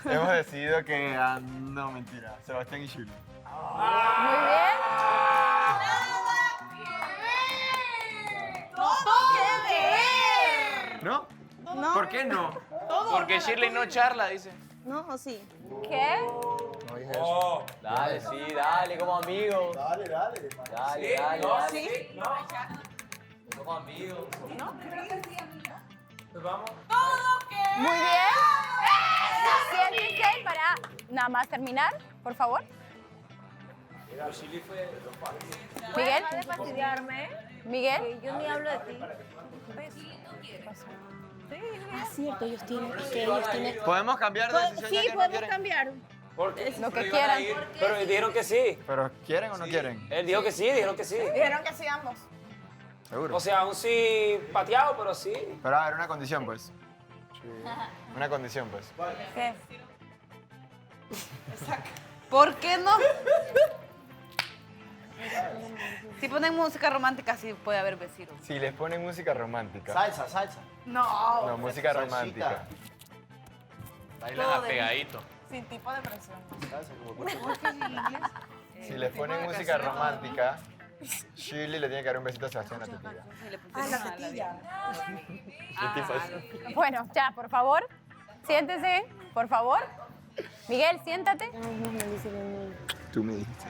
hemos decidido que... no, mentira. Sebastián y Julie. Muy bien. ¿No? No. ¿Por qué no? Porque Shirley no charla, dice. ¿No o sí? ¿Qué? No dije eso. Dale, sí, dale, como amigos. Dale, dale. Dale, Sí, dale, no, dale. sí, no. Como amigos. Pues vamos. Muy bien. Siéntense para nada más terminar, por favor. Miguel. Deja de fastidiarme. Miguel. Yo ni hablo de ti. Ah, cierto, ellos tienen... ¿Podemos cambiar de decisión? Sí, ya que no podemos quieren? cambiar. Porque Lo que pero iban a quieran. ir, pero dijeron que sí. ¿Pero quieren o no quieren? Él dijo que sí, dijeron que sí. Dijeron que sí ambos. ¿Seguro? O sea, un sí pateado, pero sí. Pero a ver, una condición, pues. Una condición, pues. ¿Qué? ¿Por qué no? Si ponen música romántica, sí puede haber vecinos. Si les ponen música romántica. Salsa, salsa. No. No, música Salsita. romántica. Bailan Todo apegadito. Sin tipo de presión. Salsa, como Si les ponen música romántica, Shirley le tiene que dar un besito a Sebastián en la tetilla. Ah, la tetilla. Bueno, ya, por favor. Siéntese, por favor. Miguel, siéntate. Tú me dijiste.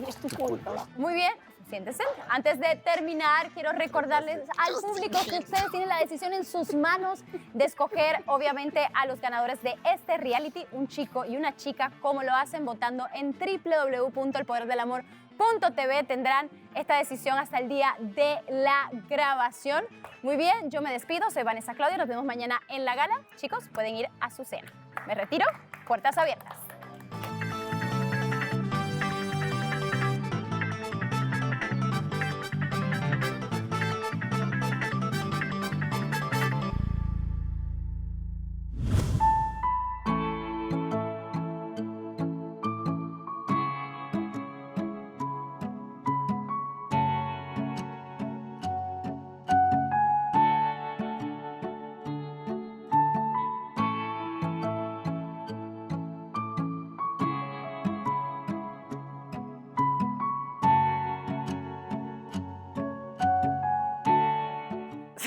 Es tu culpa. Muy bien, siéntese. Antes de terminar, quiero recordarles al público que ustedes tienen la decisión en sus manos de escoger, obviamente, a los ganadores de este reality, un chico y una chica. ¿Cómo lo hacen? Votando en www.elpoderdelamor.tv. Tendrán esta decisión hasta el día de la grabación. Muy bien, yo me despido. Soy Vanessa Claudia. Nos vemos mañana en la gala. Chicos, pueden ir a su cena. Me retiro. Puertas abiertas.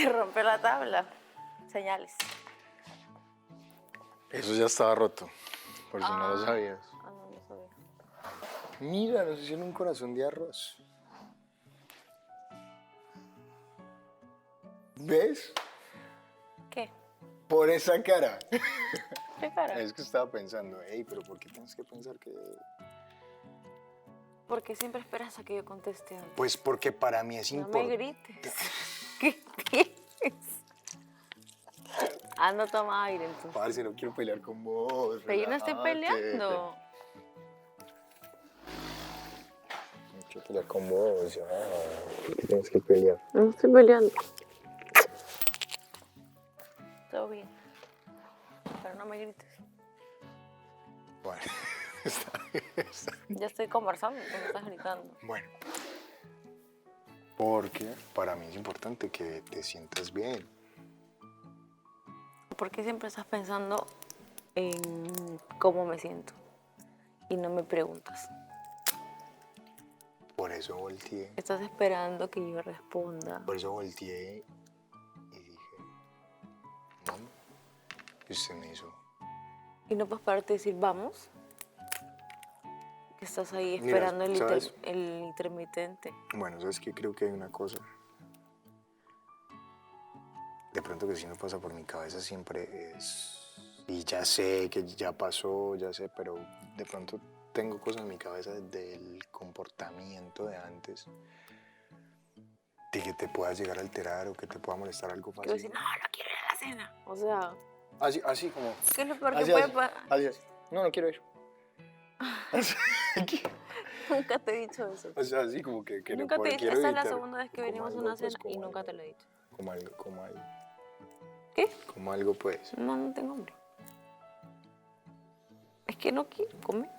Se rompe la tabla. Señales. Eso ya estaba roto, por si no lo sabías. No lo sabía. Mira, nos hicieron un corazón de arroz. ¿Ves? ¿Qué? Por esa cara. ¿Qué cara? Es que estaba pensando, hey, pero ¿por qué tienes que pensar que...? Porque siempre esperas a que yo conteste antes. Pues porque para mí es No me importante. grites. ¿Qué tienes? Anda, toma aire entonces. Parce, no quiero pelear con vos. Pero yo no estoy relájate. peleando. No quiero pelear con vos, ya. ¿Por qué tienes que pelear? No estoy peleando. Todo bien. Pero no me grites. Bueno, está bien. Ya estoy conversando, tú me estás gritando. Bueno, porque para mí es importante que te sientas bien. ¿Por qué siempre estás pensando en cómo me siento? Y no me preguntas. Por eso volteé. Estás esperando que yo responda. Por eso volteé y dije, no. Y usted me hizo. Y no puedes pararte y decir, vamos. Que estás ahí Mira, esperando ¿sabes? el intermitente. Bueno, ¿sabes qué? Creo que hay una cosa. De pronto que si no pasa por mi cabeza siempre es... Y ya sé que ya pasó, ya sé, pero de pronto tengo cosas en mi cabeza del comportamiento de antes. De que te puedas llegar a alterar o que te pueda molestar algo Que fácil. voy a decir, no quiero ir a la cena. O sea, Así como... ¿qué es lo peor que así, puede así, pasar? así. No quiero ir. Nunca te he dicho eso. O sea, así como que Nunca te he dicho, quiero esta es la evitar segunda vez que como venimos a algo, una pues, cena como y nunca algo. te lo he dicho. Como algo. ¿Qué? Como algo, pues. No, no tengo hambre. Es que no quiero comer.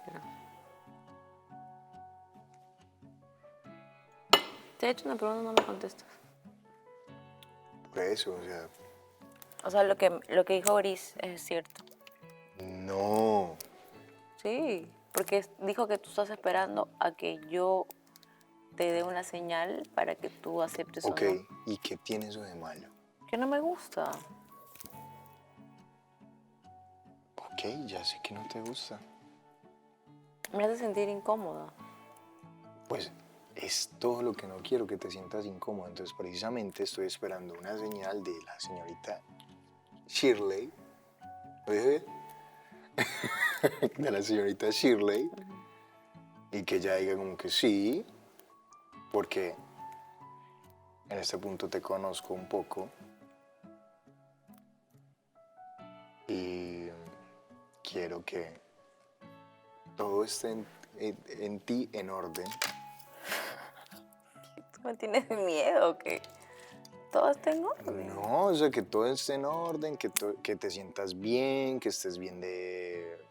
Te he hecho una pregunta y no me contestas. Por eso, o sea... O sea, lo que dijo Gris es cierto. No. Sí, porque dijo que tú estás esperando a que yo te dé una señal para que tú aceptes Ok, o no. ¿y qué tiene eso de malo? Que no me gusta. Ok, ya sé que no te gusta. Me hace sentir incómoda. Pues es todo lo que no quiero, que te sientas incómodo. Entonces, precisamente estoy esperando una señal de la señorita Shirley. ¿Lo dije bien? De la señorita Shirley. Y que ella diga como que sí, porque en este punto te conozco un poco. Y quiero que todo esté en ti en orden. ¿Tú me tienes miedo o qué? ¿Todo está en orden? No, o sea, que todo esté en orden, que te sientas bien, que estés bien de...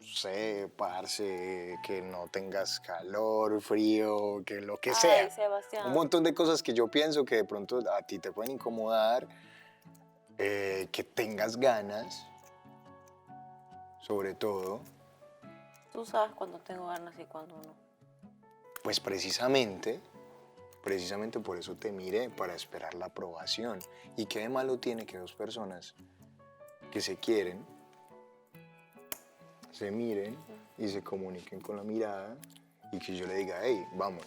No sé, parce, que no tengas calor, frío, que lo que sea. Ay, Sebastián. Un montón de cosas que yo pienso que de pronto a ti te pueden incomodar, que tengas ganas, sobre todo. Tú sabes cuando tengo ganas y cuando no. Pues precisamente por eso te miré, para esperar la aprobación. ¿Y qué de malo tiene que dos personas que se quieren, se miren y se comuniquen con la mirada y que yo le diga, hey, vamos?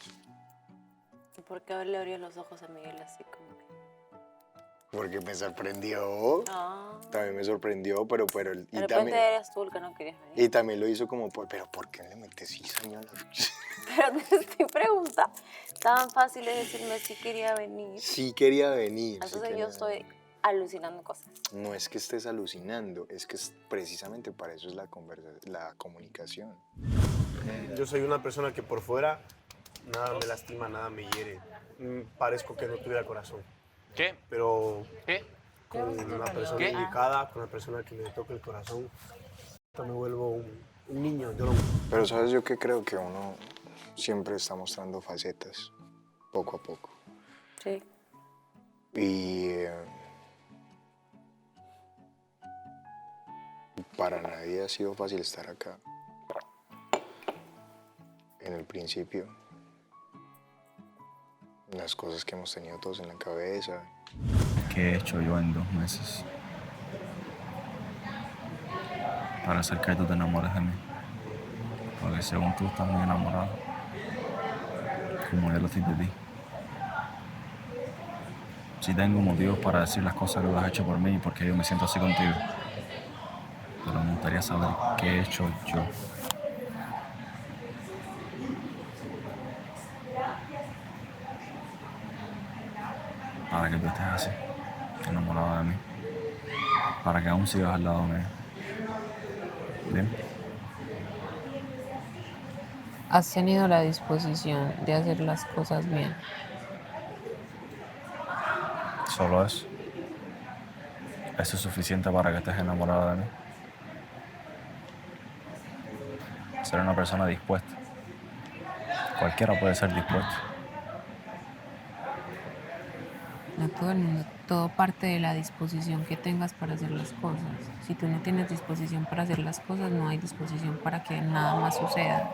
¿Y por qué le abrías los ojos a Miguel así como que? Porque me sorprendió. Ah. También me sorprendió, pero... De repente eres tú el que no querías venir. Y también lo hizo como, pero ¿por qué le metes cizaña a la... Pero te estoy preguntando. Tan fácil es decirme si quería venir. Sí quería venir. sí Entonces quería yo estoy alucinando cosas. No es que estés alucinando, es que precisamente para eso es la comunicación. Yo soy una persona que por fuera nada me lastima, nada me hiere. Parezco que no tuviera corazón. ¿Qué? Pero ¿Qué? con una persona ¿Qué? indicada, con una persona que me toque el corazón, me vuelvo un niño. Pero sabes, yo que creo que uno siempre está mostrando facetas, poco a poco. Sí. Y para nadie ha sido fácil estar acá. En el principio. las cosas que hemos tenido todos en la cabeza. ¿Qué he hecho yo en 2 meses para hacer que tú te enamores de mí? Porque según tú estás muy enamorado, como yo lo estoy de ti. Sí tengo motivos para decir las cosas que tú has hecho por mí y porque yo me siento así contigo. Pero me gustaría saber qué he hecho yo. Para que tú estés así, enamorado de mí. Para que aún sigas al lado mío. ¿Bien? Has tenido la disposición de hacer las cosas bien. Solo eso. ¿Eso es suficiente para que estés enamorado de mí? Ser una persona dispuesta. Cualquiera puede ser dispuesto. No todo el mundo, todo parte de la disposición que tengas para hacer las cosas. Si tú no tienes disposición para hacer las cosas, no hay disposición para que nada más suceda.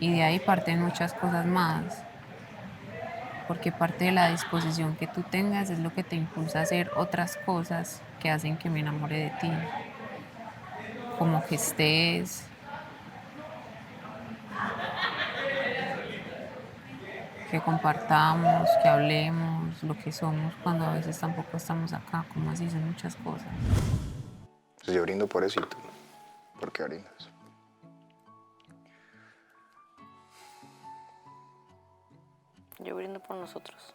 Y de ahí parten muchas cosas más. Porque parte de la disposición que tú tengas es lo que te impulsa a hacer otras cosas que hacen que me enamore de ti. Como que estés, que compartamos, que hablemos, lo que somos cuando a veces tampoco estamos acá, como así, son muchas cosas. Pues yo brindo por eso y tú, ¿por qué brindas? Yo brindo por nosotros.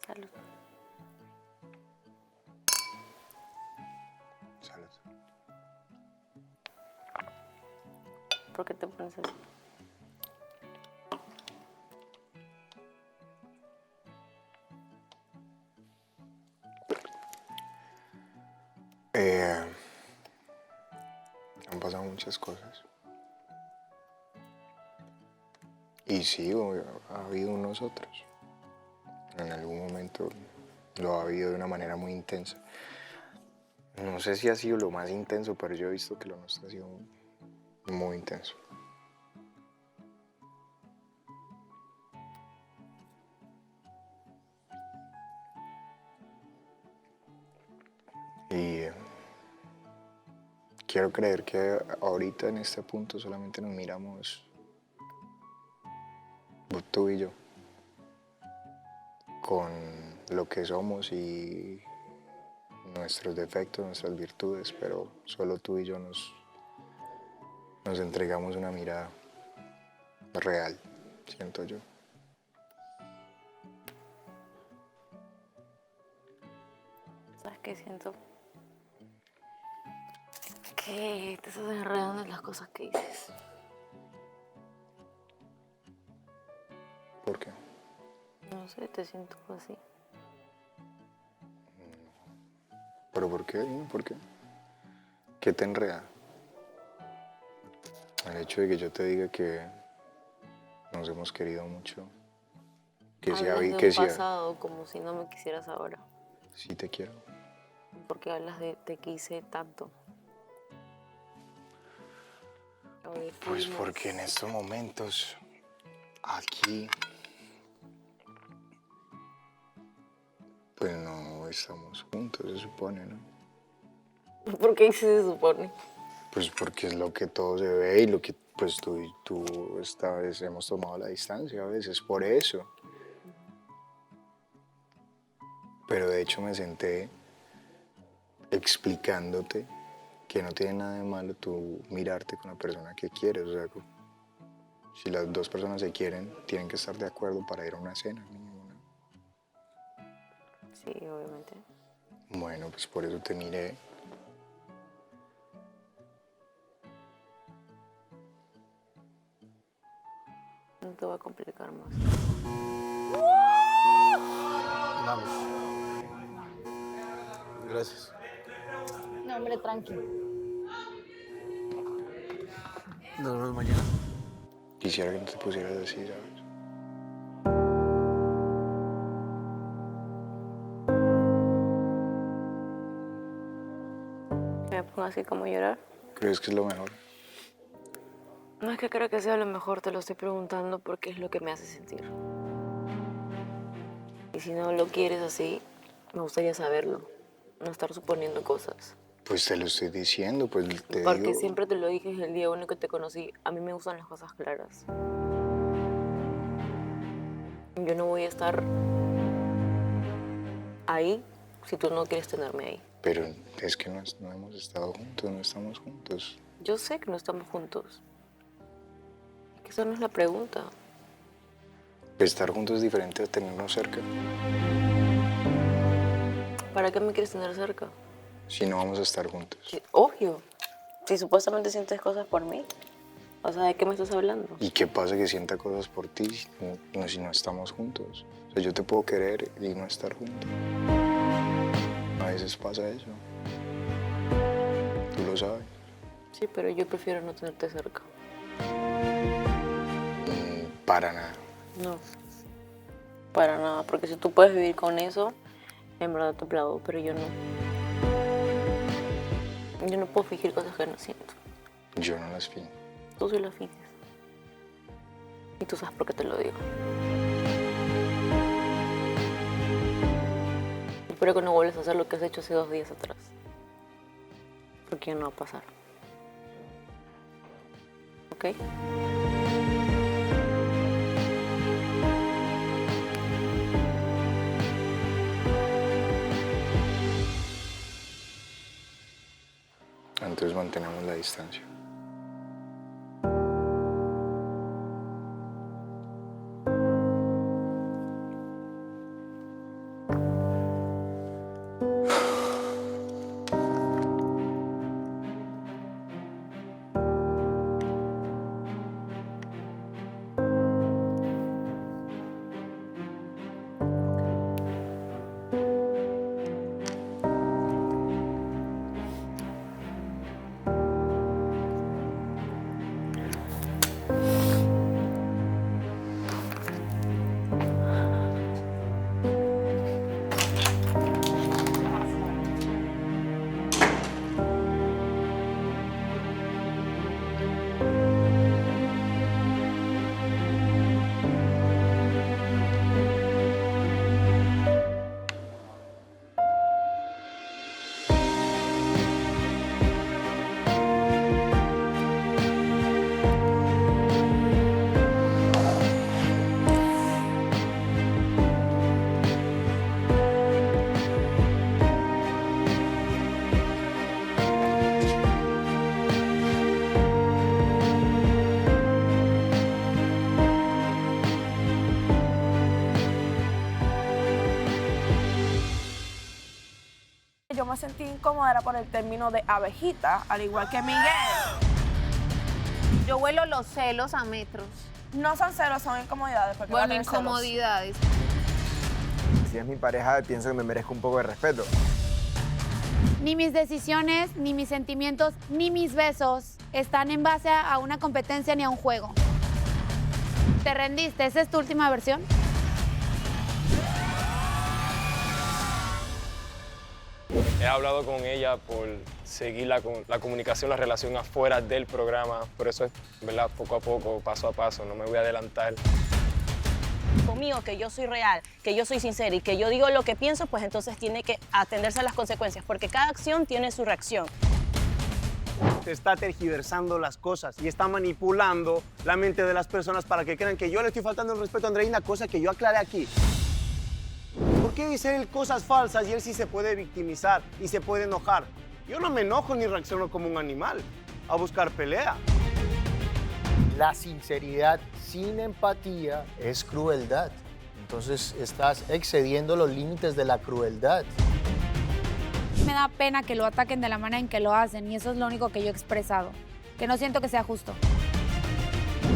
Salud. Salud. ¿Por qué te pones así? Han pasado muchas cosas. Y sí, ha habido unos otros. En algún momento lo ha habido de una manera muy intensa. No sé si ha sido lo más intenso, pero yo he visto que lo nuestro ha sido muy intenso. Y quiero creer que ahorita en este punto solamente nos miramos tú y yo, con lo que somos y nuestros defectos, nuestras virtudes, pero solo tú y yo nos entregamos una mirada real, siento yo. ¿Sabes qué siento? Que te estás enredando en las cosas que dices. ¿Por qué? No sé, te siento así. ¿Pero por qué? Dime, ¿por qué? ¿Qué te enreda? El hecho de que yo te diga que nos hemos querido mucho. Que si hablas de que un si pasado como si no me quisieras ahora. sí te quiero. Porque hablas de te quise tanto. Pues porque en estos momentos, aquí, pues no estamos juntos, se supone, ¿no? ¿Por qué se supone? Pues porque es lo que todo se ve y lo que pues tú esta vez hemos tomado la distancia a veces, por eso. Pero de hecho me senté explicándote que no tiene nada de malo tú mirarte con la persona que quieres. O sea, si las dos personas se quieren, tienen que estar de acuerdo para ir a una cena. Sí, obviamente. Bueno, pues por eso te miré. No te voy a complicar más. Vamos. Gracias. No, hombre, tranquilo. Nos vemos mañana. Quisiera que no te pusieras así, ¿sabes? ¿Me pongo así como llorar? ¿Crees que es lo mejor? No es que creo que sea lo mejor, te lo estoy preguntando porque es lo que me hace sentir. Y si no lo quieres así, me gustaría saberlo, no estar suponiendo cosas. Pues te lo estoy diciendo, pues te Porque digo... siempre te lo dije el día uno que te conocí, a mí me gustan las cosas claras. Yo no voy a estar ahí si tú no quieres tenerme ahí. Pero es que no hemos estado juntos, no estamos juntos. Yo sé que no estamos juntos. Es que esa no es la pregunta. Estar juntos es diferente a tenernos cerca. ¿Para qué me quieres tener cerca? Si no vamos a estar juntos. Sí, obvio. Si supuestamente sientes cosas por mí. O sea, ¿de qué me estás hablando? ¿Y qué pasa que sienta cosas por ti si no estamos juntos? O sea, yo te puedo querer y no estar juntos. A veces pasa eso. Tú lo sabes. Sí, pero yo prefiero no tenerte cerca. Para nada. No. Para nada. Porque si tú puedes vivir con eso, en verdad te aplaudo, pero yo no. Yo no puedo fingir cosas que no siento. Yo no las fingo. Tú sí las finges. Y tú sabes por qué te lo digo. Espero que no vuelvas a hacer lo que has hecho hace 2 días atrás. Porque ya no va a pasar. ¿Ok? Entonces mantenemos la distancia. Yo me sentí incómoda era por el término de abejita, al igual que Miguel. Yo huelo los celos a metros. No son celos, son incomodidades. Porque Bueno, incomodidades. Si es mi pareja, pienso que me merezco un poco de respeto. Ni mis decisiones, ni mis sentimientos, ni mis besos están en base a una competencia ni a un juego. ¿Te rendiste? ¿Esa es tu última versión? He hablado con ella por seguir la comunicación, la relación afuera del programa. Por eso es, ¿verdad? Poco a poco, paso a paso, no me voy a adelantar. Conmigo, que yo soy real, que yo soy sincera y que yo digo lo que pienso, pues entonces tiene que atenderse a las consecuencias, porque cada acción tiene su reacción. Te está tergiversando las cosas y está manipulando la mente de las personas para que crean que yo le estoy faltando el respeto a Andreina, cosa que yo aclaré aquí. ¿Por qué dice él cosas falsas y él sí se puede victimizar y se puede enojar? Yo no me enojo ni reacciono como un animal a buscar pelea. La sinceridad sin empatía es crueldad. Entonces estás excediendo los límites de la crueldad. Me da pena que lo ataquen de la manera en que lo hacen y eso es lo único que yo he expresado, que no siento que sea justo.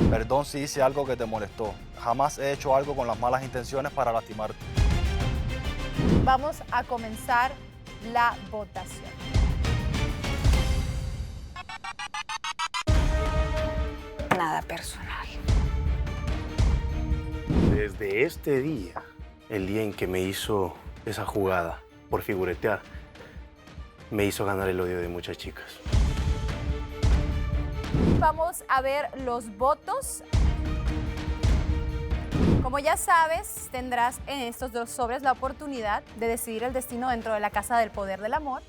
Perdón si hice algo que te molestó. Jamás he hecho algo con las malas intenciones para lastimarte. Vamos a comenzar la votación. Nada personal. Desde este día, el día en que me hizo esa jugada por figuretear, me hizo ganar el odio de muchas chicas. Vamos a ver los votos. Como ya sabes, tendrás en estos 2 sobres la oportunidad de decidir el destino dentro de la casa del poder del amor.